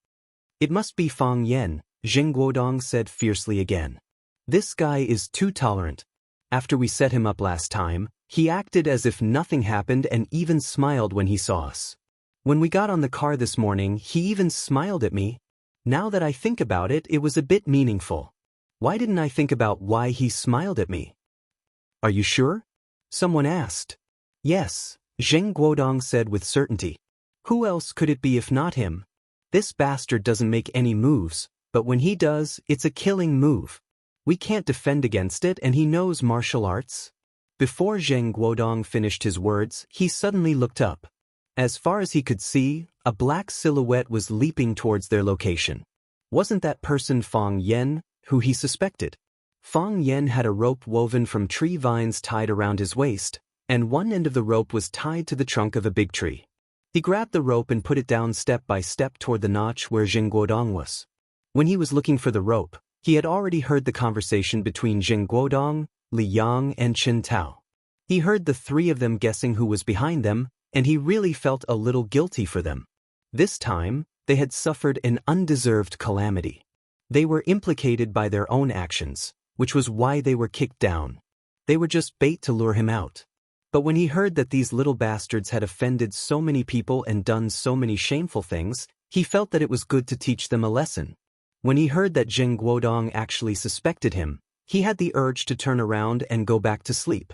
Speaker 1: It must be Fang Yan, Zheng Guodong said fiercely again. This guy is too tolerant. After we set him up last time, he acted as if nothing happened and even smiled when he saw us. When we got on the car this morning, he even smiled at me. Now that I think about it, it was a bit meaningful. Why didn't I think about why he smiled at me? Are you sure? Someone asked. Yes, Zheng Guodong said with certainty. Who else could it be if not him? This bastard doesn't make any moves, but when he does, it's a killing move. We can't defend against it, and he knows martial arts. Before Zheng Guodong finished his words, he suddenly looked up. As far as he could see, a black silhouette was leaping towards their location. Wasn't that person Fang Yan, who he suspected? Fang Yan had a rope woven from tree vines tied around his waist, and one end of the rope was tied to the trunk of a big tree. He grabbed the rope and put it down step by step toward the notch where Zheng Guodong was. When he was looking for the rope, he had already heard the conversation between Zheng Guodong, Li Yang, and Chen Tao. He heard the 3 of them guessing who was behind them, and he really felt a little guilty for them. This time, they had suffered an undeserved calamity. They were implicated by their own actions, which was why they were kicked down. They were just bait to lure him out. But when he heard that these little bastards had offended so many people and done so many shameful things, he felt that it was good to teach them a lesson. When he heard that Zheng Guodong actually suspected him, he had the urge to turn around and go back to sleep.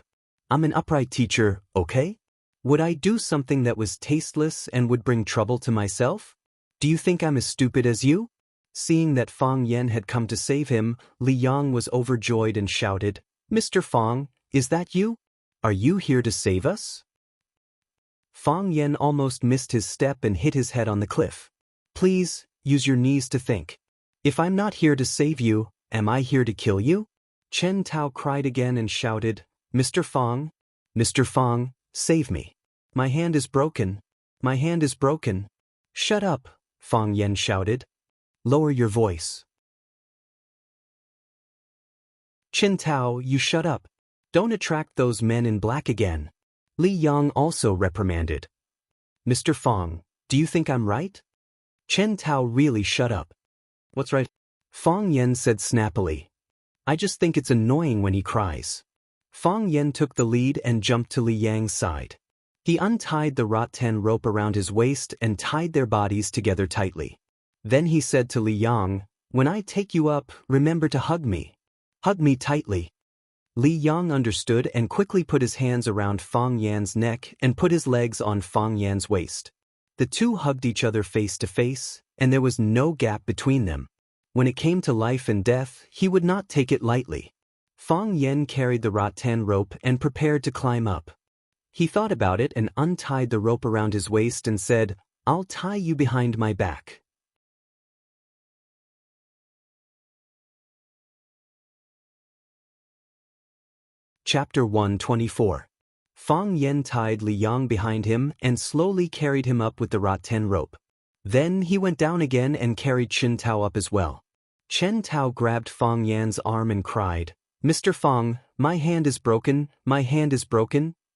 Speaker 1: I'm an upright teacher, okay? Would I do something that was tasteless and would bring trouble to myself? Do you think I'm as stupid as you? Seeing that Fang Yan had come to save him, Li Yang was overjoyed and shouted, Mr. Fang, is that you? Are you here to save us? Fang Yan almost missed his step and hit his head on the cliff. Please, use your knees to think. If I'm not here to save you, am I here to kill you? Chen Tao cried again and shouted, Mr. Fang, save me. My hand is broken. My hand is broken. Shut up, Fang Yan shouted. Lower your voice. Chen Tao, you shut up. Don't attract those men in black again. Li Yang also reprimanded. Mr. Fang, do you think I'm right? Chen Tao really shut up. What's right? Fang Yan said snappily. I just think it's annoying when he cries. Fang Yan took the lead and jumped to Li Yang's side. He untied the rattan rope around his waist and tied their bodies together tightly. Then he said to Li Yang, When I take you up, remember to hug me. Hug me tightly. Li Yang understood and quickly put his hands around Fang Yan's neck and put his legs on Fang Yan's waist. The 2 hugged each other face to face, and there was no gap between them. When it came to life and death, he would not take it lightly. Fang Yan carried the rattan rope and prepared to climb up. He thought about it and untied the rope around his waist and said, I'll tie you behind my back. Chapter 124. Fang Yan tied Li Yang behind him and slowly carried him up with the rattan rope. Then he went down again and carried Chen Tao up as well. Chen Tao grabbed Fang Yan's arm and cried, Mr. Fang, my hand is broken,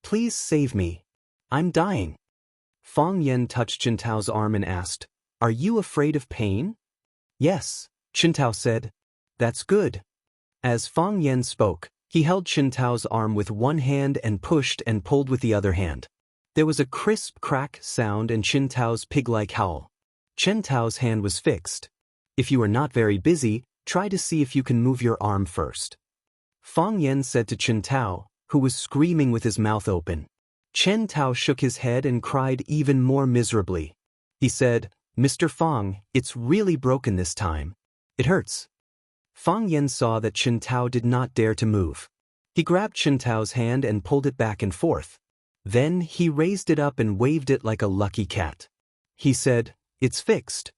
Speaker 1: please save me. I'm dying. Fang Yan touched Chen Tao's arm and asked, Are you afraid of pain? Yes, Chen Tao said. That's good. As Fang Yan spoke, He held Chen Tao's arm with one hand and pushed and pulled with the other hand. There was a crisp crack sound and Chen Tao's pig-like howl. Chen Tao's hand was fixed. If you are not very busy, try to see if you can move your arm first. Fang Yan said to Chen Tao, who was screaming with his mouth open. Chen Tao shook his head and cried even more miserably. He said, "Mr. Fang, it's really broken this time. It hurts." Fang Yan saw that Chen Tao did not dare to move. He grabbed Chen Tao's hand and pulled it back and forth. Then he raised it up and waved it like a lucky cat. He said, "It's fixed."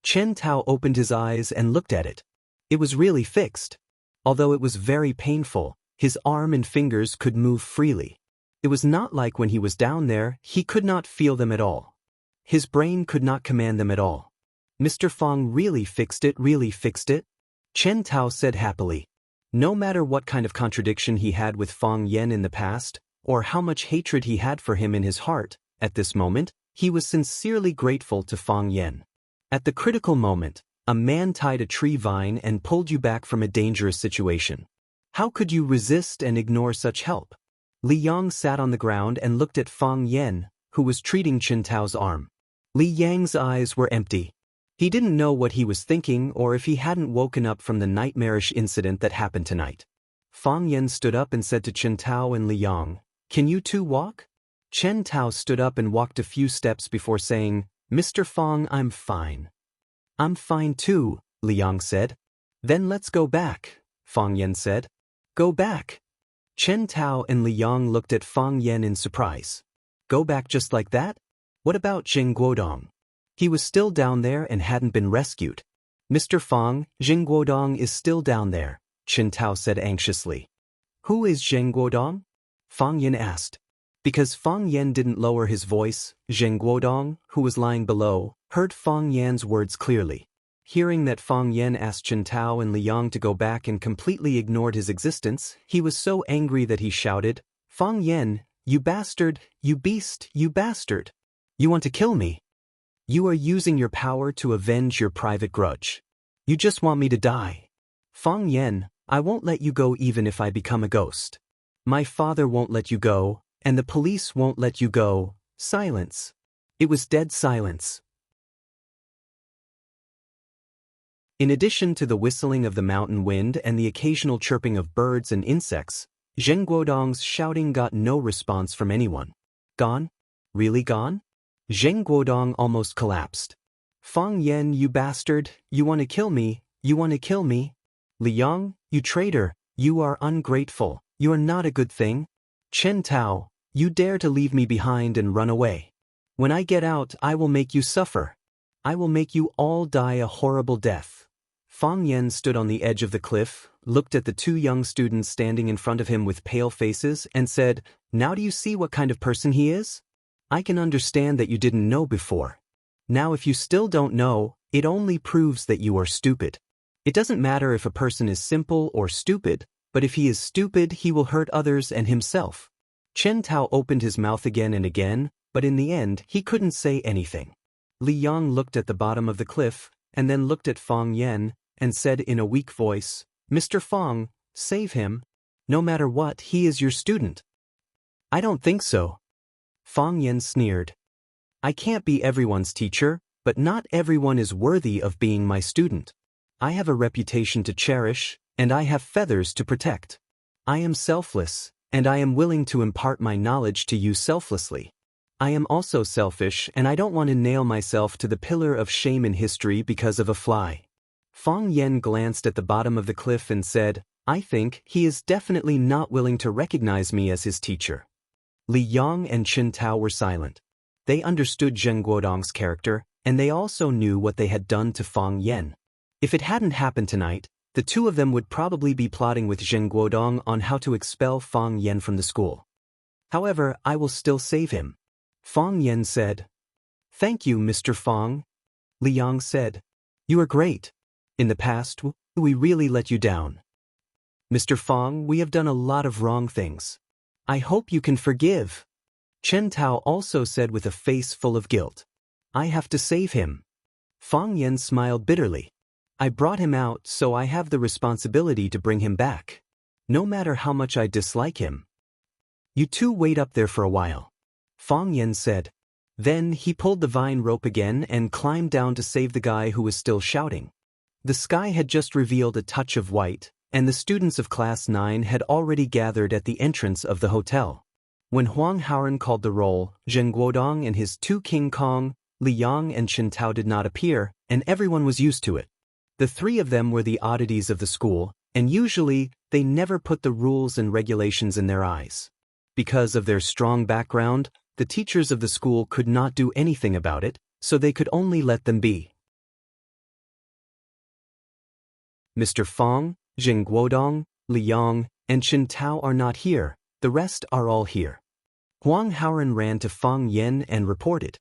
Speaker 1: Chen Tao opened his eyes and looked at it. It was really fixed. Although it was very painful, his arm and fingers could move freely. It was not like when he was down there, he could not feel them at all. His brain could not command them at all. Mr. Fang really fixed it? Chen Tao said happily. No matter what kind of contradiction he had with Fang Yan in the past, or how much hatred he had for him in his heart, at this moment, he was sincerely grateful to Fang Yan. At the critical moment, a man tied a tree vine and pulled you back from a dangerous situation. How could you resist and ignore such help? Li Yang sat on the ground and looked at Fang Yan, who was treating Chen Tao's arm. Li Yang's eyes were empty. He didn't know what he was thinking or if he hadn't woken up from the nightmarish incident that happened tonight. Fang Yan stood up and said to Chen Tao and Li Yang, "Can you two walk?" Chen Tao stood up and walked a few steps before saying, "Mr. Fang, I'm fine." "I'm fine too," Li Yang said. "Then let's go back," Fang Yan said. "Go back." Chen Tao and Li Yang looked at Fang Yan in surprise. Go back just like that? What about Zheng Guodong? He was still down there and hadn't been rescued. "Mr. Fang, Zheng Guodong is still down there," Chen Tao said anxiously. "Who is Zheng Guodong?" Fang Yan asked. Because Fang Yan didn't lower his voice, Zheng Guodong, who was lying below, heard Fang Yan's words clearly. Hearing that Fang Yan asked Chen Tao and Li Yang to go back and completely ignored his existence, he was so angry that he shouted, "Fang Yan, you bastard, you beast, you bastard! You want to kill me? You are using your power to avenge your private grudge. You just want me to die. Fang Yan, I won't let you go even if I become a ghost. My father won't let you go, and the police won't let you go." Silence. It was dead silence. In addition to the whistling of the mountain wind and the occasional chirping of birds and insects, Zheng Guodong's shouting got no response from anyone. Gone? Really gone? Zheng Guodong almost collapsed. "Fang Yan, you bastard, you want to kill me, you want to kill me? Li Yang, you traitor, you are ungrateful, you are not a good thing. Chen Tao, you dare to leave me behind and run away. When I get out, I will make you suffer. I will make you all die a horrible death." Fang Yan stood on the edge of the cliff, looked at the two young students standing in front of him with pale faces, and said, "Now do you see what kind of person he is? I can understand that you didn't know before. Now if you still don't know, it only proves that you are stupid. It doesn't matter if a person is simple or stupid, but if he is stupid, he will hurt others and himself." Chen Tao opened his mouth again and again, but in the end, he couldn't say anything. Li Yang looked at the bottom of the cliff, and then looked at Fang Yan, and said in a weak voice, "Mr. Fang, save him. No matter what, he is your student." "I don't think so." Fang Yan sneered. "I can't be everyone's teacher, but not everyone is worthy of being my student. I have a reputation to cherish, and I have feathers to protect. I am selfless, and I am willing to impart my knowledge to you selflessly. I am also selfish, and I don't want to nail myself to the pillar of shame in history because of a fly." Fang Yan glanced at the bottom of the cliff and said, "I think he is definitely not willing to recognize me as his teacher." Li Yang and Chen Tao were silent. They understood Zheng Guodong's character, and they also knew what they had done to Fang Yan. If it hadn't happened tonight, the two of them would probably be plotting with Zheng Guodong on how to expel Fang Yan from the school. "However, I will still save him," Fang Yan said. "Thank you, Mr. Fang," Li Yang said. "You are great. In the past, we really let you down. Mr. Fang, we have done a lot of wrong things. I hope you can forgive." Chen Tao also said with a face full of guilt. "I have to save him." Fang Yan smiled bitterly. "I brought him out, so I have the responsibility to bring him back." no matter how much I dislike him. You two wait up there for a while, Fang Yan said. Then he pulled the vine rope again and climbed down to save the guy who was still shouting. The sky had just revealed a touch of white, and the students of Class 9 had already gathered at the entrance of the hotel. When Huang Haoren called the roll, Zheng Guodong and his two King Kong, Li Yang and Chen Tao did not appear, and everyone was used to it. The three of them were the oddities of the school, and usually they never put the rules and regulations in their eyes. Because of their strong background, the teachers of the school could not do anything about it, so they could only let them be. Mr. Fang, Zheng Guodong, Li Yang, and Chen Tao are not here, the rest are all here. Huang Haoren ran to Fang Yan and reported.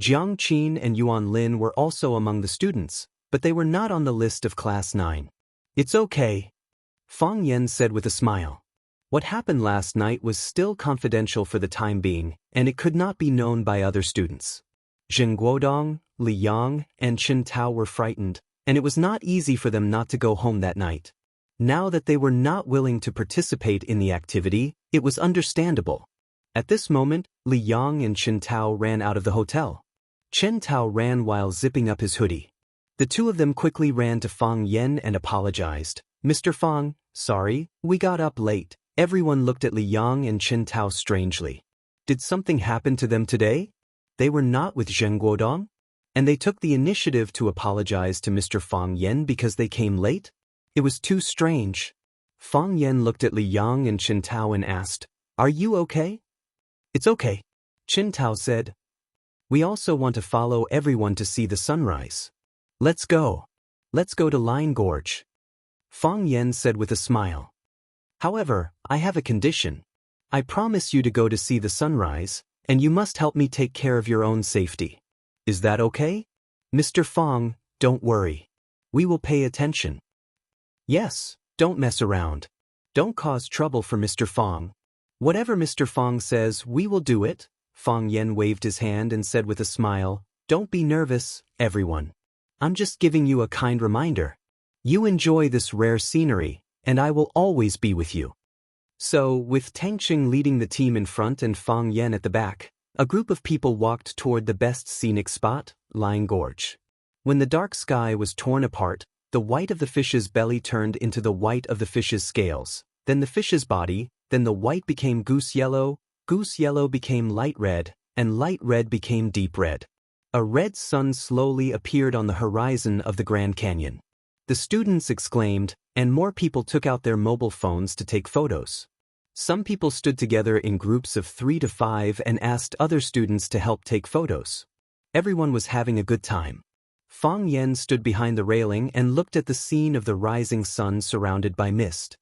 Speaker 1: Jiang Qin and Yuan Lin were also among the students, but they were not on the list of Class 9. It's okay, Fang Yan said with a smile. What happened last night was still confidential for the time being, and it could not be known by other students. Zheng Guodong, Li Yang, and Chen Tao were frightened, and it was not easy for them not to go home that night. Now that they were not willing to participate in the activity, it was understandable. At this moment, Li Yang and Chen Tao ran out of the hotel. Chen Tao ran while zipping up his hoodie. The two of them quickly ran to Fang Yan and apologized. Mr. Fang, sorry, we got up late. Everyone looked at Li Yang and Chen Tao strangely. Did something happen to them today? They were not with Zheng Guodong? And they took the initiative to apologize to Mr. Fang Yan because they came late? It was too strange. Fang Yan looked at Li Yang and Chen Tao and asked, Are you okay? It's okay, Chen Tao said. We also want to follow everyone to see the sunrise. Let's go. Let's go to Line Gorge, Fang Yan said with a smile. However, I have a condition. I promise you to go to see the sunrise, and you must help me take care of your own safety. Is that okay? Mr. Fang, don't worry. We will pay attention. Yes, don't mess around. Don't cause trouble for Mr. Fang. Whatever Mr. Fang says, we will do it. Fang Yan waved his hand and said with a smile, Don't be nervous, everyone. I'm just giving you a kind reminder. You enjoy this rare scenery, and I will always be with you. So, with Tangqing leading the team in front and Fang Yan at the back, a group of people walked toward the best scenic spot, Line Gorge. When the dark sky was torn apart, the white of the fish's belly turned into the white of the fish's scales, then the fish's body, then the white became goose yellow became light red, and light red became deep red. A red sun slowly appeared on the horizon of the Grand Canyon. The students exclaimed, and more people took out their mobile phones to take photos. Some people stood together in groups of 3 to 5 and asked other students to help take photos. Everyone was having a good time. Fang Yan stood behind the railing and looked at the scene of the rising sun surrounded by mist.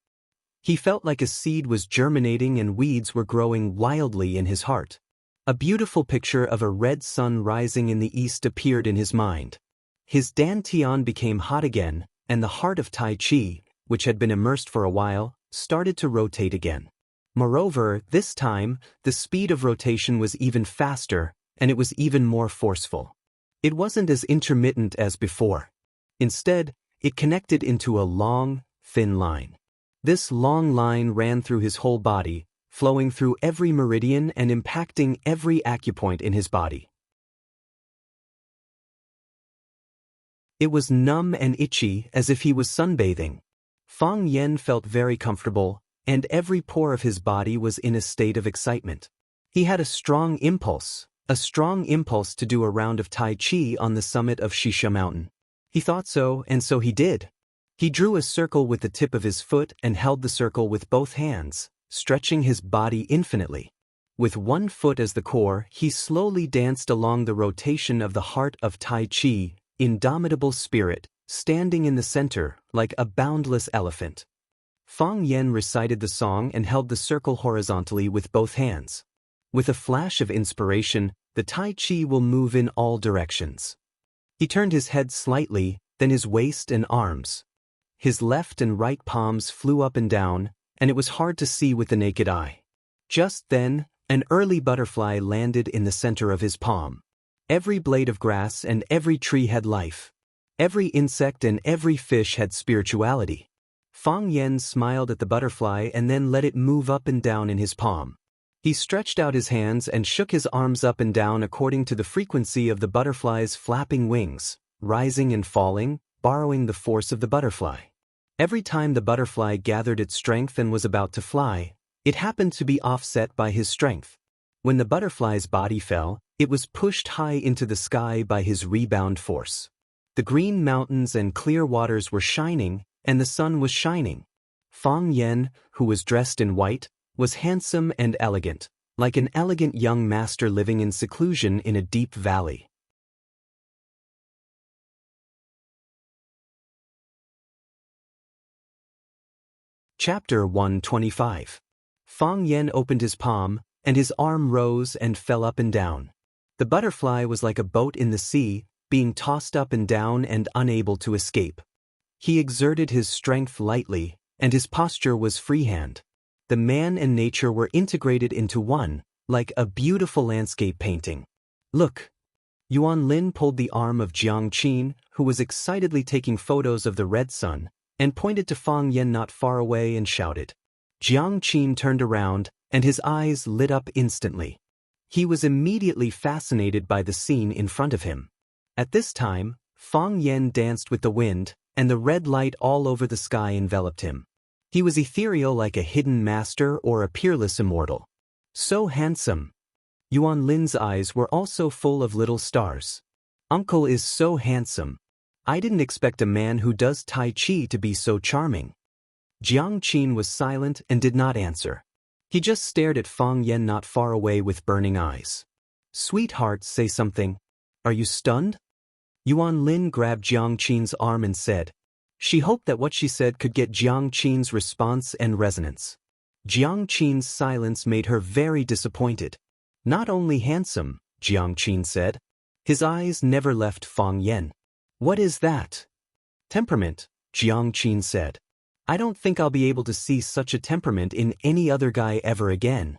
Speaker 1: He felt like a seed was germinating and weeds were growing wildly in his heart. A beautiful picture of a red sun rising in the east appeared in his mind. His dantian became hot again, and the heart of Tai Chi, which had been immersed for a while, started to rotate again. Moreover, this time, the speed of rotation was even faster, and it was even more forceful. It wasn't as intermittent as before. Instead, it connected into a long, thin line. This long line ran through his whole body, flowing through every meridian and impacting every acupoint in his body. It was numb and itchy as if he was sunbathing. Fang Yan felt very comfortable, and every pore of his body was in a state of excitement. He had a strong impulse to do a round of Tai Chi on the summit of Shisha Mountain. He thought so, and so he did. He drew a circle with the tip of his foot and held the circle with both hands, stretching his body infinitely. With one foot as the core, he slowly danced along the rotation of the heart of Tai Chi, indomitable spirit, standing in the center like a boundless elephant. Fang Yan recited the song and held the circle horizontally with both hands. With a flash of inspiration, the Tai Chi will move in all directions. He turned his head slightly, then his waist and arms. His left and right palms flew up and down, and it was hard to see with the naked eye. Just then, an early butterfly landed in the center of his palm. Every blade of grass and every tree had life. Every insect and every fish had spirituality. Fang Yen smiled at the butterfly and then let it move up and down in his palm. He stretched out his hands and shook his arms up and down according to the frequency of the butterfly's flapping wings, rising and falling, borrowing the force of the butterfly. Every time the butterfly gathered its strength and was about to fly, it happened to be offset by his strength. When the butterfly's body fell, it was pushed high into the sky by his rebound force. The green mountains and clear waters were shining, and the sun was shining. Fang Yen, who was dressed in white, was handsome and elegant, like an elegant young master living in seclusion in a deep valley. Chapter 125. Fang Yen opened his palm, and his arm rose and fell up and down. The butterfly was like a boat in the sea, being tossed up and down and unable to escape. He exerted his strength lightly, and his posture was freehand. The man and nature were integrated into one, like a beautiful landscape painting. Look! Yuan Lin pulled the arm of Jiang Qin, who was excitedly taking photos of the red sun, and pointed to Fang Yen not far away and shouted. Jiang Qin turned around, and his eyes lit up instantly. He was immediately fascinated by the scene in front of him. At this time, Fang Yen danced with the wind, and the red light all over the sky enveloped him. He was ethereal like a hidden master or a peerless immortal. So handsome! Yuan Lin's eyes were also full of little stars. Uncle is so handsome. I didn't expect a man who does Tai Chi to be so charming. Jiang Qin was silent and did not answer. He just stared at Fang Yen not far away with burning eyes. Sweetheart, say something. Are you stunned? Yuan Lin grabbed Jiang Qin's arm and said. She hoped that what she said could get Jiang Qin's response and resonance. Jiang Qin's silence made her very disappointed. Not only handsome, Jiang Qin said. His eyes never left Fang Yen. What is that? Temperament, Jiang Qin said. I don't think I'll be able to see such a temperament in any other guy ever again.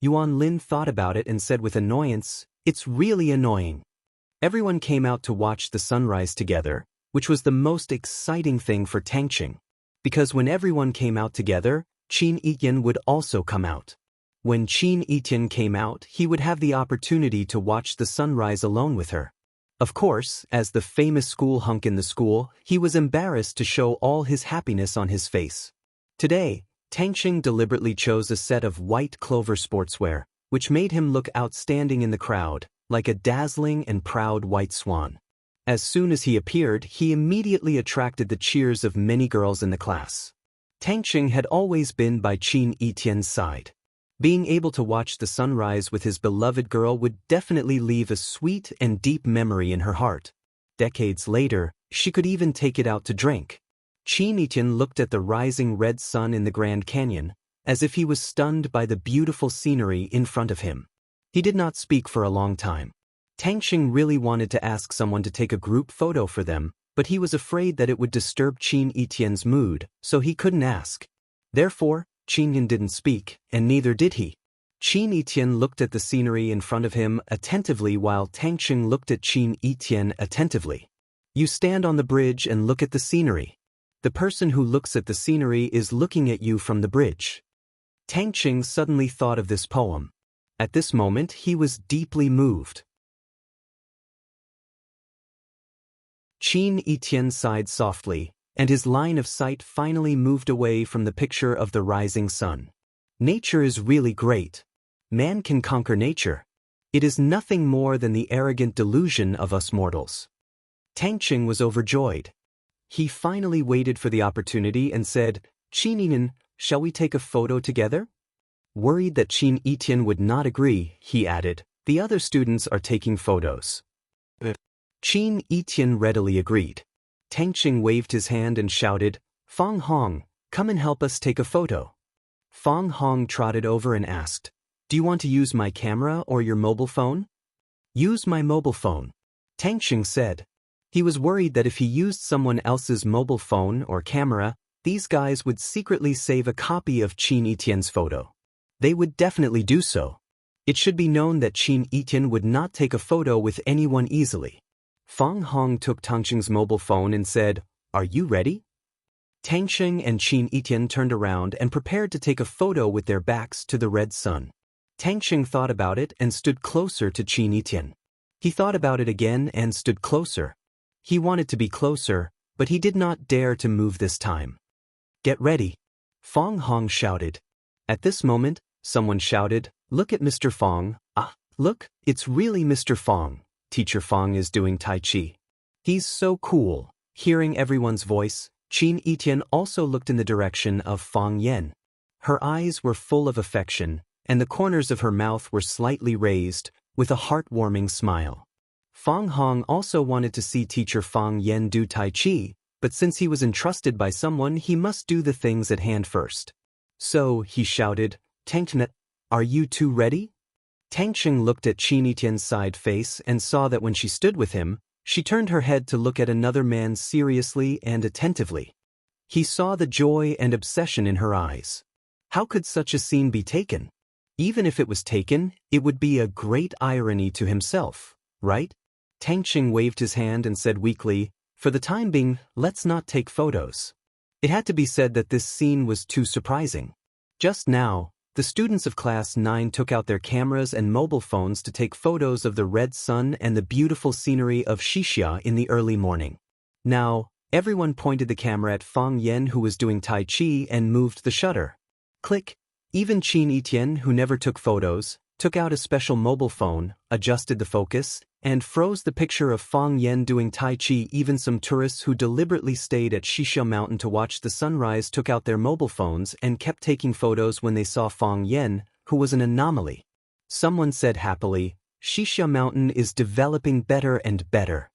Speaker 1: Yuan Lin thought about it and said with annoyance, it's really annoying. Everyone came out to watch the sunrise together, which was the most exciting thing for Tangqing. Because when everyone came out together, Qin Yiyan would also come out. When Qin Yiyan came out, he would have the opportunity to watch the sunrise alone with her. Of course, as the famous school hunk in the school, he was embarrassed to show all his happiness on his face. Today, Tangqing deliberately chose a set of white clover sportswear, which made him look outstanding in the crowd, like a dazzling and proud white swan. As soon as he appeared, he immediately attracted the cheers of many girls in the class. Tangqing had always been by Qin Yiyan's side. Being able to watch the sunrise with his beloved girl would definitely leave a sweet and deep memory in her heart. Decades later, she could even take it out to drink. Qin Yiyan looked at the rising red sun in the Grand Canyon, as if he was stunned by the beautiful scenery in front of him. He did not speak for a long time. Tangqing really wanted to ask someone to take a group photo for them, but he was afraid that it would disturb Qin Yiyan's mood, so he couldn't ask. Therefore, Qin Yiyan didn't speak, and neither did he. Qin Yiyan looked at the scenery in front of him attentively while Tangqing looked at Qin Yiyan attentively. You stand on the bridge and look at the scenery. The person who looks at the scenery is looking at you from the bridge. Tangqing suddenly thought of this poem. At this moment, he was deeply moved. Qin Yiyan sighed softly, and his line of sight finally moved away from the picture of the rising sun. Nature is really great. Man can conquer nature. It is nothing more than the arrogant delusion of us mortals. Tangqing was overjoyed. He finally waited for the opportunity and said, Qin Yiyan, shall we take a photo together? Worried that Qin Yiyan would not agree, he added, the other students are taking photos. Qin Yiyan readily agreed. Tangqing waved his hand and shouted, Fang Hong, come and help us take a photo. Fang Hong trotted over and asked, do you want to use my camera or your mobile phone? Use my mobile phone, Tangqing said. He was worried that if he used someone else's mobile phone or camera, these guys would secretly save a copy of Qin Yiyan's photo. They would definitely do so. It should be known that Qin Yiyan would not take a photo with anyone easily. Fang Hong took Tangqing's mobile phone and said, are you ready? Tangsheng and Qin Etian turned around and prepared to take a photo with their backs to the red sun. Tangsheng thought about it and stood closer to Qin Etian. He thought about it again and stood closer. He wanted to be closer, but he did not dare to move this time. "Get ready," Fong Hong shouted. At this moment, someone shouted, "Look at Mr. Fong, look, it's really Mr. Fong. Teacher Fong is doing Tai Chi. He's so cool." Hearing everyone's voice, Qin Etian also looked in the direction of Fong Yen. Her eyes were full of affection, and the corners of her mouth were slightly raised, with a heartwarming smile. Fong Hong also wanted to see teacher Fong Yen do Tai Chi, but since he was entrusted by someone, he must do the things at hand first. So, he shouted, "Tangsheng, are you two ready?" Tangsheng looked at Qin Etian's side face and saw that when she stood with him, she turned her head to look at another man seriously and attentively. He saw the joy and obsession in her eyes. How could such a scene be taken? Even if it was taken, it would be a great irony to himself, right? Tangsheng waved his hand and said weakly, "For the time being, let's not take photos." It had to be said that this scene was too surprising. Just now, the students of Class 9 took out their cameras and mobile phones to take photos of the red sun and the beautiful scenery of Xianxia in the early morning. Now, everyone pointed the camera at Fong Yen, who was doing Tai Chi, and moved the shutter. Click. Even Qin Etian, who never took photos, took out a special mobile phone, adjusted the focus, and froze the picture of Fong Yen doing Tai Chi. Even some tourists who deliberately stayed at Xianxia Mountain to watch the sunrise took out their mobile phones and kept taking photos when they saw Fong Yen, who was an anomaly. Someone said happily, "Xianxia Mountain is developing better and better."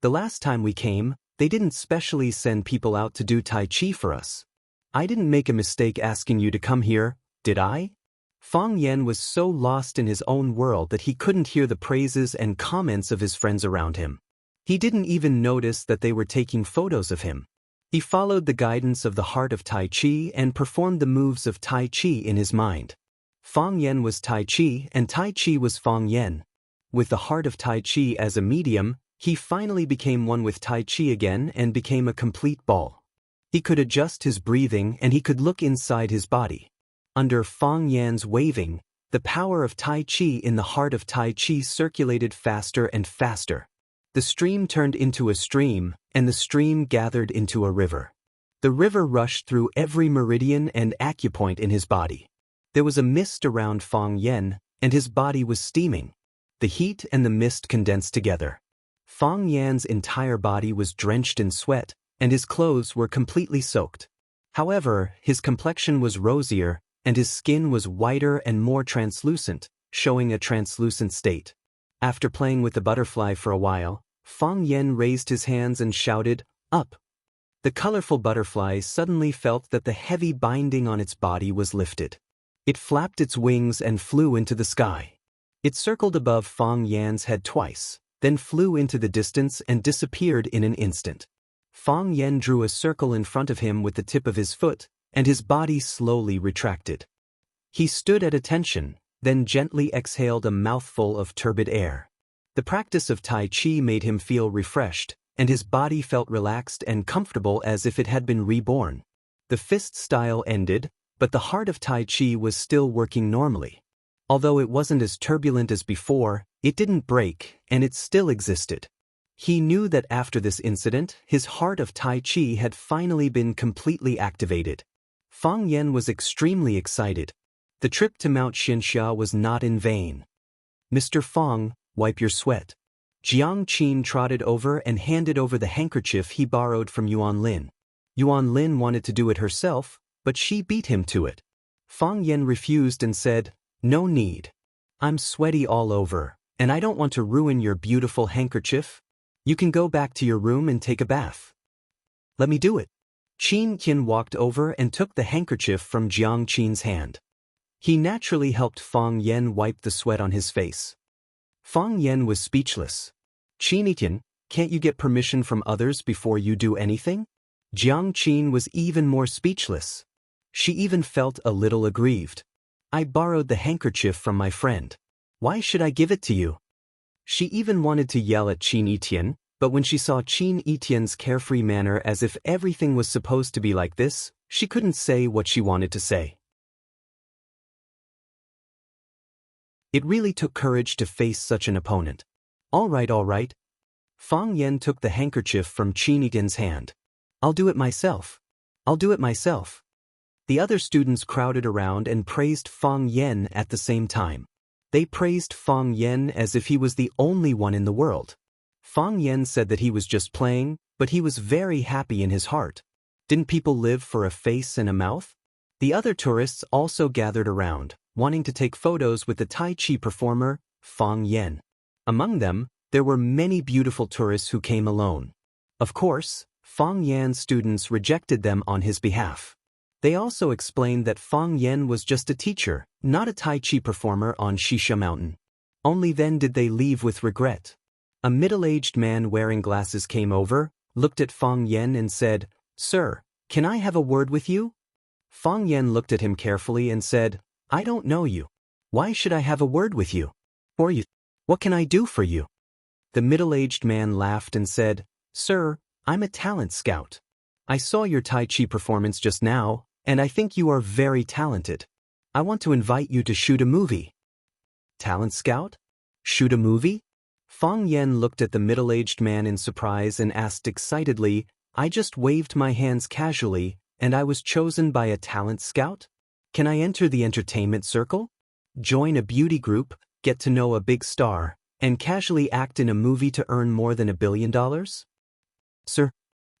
Speaker 1: The last time we came, they didn't specially send people out to do Tai Chi for us. I didn't make a mistake asking you to come here, did I? Fong Yen was so lost in his own world that he couldn't hear the praises and comments of his friends around him. He didn't even notice that they were taking photos of him. He followed the guidance of the heart of Tai Chi and performed the moves of Tai Chi in his mind. Fong Yen was Tai Chi and Tai Chi was Fong Yen. With the heart of Tai Chi as a medium, he finally became one with Tai Chi again and became a complete ball. He could adjust his breathing and he could look inside his body. Under Fong Yan's waving, the power of Tai Chi in the heart of Tai Chi circulated faster and faster. The stream turned into a stream, and the stream gathered into a river. The river rushed through every meridian and acupoint in his body. There was a mist around Fong Yen, and his body was steaming. The heat and the mist condensed together. Fong Yan's entire body was drenched in sweat, and his clothes were completely soaked. However, his complexion was rosier, and his skin was whiter and more translucent, showing a translucent state. After playing with the butterfly for a while, Fong Yen raised his hands and shouted, "Up!" The colorful butterfly suddenly felt that the heavy binding on its body was lifted. It flapped its wings and flew into the sky. It circled above Fong Yan's head twice, then flew into the distance and disappeared in an instant. Fong Yen drew a circle in front of him with the tip of his foot, and his body slowly retracted. He stood at attention, then gently exhaled a mouthful of turbid air. The practice of Tai Chi made him feel refreshed, and his body felt relaxed and comfortable as if it had been reborn. The fist style ended, but the heart of Tai Chi was still working normally. Although it wasn't as turbulent as before, it didn't break, and it still existed. He knew that after this incident, his heart of Tai Chi had finally been completely activated. Fong Yen was extremely excited. The trip to Mount Xianxia was not in vain. "Mr. Fong, wipe your sweat." Jiang Qin trotted over and handed over the handkerchief he borrowed from Yuan Lin. Yuan Lin wanted to do it herself, but she beat him to it. Fong Yen refused and said, "No need. I'm sweaty all over, and I don't want to ruin your beautiful handkerchief. You can go back to your room and take a bath." "Let me do it." Qin Qian walked over and took the handkerchief from Jiang Qin's hand. He naturally helped Fong Yen wipe the sweat on his face. Fong Yen was speechless. "Qin Qian, can't you get permission from others before you do anything?" Jiang Qin was even more speechless. She even felt a little aggrieved. "I borrowed the handkerchief from my friend. Why should I give it to you?" She even wanted to yell at Qin Etian, But when she saw Qin Etienne's carefree manner as if everything was supposed to be like this, she couldn't say what she wanted to say. It really took courage to face such an opponent. All right. Fang Yan took the handkerchief from Qin Etienne's hand. I'll do it myself. The other students crowded around and praised Fang Yan at the same time. They praised Fang Yan as if he was the only one in the world. Fang Yan said that he was just playing, but he was very happy in his heart. Didn't people live for a face and a mouth? The other tourists also gathered around, wanting to take photos with the Tai Chi performer, Fang Yan. Among them, there were many beautiful tourists who came alone. Of course, Fang Yan's students rejected them on his behalf. They also explained that Fang Yan was just a teacher, not a Tai Chi performer on Shisha Mountain. Only then did they leave with regret. A middle-aged man wearing glasses came over, looked at Fang Yan and said, "Sir, can I have a word with you?" Fang Yan looked at him carefully and said, "I don't know you. Why should I have a word with you? Or you? What can I do for you?" The middle-aged man laughed and said, "Sir, I'm a talent scout. I saw your Tai Chi performance just now, and I think you are very talented. I want to invite you to shoot a movie." Talent scout? Shoot a movie? Fang Yan looked at the middle-aged man in surprise and asked excitedly, "I just waved my hands casually, and I was chosen by a talent scout? Can I enter the entertainment circle? Join a beauty group, get to know a big star, and casually act in a movie to earn more than $1 billion? Sir?"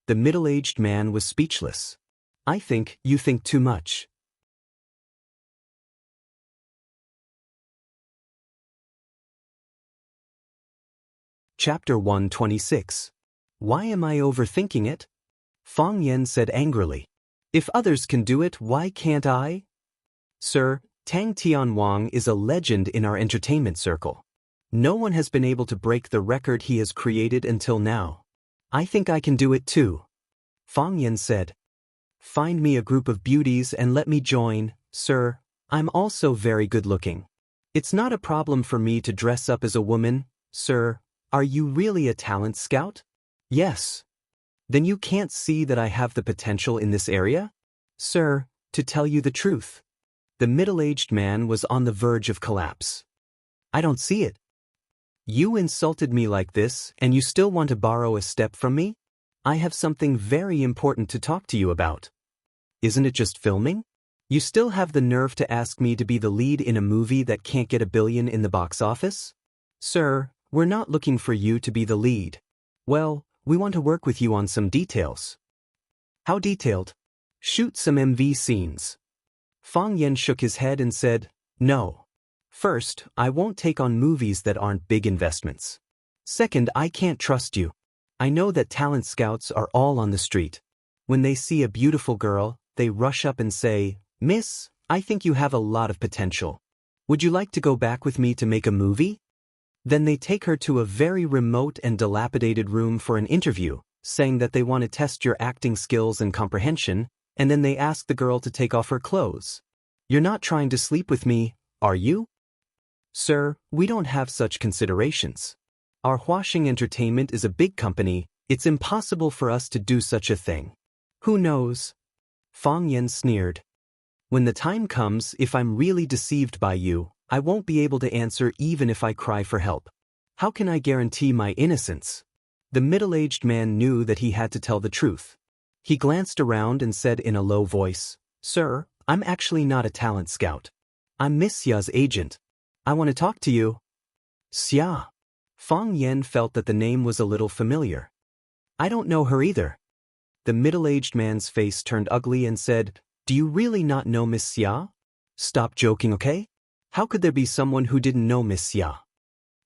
Speaker 1: The middle-aged man was speechless. "I think you think too much." Chapter 126. Why am I overthinking it? Fang Yan said angrily. "If others can do it, why can't I?" "Sir, Tang Tianwang is a legend in our entertainment circle. No one has been able to break the record he has created until now. I think I can do it too." Fang Yan said. "Find me a group of beauties and let me join, sir. I'm also very good-looking. It's not a problem for me to dress up as a woman, sir. Are you really a talent scout?" "Yes." "Then you can't see that I have the potential in this area?" "Sir, to tell you the truth." The middle-aged man was on the verge of collapse. "I don't see it. You insulted me like this, and you still want to borrow a step from me? I have something very important to talk to you about. Isn't it just filming? You still have the nerve to ask me to be the lead in a movie that can't get $1 billion in the box office? Sir, we're not looking for you to be the lead. Well, we want to work with you on some details." "How detailed?" "Shoot some MV scenes." Fang Yan shook his head and said, "No. First, I won't take on movies that aren't big investments. Second, I can't trust you. I know that talent scouts are all on the street. When they see a beautiful girl, they rush up and say, 'Miss, I think you have a lot of potential. Would you like to go back with me to make a movie?' Then they take her to a very remote and dilapidated room for an interview, saying that they want to test your acting skills and comprehension, and then they ask the girl to take off her clothes. You're not trying to sleep with me, are you?" "Sir, we don't have such considerations. Our Huaxing Entertainment is a big company. It's impossible for us to do such a thing." "Who knows?" Fang Yan sneered. "When the time comes, if I'm really deceived by you, I won't be able to answer even if I cry for help. How can I guarantee my innocence?" The middle-aged man knew that he had to tell the truth. He glanced around and said in a low voice, "Sir, I'm actually not a talent scout. I'm Miss Xia's agent. I want to talk to you." "Xia." Fang Yan felt that the name was a little familiar. "I don't know her either." The middle-aged man's face turned ugly and said, "Do you really not know Miss Xia? Stop joking, okay? How could there be someone who didn't know Miss Xia?"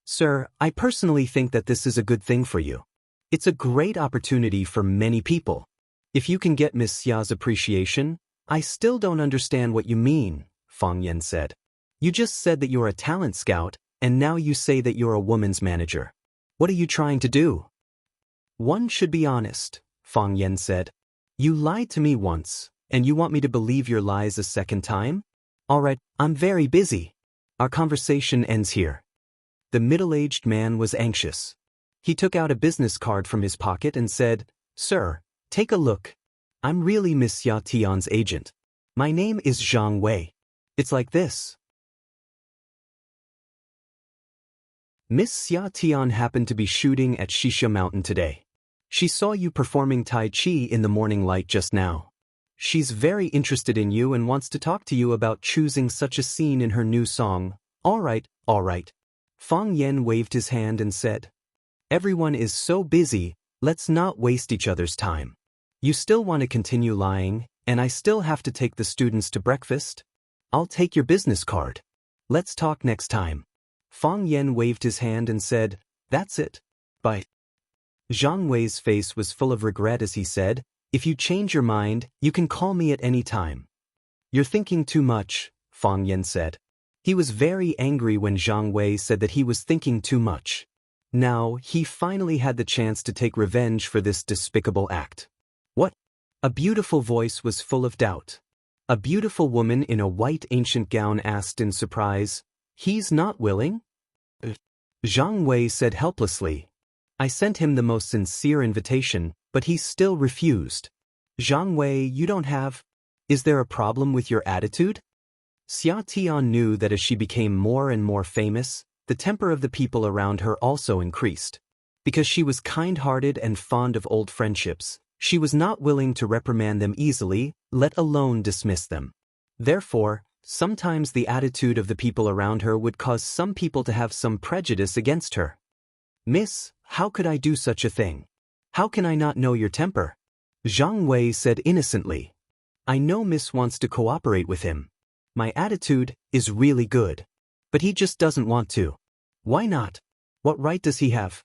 Speaker 1: "Sir, I personally think that this is a good thing for you. It's a great opportunity for many people. If you can get Miss Xia's appreciation." "I still don't understand what you mean," Fang Yan said. "You just said that you're a talent scout, and now you say that you're a woman's manager. What are you trying to do?" "One should be honest," Fang Yan said. "You lied to me once, and you want me to believe your lies a second time? All right, I'm very busy. Our conversation ends here." The middle-aged man was anxious. He took out a business card from his pocket and said, "Sir, take a look. I'm really Miss Xia Tian's agent. My name is Zhang Wei. It's like this. Miss Xia Tian happened to be shooting at Shisha Mountain today. She saw you performing Tai Chi in the morning light just now. She's very interested in you and wants to talk to you about choosing such a scene in her new song. All right, all right." Fang Yan waved his hand and said, "Everyone is so busy, let's not waste each other's time. You still want to continue lying, and I still have to take the students to breakfast? I'll take your business card. Let's talk next time." Fang Yan waved his hand and said, "That's it. Bye." Zhang Wei's face was full of regret as he said, "If you change your mind, you can call me at any time." "You're thinking too much," Fang Yan said. He was very angry when Zhang Wei said that he was thinking too much. Now, he finally had the chance to take revenge for this despicable act. "What?" A beautiful voice was full of doubt. A beautiful woman in a white ancient gown asked in surprise, "He's not willing?" Zhang Wei said helplessly, "I sent him the most sincere invitation, but he still refused." "Zhang Wei, you don't have... Is there a problem with your attitude?" Xia Tian knew that as she became more and more famous, the temper of the people around her also increased. Because she was kind-hearted and fond of old friendships, she was not willing to reprimand them easily, let alone dismiss them. Therefore, sometimes the attitude of the people around her would cause some people to have some prejudice against her. "Miss, how could I do such a thing? How can I not know your temper?" Zhang Wei said innocently. "I know Miss wants to cooperate with him. My attitude is really good. But he just doesn't want to." "Why not? What right does he have?"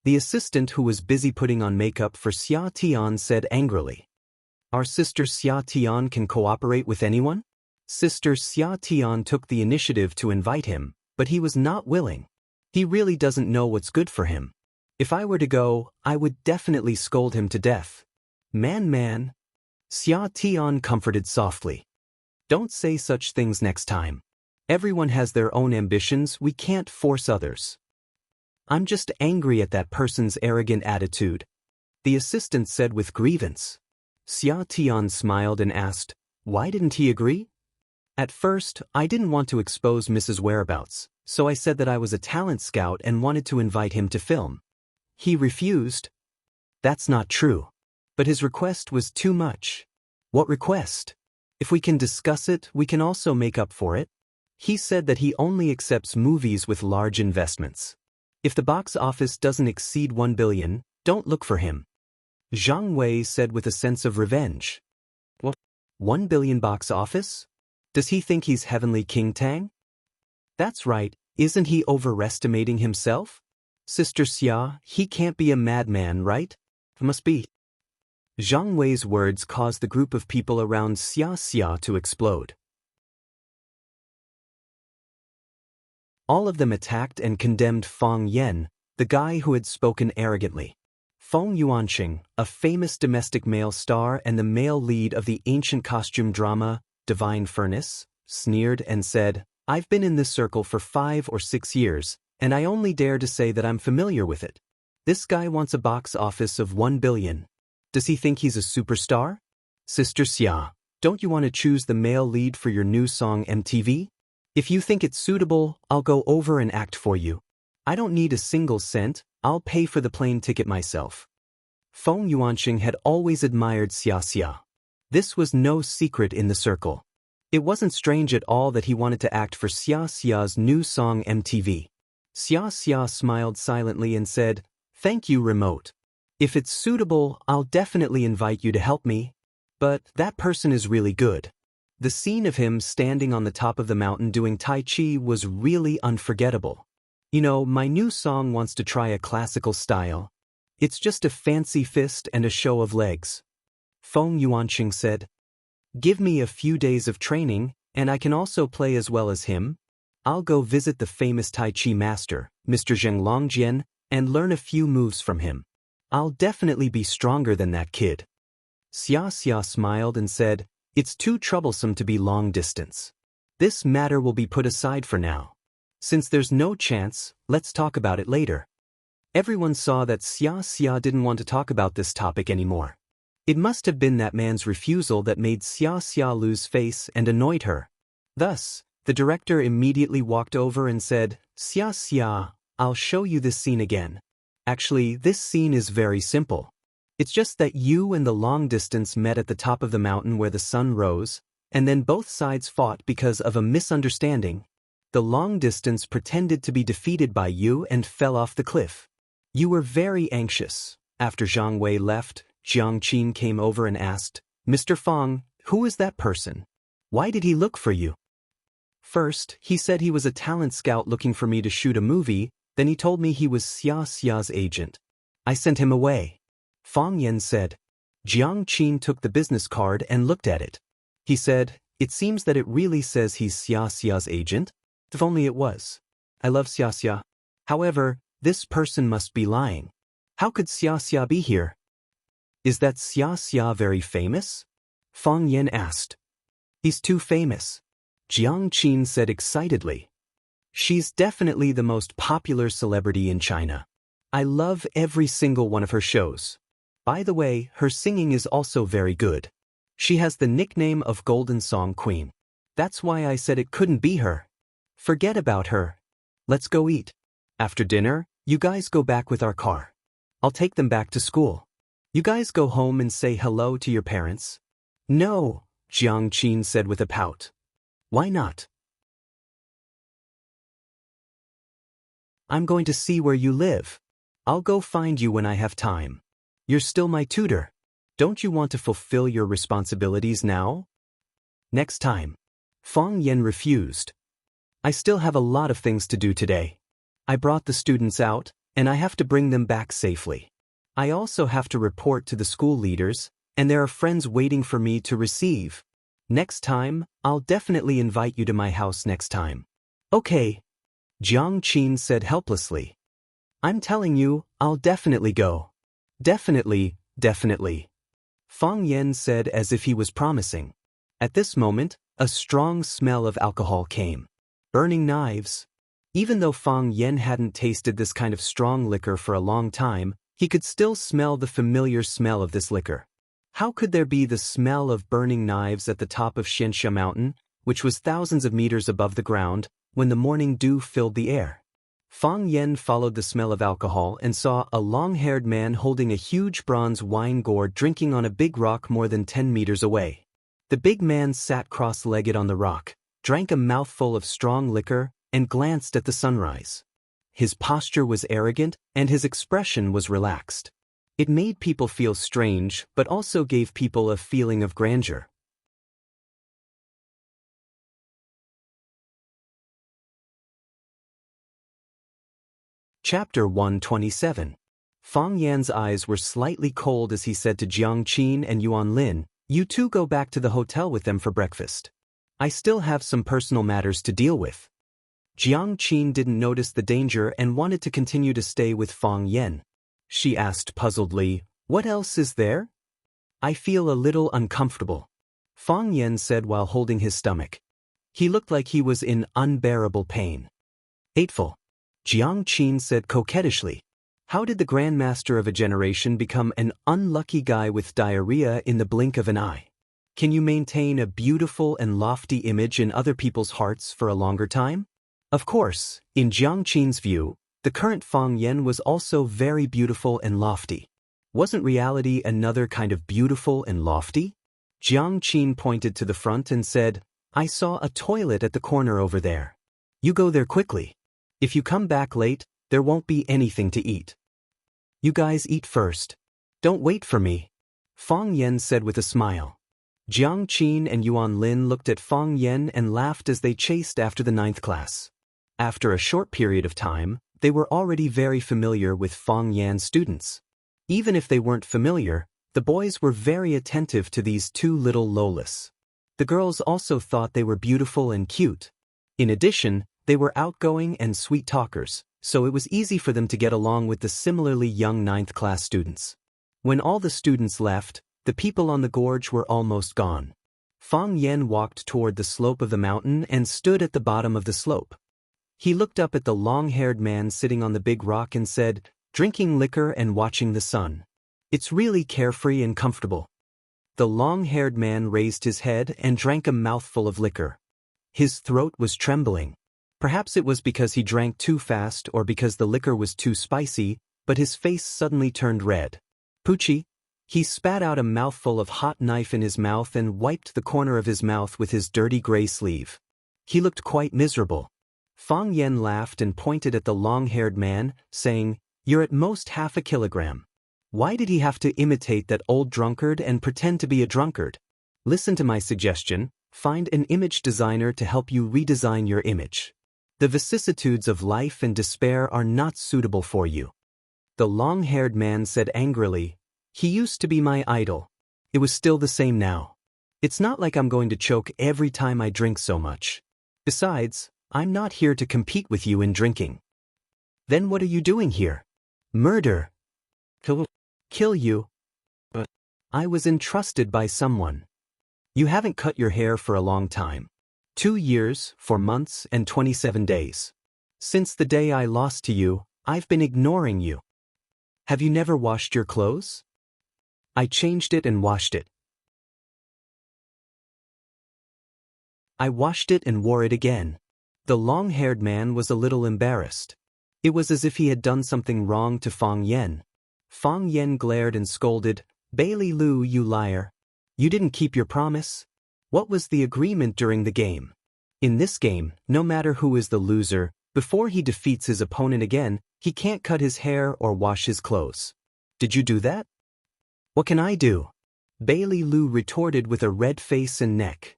Speaker 1: The assistant who was busy putting on makeup for Xia Tian said angrily. "Our sister Xia Tian can cooperate with anyone?" Sister Xia Tian took the initiative to invite him, but he was not willing. He really doesn't know what's good for him. If I were to go, I would definitely scold him to death. Man. Xia Tian comforted softly. "Don't say such things next time. Everyone has their own ambitions, we can't force others." "I'm just angry at that person's arrogant attitude," the assistant said with grievance. Xia Tian smiled and asked, "Why didn't he agree?" "At first, I didn't want to expose Mrs. whereabouts, so I said that I was a talent scout and wanted to invite him to film. He refused." "That's not true. But his request was too much." "What request?" "If we can discuss it, we can also make up for it. He said that he only accepts movies with large investments. If the box office doesn't exceed 1 billion, don't look for him." Zhang Wei said with a sense of revenge. "What? 1 billion box office? Does he think he's Heavenly King Tang?" "That's right, isn't he overestimating himself? Sister Xia, he can't be a madman, right? Must be." Zhang Wei's words caused the group of people around Xia to explode. All of them attacked and condemned Fang Yan, the guy who had spoken arrogantly. Feng Yuanqing, a famous domestic male star and the male lead of the ancient costume drama, Divine Furnace, sneered and said, "I've been in this circle for 5 or 6 years, and I only dare to say that I'm familiar with it. This guy wants a box office of 1 billion. Does he think he's a superstar? Sister Xia, don't you want to choose the male lead for your new song MTV? If you think it's suitable, I'll go over and act for you. I don't need a single cent, I'll pay for the plane ticket myself." Feng Yuanqing had always admired Xia. This was no secret in the circle. It wasn't strange at all that he wanted to act for Xia's new song MTV. Xia smiled silently and said, "Thank you, remote. If it's suitable, I'll definitely invite you to help me. But that person is really good." The scene of him standing on the top of the mountain doing Tai Chi was really unforgettable. "You know, my new song wants to try a classical style. It's just a fancy fist and a show of legs." Feng Yuanqing said, "Give me a few days of training, and I can also play as well as him. I'll go visit the famous Tai Chi master, Mr. Zheng Longjian, and learn a few moves from him. I'll definitely be stronger than that kid." Xia smiled and said, "It's too troublesome to be long distance. This matter will be put aside for now. Since there's no chance, let's talk about it later." Everyone saw that Xiaxia didn't want to talk about this topic anymore. It must have been that man's refusal that made Xiaxia lose face and annoyed her. Thus, the director immediately walked over and said, "Xiaxia, I'll show you this scene again. Actually, this scene is very simple. It's just that you and the long distance met at the top of the mountain where the sun rose, and then both sides fought because of a misunderstanding. The long distance pretended to be defeated by you and fell off the cliff. You were very anxious. After Zhang Wei left, Jiang Qin came over and asked, 'Mr. Fang, who is that person? Why did he look for you?' First, he said he was a talent scout looking for me to shoot a movie, then he told me he was Xiaxia's agent. I sent him away." Fang Yan said. Jiang Qin took the business card and looked at it. He said, "It seems that it really says he's Xiaxia's agent. If only it was. I love Xiaxia. However, this person must be lying. How could Xiaxia be here?" "Is that Xiaxia very famous?" Fang Yan asked. "He's too famous," Jiang Qin said excitedly. "She's definitely the most popular celebrity in China. I love every single one of her shows. By the way, her singing is also very good. She has the nickname of Golden Song Queen. That's why I said it couldn't be her. Forget about her. Let's go eat. After dinner, you guys go back with our car. I'll take them back to school. You guys go home and say hello to your parents." "No," Jiang Qin said with a pout. "Why not?" "I'm going to see where you live. I'll go find you when I have time. You're still my tutor. Don't you want to fulfill your responsibilities now?" "Next time." Fang Yan refused. "I still have a lot of things to do today. I brought the students out, and I have to bring them back safely. I also have to report to the school leaders, and there are friends waiting for me to receive. Next time, I'll definitely invite you to my house next time." "Okay," Jiang Qin said helplessly. "I'm telling you, I'll definitely go." "Definitely, definitely," Fang Yan said as if he was promising. At this moment, a strong smell of alcohol came. Burning knives. Even though Fang Yan hadn't tasted this kind of strong liquor for a long time, he could still smell the familiar smell of this liquor. How could there be the smell of burning knives at the top of Xianxia Mountain, which was thousands of meters above the ground, when the morning dew filled the air? Fang Yan followed the smell of alcohol and saw a long-haired man holding a huge bronze wine gourd drinking on a big rock more than 10 meters away. The big man sat cross-legged on the rock, drank a mouthful of strong liquor, and glanced at the sunrise. His posture was arrogant, and his expression was relaxed. It made people feel strange, but also gave people a feeling of grandeur. Chapter 127. Fang Yan's eyes were slightly cold as he said to Jiang Qin and Wang Lin, "You two go back to the hotel with them for breakfast. I still have some personal matters to deal with." Jiang Qin didn't notice the danger and wanted to continue to stay with Fang Yan. She asked puzzledly, "What else is there?" "I feel a little uncomfortable," Fang Yan said while holding his stomach. He looked like he was in unbearable pain. "Hateful," Jiang Qin said coquettishly. "How did the Grandmaster of a generation become an unlucky guy with diarrhea in the blink of an eye? Can you maintain a beautiful and lofty image in other people's hearts for a longer time?" Of course, in Jiang Qin's view, the current Fang Yan was also very beautiful and lofty. Wasn't reality another kind of beautiful and lofty? Jiang Qin pointed to the front and said, "I saw a toilet at the corner over there. You go there quickly. If you come back late, there won't be anything to eat. You guys eat first. Don't wait for me," Fang Yan said with a smile. Jiang Qin and Wang Lin looked at Fang Yan and laughed as they chased after the 9th class. After a short period of time, they were already very familiar with Fang Yan's students. Even if they weren't familiar, the boys were very attentive to these two little Lolas. The girls also thought they were beautiful and cute. In addition, they were outgoing and sweet talkers, so it was easy for them to get along with the similarly young 9th class students. When all the students left, the people on the gorge were almost gone. Fang Yan walked toward the slope of the mountain and stood at the bottom of the slope. He looked up at the long-haired man sitting on the big rock and said, Drinking liquor and watching the sun. It's really carefree and comfortable. The long-haired man raised his head and drank a mouthful of liquor. His throat was trembling. Perhaps it was because he drank too fast or because the liquor was too spicy, but his face suddenly turned red. Poochie. He spat out a mouthful of hot knife in his mouth and wiped the corner of his mouth with his dirty gray sleeve. He looked quite miserable. Fang Yen laughed and pointed at the long-haired man, saying, "You're at most half a kilogram." Why did he have to imitate that old drunkard and pretend to be a drunkard? Listen to my suggestion, find an image designer to help you redesign your image. The vicissitudes of life and despair are not suitable for you. The long-haired man said angrily, "He used to be my idol. It was still the same now. It's not like I'm going to choke every time I drink so much. Besides, I'm not here to compete with you in drinking." "Then what are you doing here?" "Murder." Kill you? But I was entrusted by someone. You haven't cut your hair for a long time. 2 years, 4 months, and 27 days. Since the day I lost to you, I've been ignoring you. Have you never washed your clothes? I changed it and washed it. I washed it and wore it again. The long-haired man was a little embarrassed. It was as if he had done something wrong to Fang Yen. Fang Yen glared and scolded, "Bailey Lu, you liar. You didn't keep your promise. What was the agreement during the game? In this game, no matter who is the loser, before he defeats his opponent again, he can't cut his hair or wash his clothes. Did you do that?" "What can I do?" Bailey Lu retorted with a red face and neck.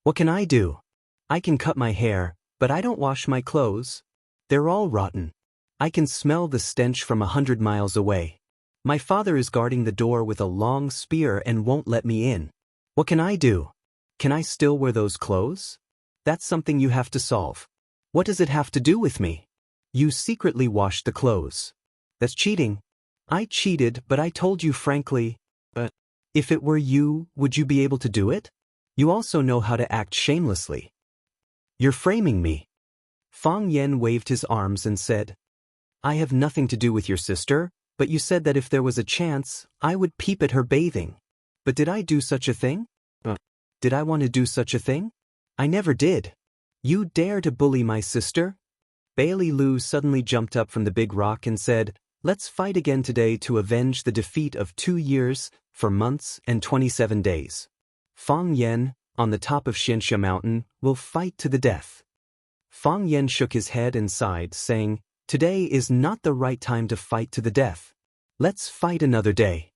Speaker 1: "What can I do? I can cut my hair, but I don't wash my clothes. They're all rotten. I can smell the stench from 100 miles away. My father is guarding the door with a long spear and won't let me in. What can I do? Can I still wear those clothes? That's something you have to solve. What does it have to do with me? You secretly washed the clothes. That's cheating." "I cheated, but I told you frankly. But if it were you, would you be able to do it? You also know how to act shamelessly." "You're framing me." Fang Yen waved his arms and said, "I have nothing to do with your sister, but you said that if there was a chance, I would peep at her bathing. But did I do such a thing? Did I want to do such a thing? I never did. You dare to bully my sister?" Bailey Lu suddenly jumped up from the big rock and said, "Let's fight again today to avenge the defeat of 2 years, 4 months, and 27 days. Fang Yen, on the top of Xianxia Mountain, will fight to the death." Fang Yen shook his head and sighed, saying, "Today is not the right time to fight to the death. Let's fight another day."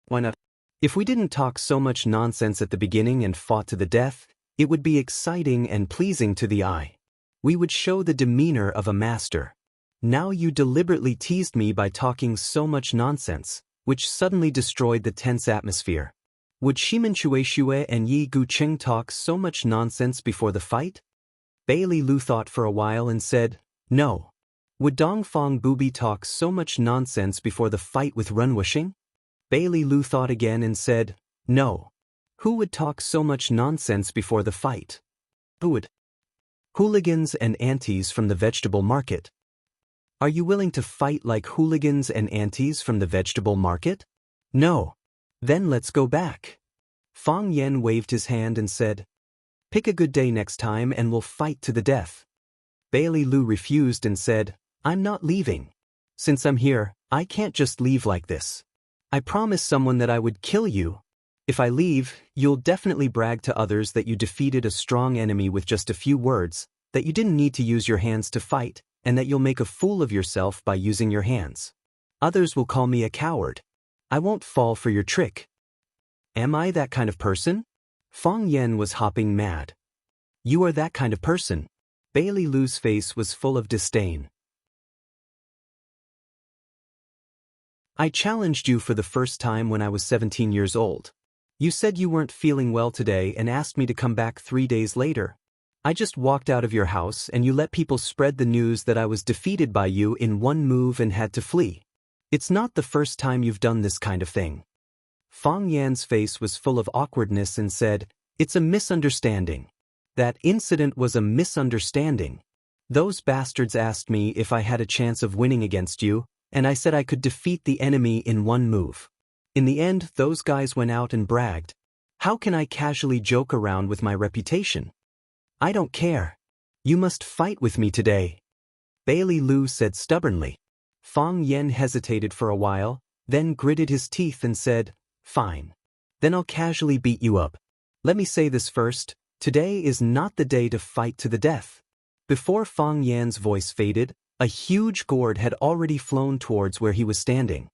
Speaker 1: "Why not? If we didn't talk so much nonsense at the beginning and fought to the death, it would be exciting and pleasing to the eye. We would show the demeanor of a master. Now you deliberately teased me by talking so much nonsense, which suddenly destroyed the tense atmosphere. Would Shimen Chueshue and Yi Guqing talk so much nonsense before the fight?" Bailey Lu thought for a while and said, "No." "Would Dongfang Booby talk so much nonsense before the fight with Runwushing?" Bailey Lu thought again and said, "No." "Who would talk so much nonsense before the fight?" "Who would?" "Hooligans and aunties from the vegetable market." "Are you willing to fight like hooligans and aunties from the vegetable market?" "No." "Then let's go back." Fang Yen waved his hand and said, "Pick a good day next time and we'll fight to the death." Bailey Lu refused and said, "I'm not leaving. Since I'm here, I can't just leave like this. I promised someone that I would kill you. If I leave, you'll definitely brag to others that you defeated a strong enemy with just a few words, that you didn't need to use your hands to fight, and that you'll make a fool of yourself by using your hands. Others will call me a coward. I won't fall for your trick. Am I that kind of person?" Fang Yen was hopping mad. "You are that kind of person." Bailey Lu's face was full of disdain. "I challenged you for the first time when I was 17 years old. You said you weren't feeling well today and asked me to come back 3 days later. I just walked out of your house and you let people spread the news that I was defeated by you in one move and had to flee. It's not the first time you've done this kind of thing." Fang Yan's face was full of awkwardness and said, "It's a misunderstanding. That incident was a misunderstanding. Those bastards asked me if I had a chance of winning against you, and I said I could defeat the enemy in one move. In the end, those guys went out and bragged. How can I casually joke around with my reputation? I don't care. You must fight with me today, Bailey Lu said stubbornly. Fang Yen hesitated for a while, then gritted his teeth and said, Fine. Then I'll casually beat you up. Let me say this first, today is not the day to fight to the death. Before Fang Yan's voice faded, a huge gourd had already flown towards where he was standing.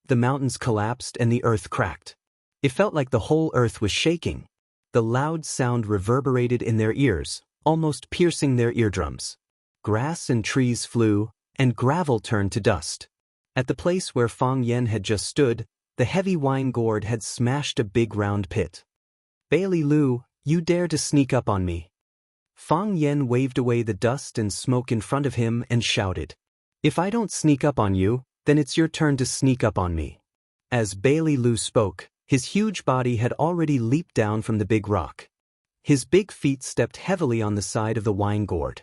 Speaker 1: The mountains collapsed and the earth cracked. It felt like the whole earth was shaking. The loud sound reverberated in their ears, almost piercing their eardrums. Grass and trees flew, and gravel turned to dust. At the place where Fang Yen had just stood, the heavy wine gourd had smashed a big round pit. Bailey Lu, you dare to sneak up on me. Fang Yen waved away the dust and smoke in front of him and shouted. If I don't sneak up on you, then it's your turn to sneak up on me. As Bailey Lu spoke, his huge body had already leaped down from the big rock. His big feet stepped heavily on the side of the wine gourd.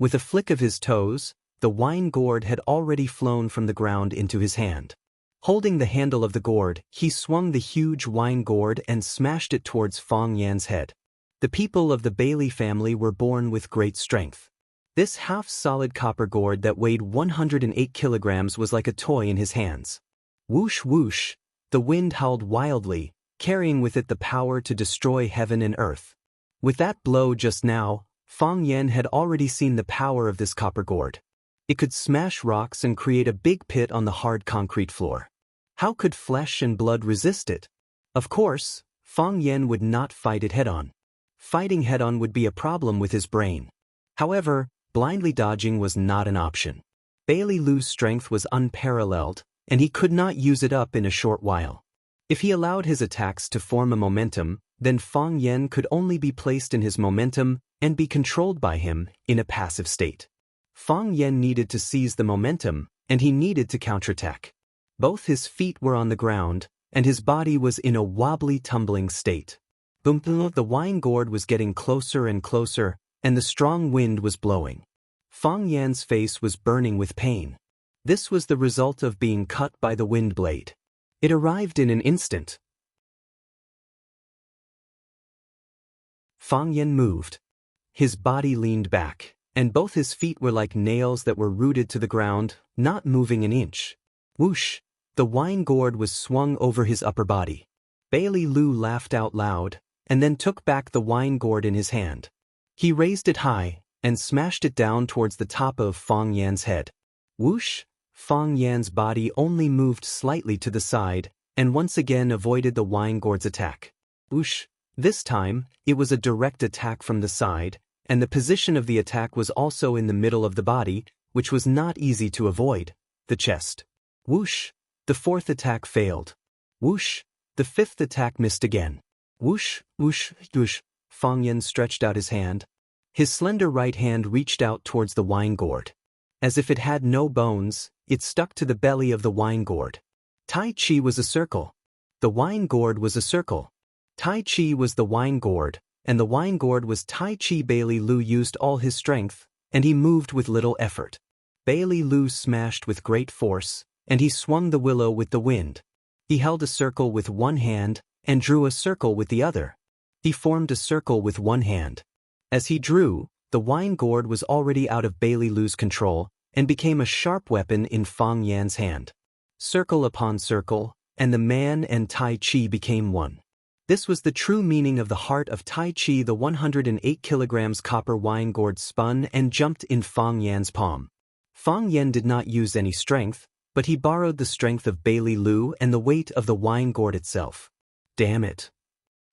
Speaker 1: With a flick of his toes, the wine gourd had already flown from the ground into his hand. Holding the handle of the gourd, he swung the huge wine gourd and smashed it towards Fang Yan's head. The people of the Bailey family were born with great strength. This half-solid copper gourd that weighed 108 kilograms was like a toy in his hands. Whoosh whoosh, the wind howled wildly, carrying with it the power to destroy heaven and earth. With that blow just now, Fang Yen had already seen the power of this copper gourd. It could smash rocks and create a big pit on the hard concrete floor. How could flesh and blood resist it? Of course, Fang Yen would not fight it head-on. Fighting head-on would be a problem with his brain. However, blindly dodging was not an option. Bailey Lu's strength was unparalleled, and he could not use it up in a short while. If he allowed his attacks to form a momentum, then Fang Yen could only be placed in his momentum and be controlled by him in a passive state. Fang Yen needed to seize the momentum, and he needed to counterattack. Both his feet were on the ground, and his body was in a wobbly tumbling state. Boom! The wine gourd was getting closer and closer, and the strong wind was blowing. Fang Yan's face was burning with pain. This was the result of being cut by the wind blade. It arrived in an instant. Fang Yan moved. His body leaned back, and both his feet were like nails that were rooted to the ground, not moving an inch. Whoosh! The wine gourd was swung over his upper body. Bailey Lu laughed out loud, and then took back the wine gourd in his hand. He raised it high, and smashed it down towards the top of Fang Yan's head. Whoosh! Fang Yan's body only moved slightly to the side, and once again avoided the wine gourd's attack. Whoosh! This time, it was a direct attack from the side, and the position of the attack was also in the middle of the body, which was not easy to avoid, the chest. Whoosh! The fourth attack failed. Whoosh! The fifth attack missed again. Whoosh, whoosh, whoosh. Fang Yan stretched out his hand. His slender right hand reached out towards the wine gourd. As if it had no bones, it stuck to the belly of the wine gourd. Tai Chi was a circle. The wine gourd was a circle. Tai Chi was the wine gourd, and the wine gourd was Tai Chi. Bailey Lu used all his strength, and he moved with little effort. Bailey Lu smashed with great force, and he swung the willow with the wind. He held a circle with one hand, and drew a circle with the other. He formed a circle with one hand. As he drew, the wine gourd was already out of Bailey Lu's control, and became a sharp weapon in Fang Yan's hand. Circle upon circle, and the man and Tai Chi became one. This was the true meaning of the heart of Tai Chi. The 108 kilograms copper wine gourd spun and jumped in Fang Yan's palm. Fang Yan did not use any strength, but he borrowed the strength of Bailey Lu and the weight of the wine gourd itself. Damn it!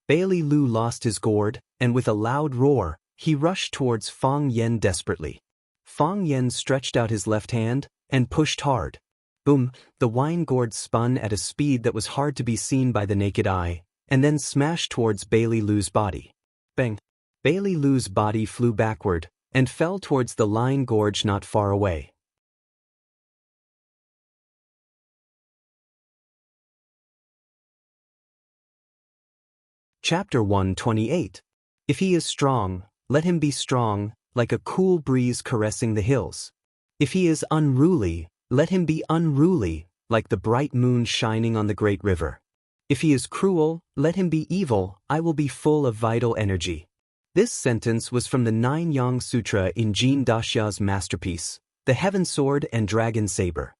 Speaker 1: Bailey Lu lost his gourd, and with a loud roar, he rushed towards Fang Yan desperately. Fang Yan stretched out his left hand and pushed hard. Boom! The wine gourd spun at a speed that was hard to be seen by the naked eye, and then smashed towards Bailey Lu's body. Bang! Bailey Lu's body flew backward and fell towards the line gorge not far away. Chapter 128. If he is strong, let him be strong, like a cool breeze caressing the hills. If he is unruly, Let him be unruly, like the bright moon shining on the great river. If he is cruel, let him be evil, I will be full of vital energy. This sentence was from the 9-Yang Sutra in Jin Daxia's masterpiece, The Heaven Sword and Dragon Saber.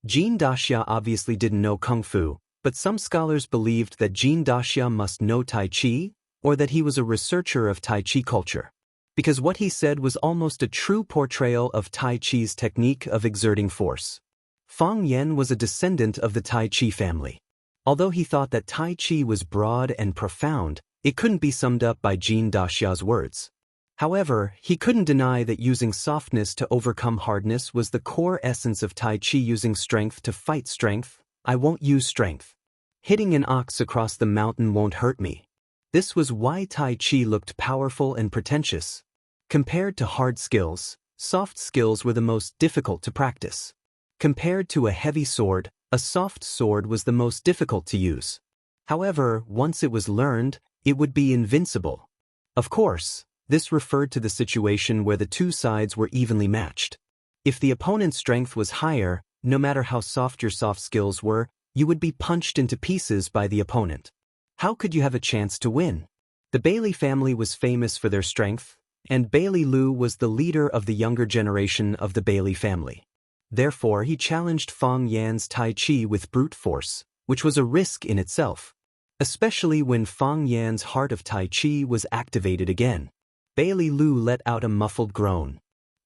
Speaker 1: Jin Daxia obviously didn't know Kung Fu, but some scholars believed that Jin Daxia must know Tai Chi, or that he was a researcher of Tai Chi culture. Because what he said was almost a true portrayal of Tai Chi's technique of exerting force. Fang Yan was a descendant of the Tai Chi family. Although he thought that Tai Chi was broad and profound, it couldn't be summed up by Jin Daxia's words. However, he couldn't deny that using softness to overcome hardness was the core essence of Tai Chi. Using strength to fight strength, I won't use strength. Hitting an ox across the mountain won't hurt me. This was why Tai Chi looked powerful and pretentious. Compared to hard skills, soft skills were the most difficult to practice. Compared to a heavy sword, a soft sword was the most difficult to use. However, once it was learned, it would be invincible. Of course, this referred to the situation where the two sides were evenly matched. If the opponent's strength was higher, no matter how soft your soft skills were, you would be punched into pieces by the opponent. How could you have a chance to win? The Bailey family was famous for their strength, and Bailey Lu was the leader of the younger generation of the Bailey family. Therefore, he challenged Fang Yan's Tai Chi with brute force, which was a risk in itself, especially when Fang Yan's heart of Tai Chi was activated again. Bailey Lu let out a muffled groan.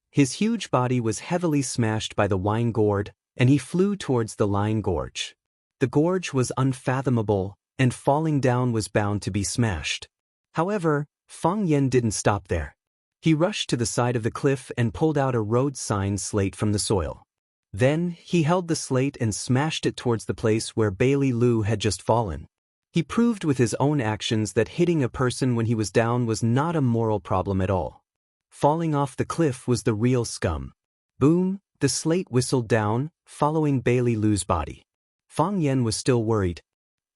Speaker 1: His huge body was heavily smashed by the wine gourd, and he flew towards the Line Gorge. The gorge was unfathomable, and falling down was bound to be smashed. However, Fang Yan didn't stop there. He rushed to the side of the cliff and pulled out a road sign slate from the soil. Then, he held the slate and smashed it towards the place where Bailey Lu had just fallen. He proved with his own actions that hitting a person when he was down was not a moral problem at all. Falling off the cliff was the real scum. Boom, the slate whistled down, following Bailey Lu's body. Fang Yan was still worried.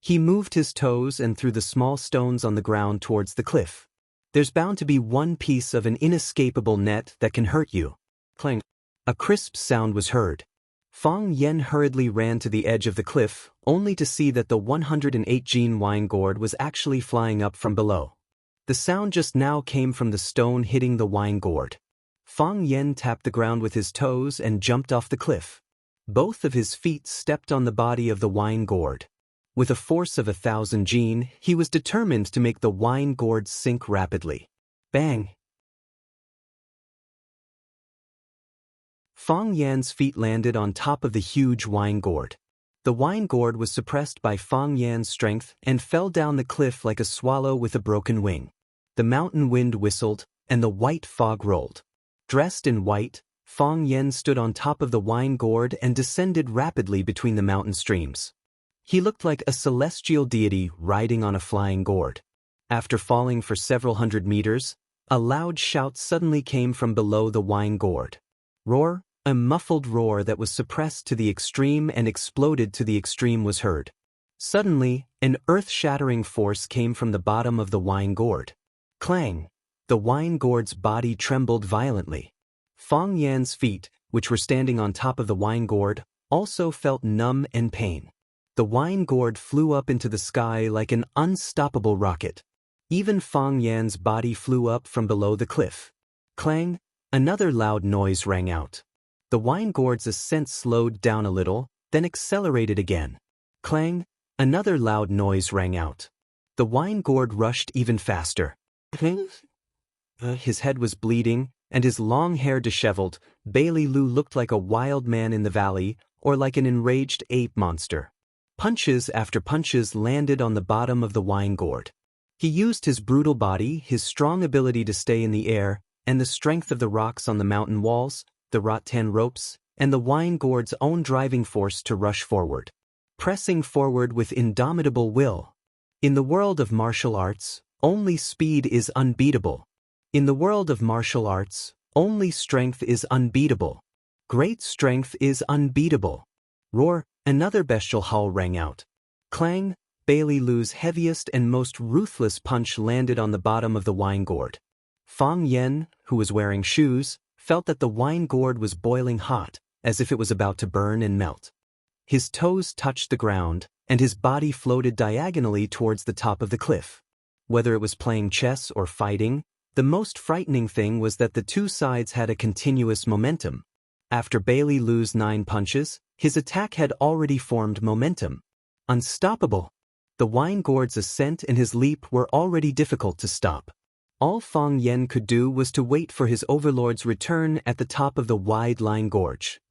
Speaker 1: He moved his toes and threw the small stones on the ground towards the cliff. There's bound to be one piece of an inescapable net that can hurt you. Clang. A crisp sound was heard. Fang Yan hurriedly ran to the edge of the cliff, only to see that the 108 Jin wine gourd was actually flying up from below. The sound just now came from the stone hitting the wine gourd. Fang Yan tapped the ground with his toes and jumped off the cliff. Both of his feet stepped on the body of the wine gourd. With a force of 1,000 Jin, he was determined to make the wine gourd sink rapidly. Bang! Fang Yan's feet landed on top of the huge wine gourd. The wine gourd was suppressed by Fang Yan's strength and fell down the cliff like a swallow with a broken wing. The mountain wind whistled, and the white fog rolled. Dressed in white, Fang Yan stood on top of the wine gourd and descended rapidly between the mountain streams. He looked like a celestial deity riding on a flying gourd. After falling for several hundred meters, a loud shout suddenly came from below the wine gourd. Roar! A muffled roar that was suppressed to the extreme and exploded to the extreme was heard. Suddenly, an earth-shattering force came from the bottom of the wine gourd. Clang! The wine gourd's body trembled violently. Fang Yan's feet, which were standing on top of the wine gourd, also felt numb and pain. The wine gourd flew up into the sky like an unstoppable rocket. Even Fang Yan's body flew up from below the cliff. Clang! Another loud noise rang out. The wine gourd's ascent slowed down a little, then accelerated again. Clang! Another loud noise rang out. The wine gourd rushed even faster. His head was bleeding, and his long hair disheveled. Bailey Lu looked like a wild man in the valley, or like an enraged ape monster. Punches after punches landed on the bottom of the wine gourd. He used his brutal body, his strong ability to stay in the air, and the strength of the rocks on the mountain walls, the rattan ropes, and the wine gourd's own driving force to rush forward. Pressing forward with indomitable will. In the world of martial arts, only speed is unbeatable. In the world of martial arts, only strength is unbeatable. Great strength is unbeatable. Roar! Another bestial howl rang out. Clang! Bailey Lu's heaviest and most ruthless punch landed on the bottom of the wine gourd. Fang Yan, who was wearing shoes, felt that the wine gourd was boiling hot, as if it was about to burn and melt. His toes touched the ground, and his body floated diagonally towards the top of the cliff. Whether it was playing chess or fighting, the most frightening thing was that the two sides had a continuous momentum. After Bailey Lu's 9 punches, his attack had already formed momentum. Unstoppable! The wine gourd's ascent and his leap were already difficult to stop. All Fang Yan could do was to wait for his overlord's return at the top of the wide line gorge.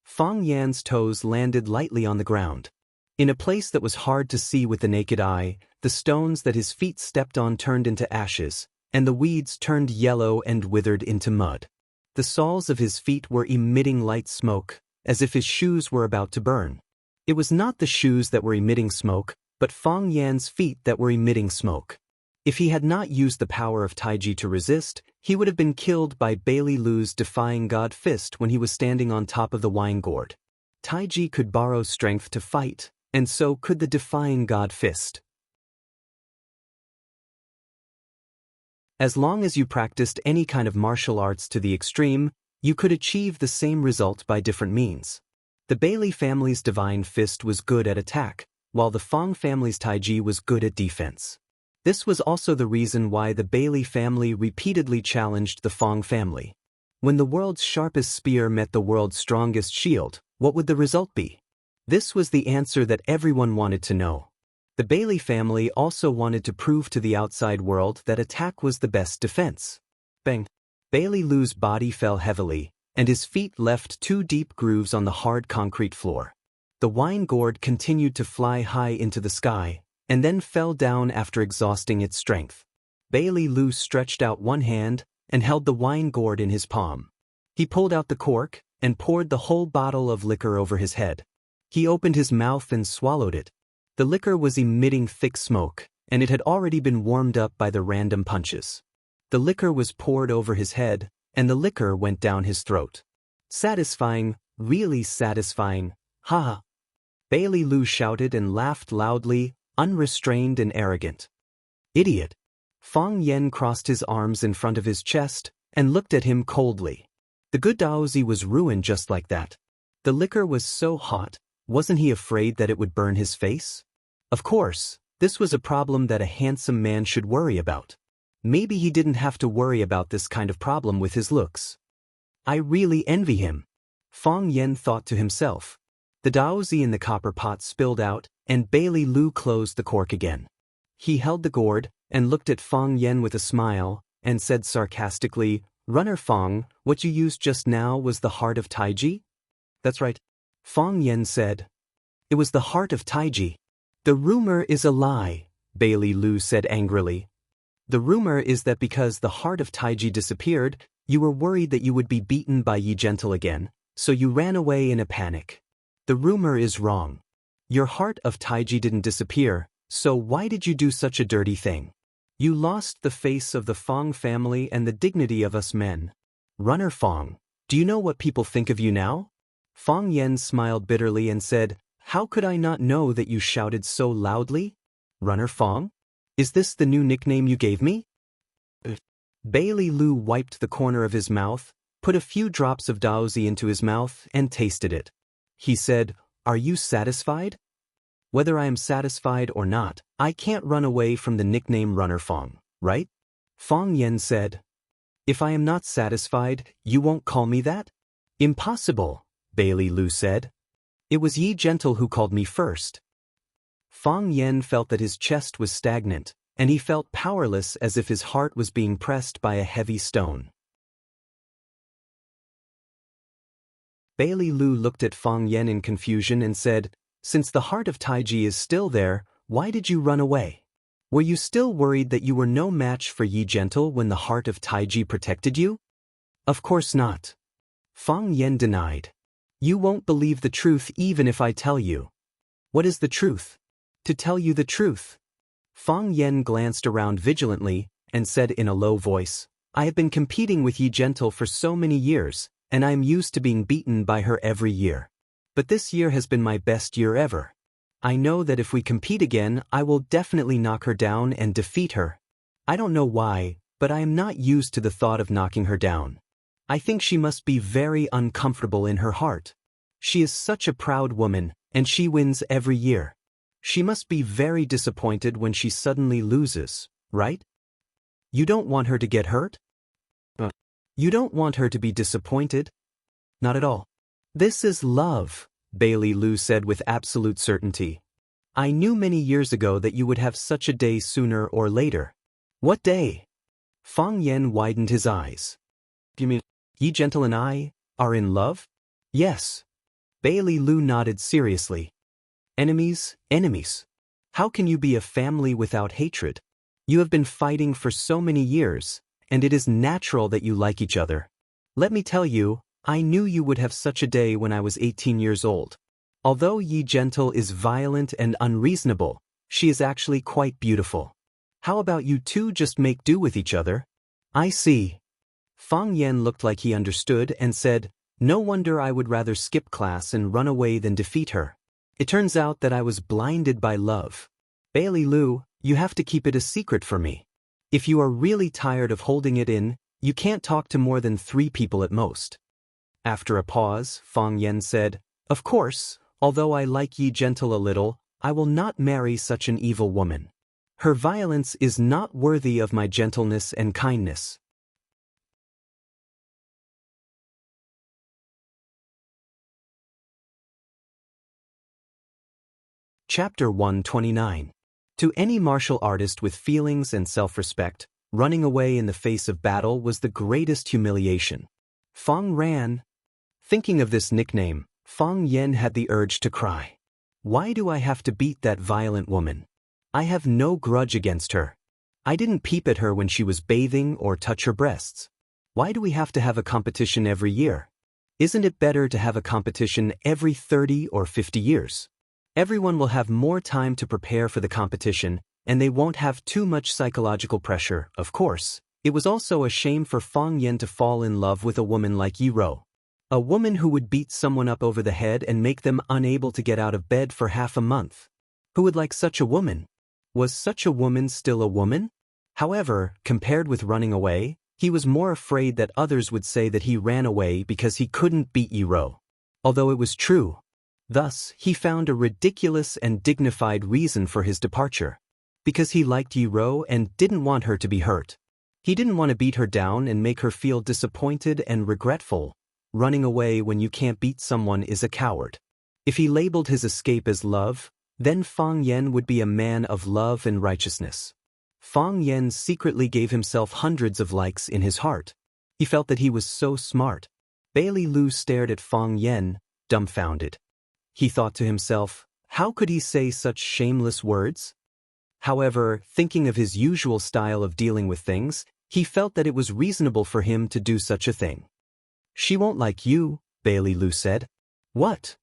Speaker 1: Fang Yan's toes landed lightly on the ground. In a place that was hard to see with the naked eye, the stones that his feet stepped on turned into ashes, and the weeds turned yellow and withered into mud. The soles of his feet were emitting light smoke, as if his shoes were about to burn. It was not the shoes that were emitting smoke, but Fang Yan's feet that were emitting smoke. If he had not used the power of Taiji to resist, he would have been killed by Bailey Lu's defying God fist when he was standing on top of the wine gourd. Taiji could borrow strength to fight, and so could the defying God fist. As long as you practiced any kind of martial arts to the extreme, you could achieve the same result by different means. The Bailey family's divine fist was good at attack, while the Fang family's Taiji was good at defense. This was also the reason why the Bailey family repeatedly challenged the Fang family. When the world's sharpest spear met the world's strongest shield, what would the result be? This was the answer that everyone wanted to know. The Bailey family also wanted to prove to the outside world that attack was the best defense. Bang! Bailey Lu's body fell heavily, and his feet left 2 deep grooves on the hard concrete floor. The wine gourd continued to fly high into the sky, and then fell down after exhausting its strength. Bailey Lu stretched out one hand and held the wine gourd in his palm. He pulled out the cork and poured the whole bottle of liquor over his head. He opened his mouth and swallowed it. The liquor was emitting thick smoke, and it had already been warmed up by the random punches. The liquor was poured over his head, and the liquor went down his throat. Satisfying, really satisfying, ha! Bailey Lu shouted and laughed loudly, unrestrained and arrogant. Idiot! Fang Yan crossed his arms in front of his chest and looked at him coldly. The good Daoist was ruined just like that. The liquor was so hot, wasn't he afraid that it would burn his face? Of course, this was a problem that a handsome man should worry about. Maybe he didn't have to worry about this kind of problem with his looks. I really envy him. Fang Yan thought to himself. The Daoist in the copper pot spilled out, and Bailey Lu closed the cork again. He held the gourd, and looked at Fang Yan with a smile, and said sarcastically, "Runner Fang, what you used just now was the heart of Taiji?" "That's right," Fang Yan said. "It was the heart of Taiji." "The rumor is a lie," Bailey Lu said angrily. "The rumor is that because the heart of Taiji disappeared, you were worried that you would be beaten by Yi Gentle again, so you ran away in a panic. The rumor is wrong. Your heart of Taiji didn't disappear, so why did you do such a dirty thing? You lost the face of the Fang family and the dignity of us men. Runner Fang, do you know what people think of you now?" Fang Yan smiled bitterly and said, "How could I not know that you shouted so loudly? Runner Fang? Is this the new nickname you gave me?" Bailey Lu wiped the corner of his mouth, put a few drops of Daoist into his mouth, and tasted it. He said, "Are you satisfied?" "Whether I am satisfied or not, I can't run away from the nickname Runner Fang, right?" Fang Yan said. "If I am not satisfied, you won't call me that?" "Impossible," Bailey Lu said. "It was Yi Gentle who called me first." Fang Yan felt that his chest was stagnant, and he felt powerless as if his heart was being pressed by a heavy stone. Bailey Lu looked at Fang Yan in confusion and said, "Since the heart of Taiji is still there, why did you run away? Were you still worried that you were no match for Yi Gentle when the heart of Taiji protected you?" "Of course not," Fang Yan denied. "You won't believe the truth even if I tell you." "What is the truth?" "To tell you the truth." Fang Yan glanced around vigilantly and said in a low voice, "I have been competing with Yi Gentle for so many years, and I am used to being beaten by her every year. But this year has been my best year ever. I know that if we compete again, I will definitely knock her down and defeat her. I don't know why, but I am not used to the thought of knocking her down. I think she must be very uncomfortable in her heart. She is such a proud woman, and she wins every year. She must be very disappointed when she suddenly loses, right? You don't want her to get hurt? You don't want her to be disappointed? Not at all. This is love, Bailey Lu said with absolute certainty. I knew many years ago that you would have such a day sooner or later. What day? Fang Yan widened his eyes. You mean, Yi Gentle and I are in love? Yes. Bailey Lu nodded seriously. Enemies, enemies. How can you be a family without hatred? You have been fighting for so many years, and it is natural that you like each other. Let me tell you, I knew you would have such a day when I was 18 years old. Although Yi Gentle is violent and unreasonable, she is actually quite beautiful. How about you two just make do with each other? I see. Fang Yan looked like he understood and said, no wonder I would rather skip class and run away than defeat her. It turns out that I was blinded by love. Bailey Lu, you have to keep it a secret for me. If you are really tired of holding it in, you can't talk to more than 3 people at most. After a pause, Fang Yan said, of course, although I like Yi Gentle a little, I will not marry such an evil woman. Her violence is not worthy of my gentleness and kindness. Chapter 129. To any martial artist with feelings and self-respect, running away in the face of battle was the greatest humiliation. Fang ran. Thinking of this nickname, Fang Yan had the urge to cry. Why do I have to beat that violent woman? I have no grudge against her. I didn't peep at her when she was bathing or touch her breasts. Why do we have to have a competition every year? Isn't it better to have a competition every 30 or 50 years? Everyone will have more time to prepare for the competition, and they won't have too much psychological pressure, of course. It was also a shame for Fang Yan to fall in love with a woman like Yi Ro. A woman who would beat someone up over the head and make them unable to get out of bed for half a month. Who would like such a woman? Was such a woman still a woman? However, compared with running away, he was more afraid that others would say that he ran away because he couldn't beat Yi Ro. Although it was true. Thus, he found a ridiculous and dignified reason for his departure. Because he liked Yi Ro and didn't want her to be hurt. He didn't want to beat her down and make her feel disappointed and regretful. Running away when you can't beat someone is a coward. If he labeled his escape as love, then Fang Yan would be a man of love and righteousness. Fang Yan secretly gave himself hundreds of likes in his heart. He felt that he was so smart. Bailey Lu stared at Fang Yan, dumbfounded. He thought to himself, how could he say such shameless words? However, thinking of his usual style of dealing with things, he felt that it was reasonable for him to do such a thing. She won't like you, Bailey Lu said. What?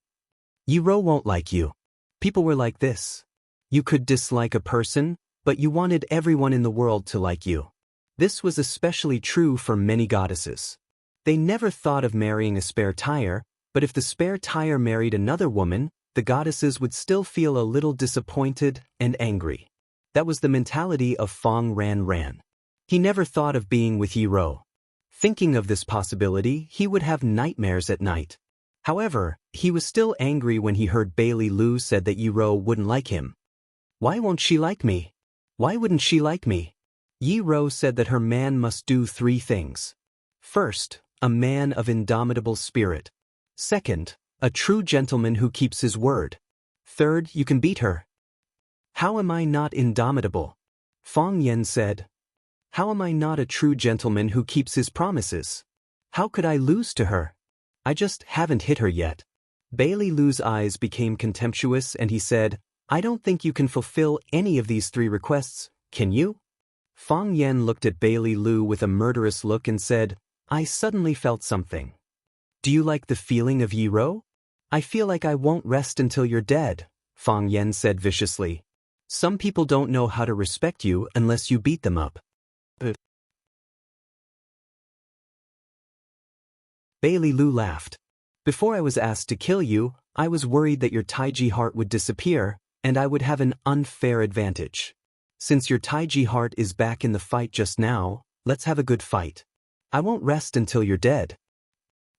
Speaker 1: Yi Ro won't like you. People were like this. You could dislike a person, but you wanted everyone in the world to like you. This was especially true for many goddesses. They never thought of marrying a spare tire, but if the spare tire married another woman, the goddesses would still feel a little disappointed and angry. That was the mentality of Fang Ran. He never thought of being with Yi Ro. Thinking of this possibility, he would have nightmares at night. However, he was still angry when he heard Bailey Lu said that Yi Ro wouldn't like him. Why won't she like me? Why wouldn't she like me? Yi Ro said that her man must do 3 things. First, a man of indomitable spirit. Second, a true gentleman who keeps his word. Third, you can beat her. How am I not indomitable? Fang Yan said. How am I not a true gentleman who keeps his promises? How could I lose to her? I just haven't hit her yet. Bailey Lu's eyes became contemptuous and he said, I don't think you can fulfill any of these 3 requests, can you? Fang Yan looked at Bailey Lu with a murderous look and said, I suddenly felt something. Do you like the feeling of Yi Ro? I feel like I won't rest until you're dead, Fang Yan said viciously. Some people don't know how to respect you unless you beat them up. Bailey Lu laughed. Before I was asked to kill you, I was worried that your Taiji heart would disappear, and I would have an unfair advantage. Since your Taiji heart is back in the fight just now, let's have a good fight. I won't rest until you're dead.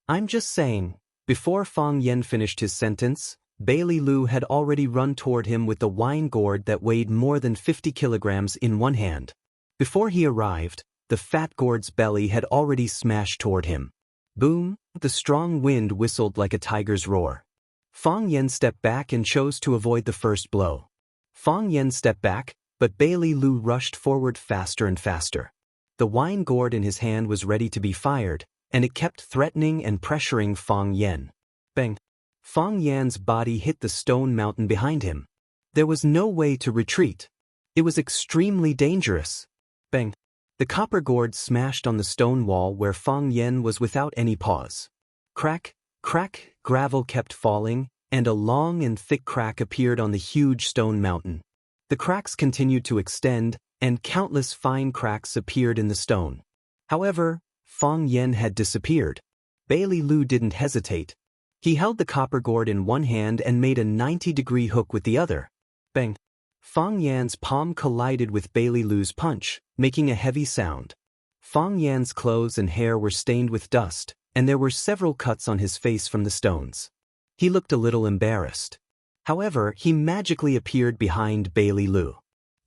Speaker 1: I'm just saying. Before Fang Yan finished his sentence, Bailey Lu had already run toward him with the wine gourd that weighed more than 50 kilograms in one hand. Before he arrived, the fat gourd's belly had already smashed toward him. Boom, the strong wind whistled like a tiger's roar. Fang Yan stepped back and chose to avoid the first blow. Fang Yan stepped back, but Bailey Lu rushed forward faster and faster. The wine gourd in his hand was ready to be fired, and it kept threatening and pressuring Fang Yan. Bang! Fang Yan's body hit the stone mountain behind him. There was no way to retreat. It was extremely dangerous. Bang! The copper gourd smashed on the stone wall where Fang Yan was without any pause. Crack, crack, gravel kept falling, and a long and thick crack appeared on the huge stone mountain. The cracks continued to extend, and countless fine cracks appeared in the stone. However, Fang Yan had disappeared. Bailey Lu didn't hesitate. He held the copper gourd in one hand and made a 90-degree hook with the other. Bang! Fang Yan's palm collided with Bailey Lu's punch, making a heavy sound. Fang Yan's clothes and hair were stained with dust, and there were several cuts on his face from the stones. He looked a little embarrassed. However, he magically appeared behind Bailey Lu.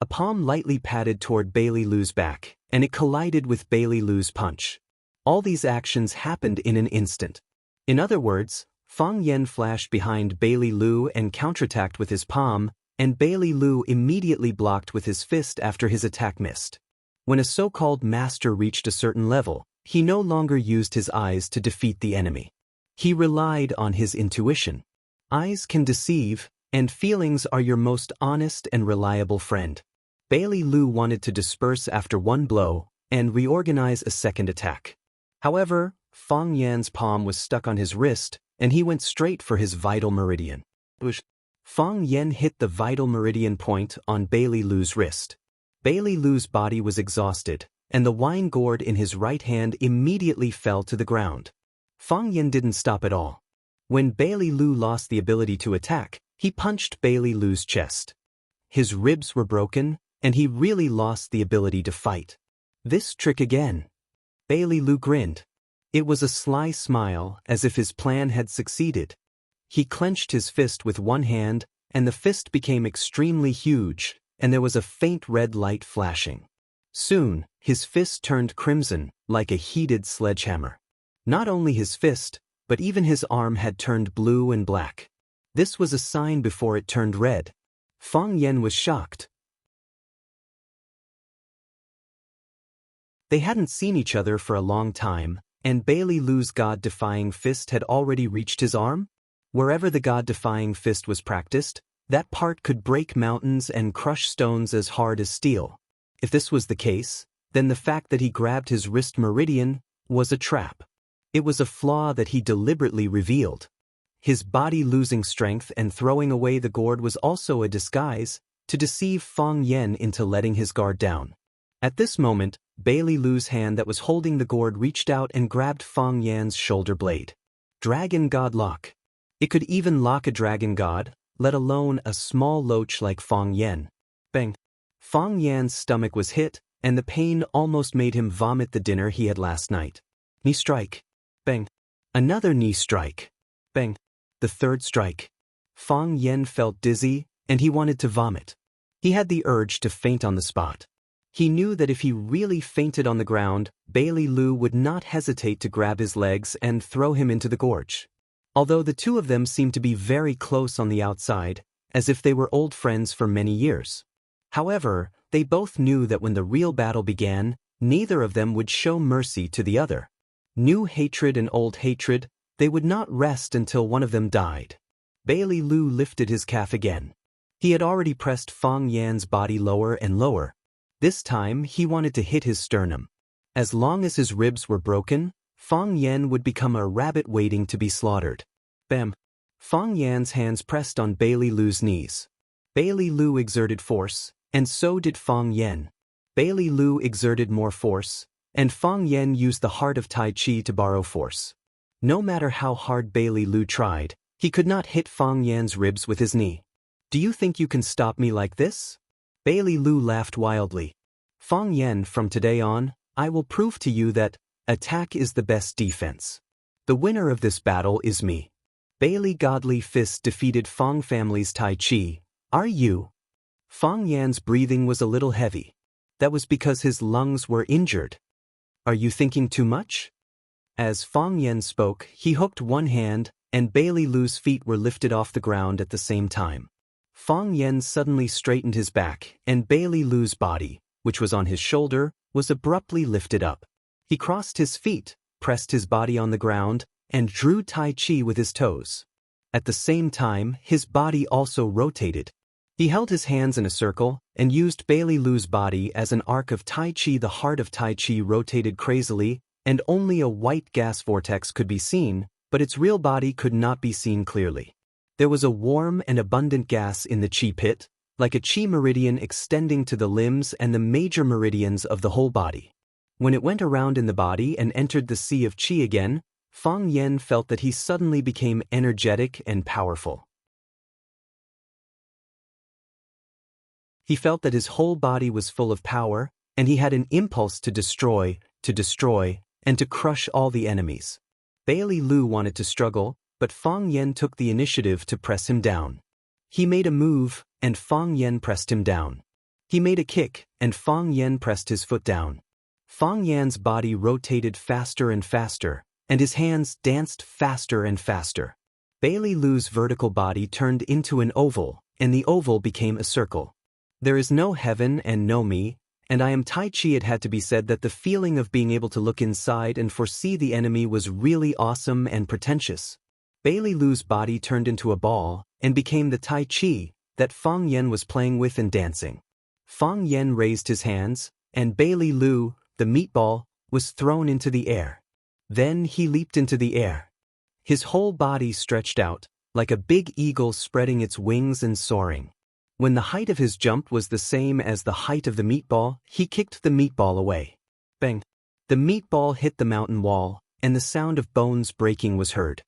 Speaker 1: A palm lightly patted toward Bailey Lu's back, and it collided with Bailey Lu's punch. All these actions happened in an instant. In other words, Fang Yan flashed behind Bailey Lu and counterattacked with his palm, and Bailey Lu immediately blocked with his fist after his attack missed. When a so-called master reached a certain level, he no longer used his eyes to defeat the enemy. He relied on his intuition. Eyes can deceive, and feelings are your most honest and reliable friend. Bailey Lu wanted to disperse after one blow and reorganize a second attack. However, Fang Yan's palm was stuck on his wrist, and he went straight for his vital meridian. Fang Yan hit the vital meridian point on Bailey Lu's wrist. Bailey Lu's body was exhausted, and the wine gourd in his right hand immediately fell to the ground. Fang Yan didn't stop at all. When Bailey Lu lost the ability to attack, he punched Bailey Lu's chest. His ribs were broken, and he really lost the ability to fight. This trick again. Bailey Lu grinned. It was a sly smile, as if his plan had succeeded. He clenched his fist with one hand, and the fist became extremely huge, and there was a faint red light flashing. Soon, his fist turned crimson, like a heated sledgehammer. Not only his fist, but even his arm had turned blue and black. This was a sign before it turned red. Fang Yan was shocked. They hadn't seen each other for a long time, and Bailey Lu's God-defying fist had already reached his arm? Wherever the God-defying fist was practiced, that part could break mountains and crush stones as hard as steel. If this was the case, then the fact that he grabbed his wrist meridian was a trap. It was a flaw that he deliberately revealed. His body losing strength and throwing away the gourd was also a disguise to deceive Fang Yan into letting his guard down. At this moment, Bailey Lu's hand that was holding the gourd reached out and grabbed Fang Yan's shoulder blade. Dragon God Lock. It could even lock a dragon god, let alone a small loach like Fang Yan. Bang! Fang Yan's stomach was hit, and the pain almost made him vomit the dinner he had last night. Knee strike. Bang! Another knee strike. Bang! The third strike. Fang Yan felt dizzy, and he wanted to vomit. He had the urge to faint on the spot. He knew that if he really fainted on the ground, Bailey Lu would not hesitate to grab his legs and throw him into the gorge. Although the two of them seemed to be very close on the outside, as if they were old friends for many years. However, they both knew that when the real battle began, neither of them would show mercy to the other. New hatred and old hatred, they would not rest until one of them died. Bailey Lu lifted his calf again. He had already pressed Fang Yan's body lower and lower. This time, he wanted to hit his sternum. As long as his ribs were broken, Fang Yan would become a rabbit waiting to be slaughtered. Bam! Fang Yan's hands pressed on Bailey Lu's knees. Bailey Lu exerted force, and so did Fang Yan. Bailey Lu exerted more force, and Fang Yan used the heart of Tai Chi to borrow force. No matter how hard Bailey Lu tried, he could not hit Fang Yan's ribs with his knee. "Do you think you can stop me like this?" Bailey Lu laughed wildly. "Fang Yan, from today on, I will prove to you that Attack is the best defense. The winner of this battle is me. Bailey Godly Fist defeated Fong family's Tai Chi. Are you? Fong Yan's breathing was a little heavy. That was because his lungs were injured. Are you thinking too much? As Fong Yan spoke, he hooked one hand, and Bailey Lu's feet were lifted off the ground at the same time. Fong Yan suddenly straightened his back, and Bailey Lu's body, which was on his shoulder, was abruptly lifted up. He crossed his feet, pressed his body on the ground, and drew Tai Chi with his toes. At the same time, his body also rotated. He held his hands in a circle, and used Bailey Lu's body as an arc of Tai Chi. The heart of Tai Chi rotated crazily, and only a white gas vortex could be seen, but its real body could not be seen clearly. There was a warm and abundant gas in the Chi pit, like a Chi meridian extending to the limbs and the major meridians of the whole body. When it went around in the body and entered the sea of Chi again, Fong Yan felt that he suddenly became energetic and powerful. He felt that his whole body was full of power, and he had an impulse to destroy, and to crush all the enemies. Bailey Lu wanted to struggle, but Fong Yan took the initiative to press him down. He made a move, and Fong Yan pressed him down. He made a kick, and Fong Yan pressed his foot down. Fong Yan's body rotated faster and faster, and his hands danced faster and faster. Bailey Lu's vertical body turned into an oval, and the oval became a circle. There is no heaven and no me, and I am Tai Chi. It had to be said that the feeling of being able to look inside and foresee the enemy was really awesome and pretentious. Bailey Lu's body turned into a ball, and became the Tai Chi that Fong Yan was playing with and dancing. Fong Yan raised his hands, and Bailey Lu, the meatball, was thrown into the air. Then he leaped into the air. His whole body stretched out, like a big eagle spreading its wings and soaring. When the height of his jump was the same as the height of the meatball, he kicked the meatball away. Bang! The meatball hit the mountain wall, and the sound of bones breaking was heard.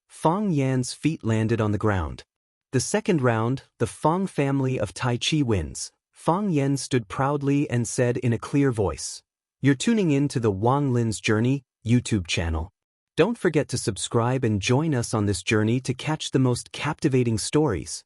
Speaker 1: Fong Yan's feet landed on the ground. The second round, the Fong family of Tai Chi wins. Fong Yan stood proudly and said in a clear voice, "You're tuning in to the Wang Lin's Journey YouTube channel. Don't forget to subscribe and join us on this journey to catch the most captivating stories.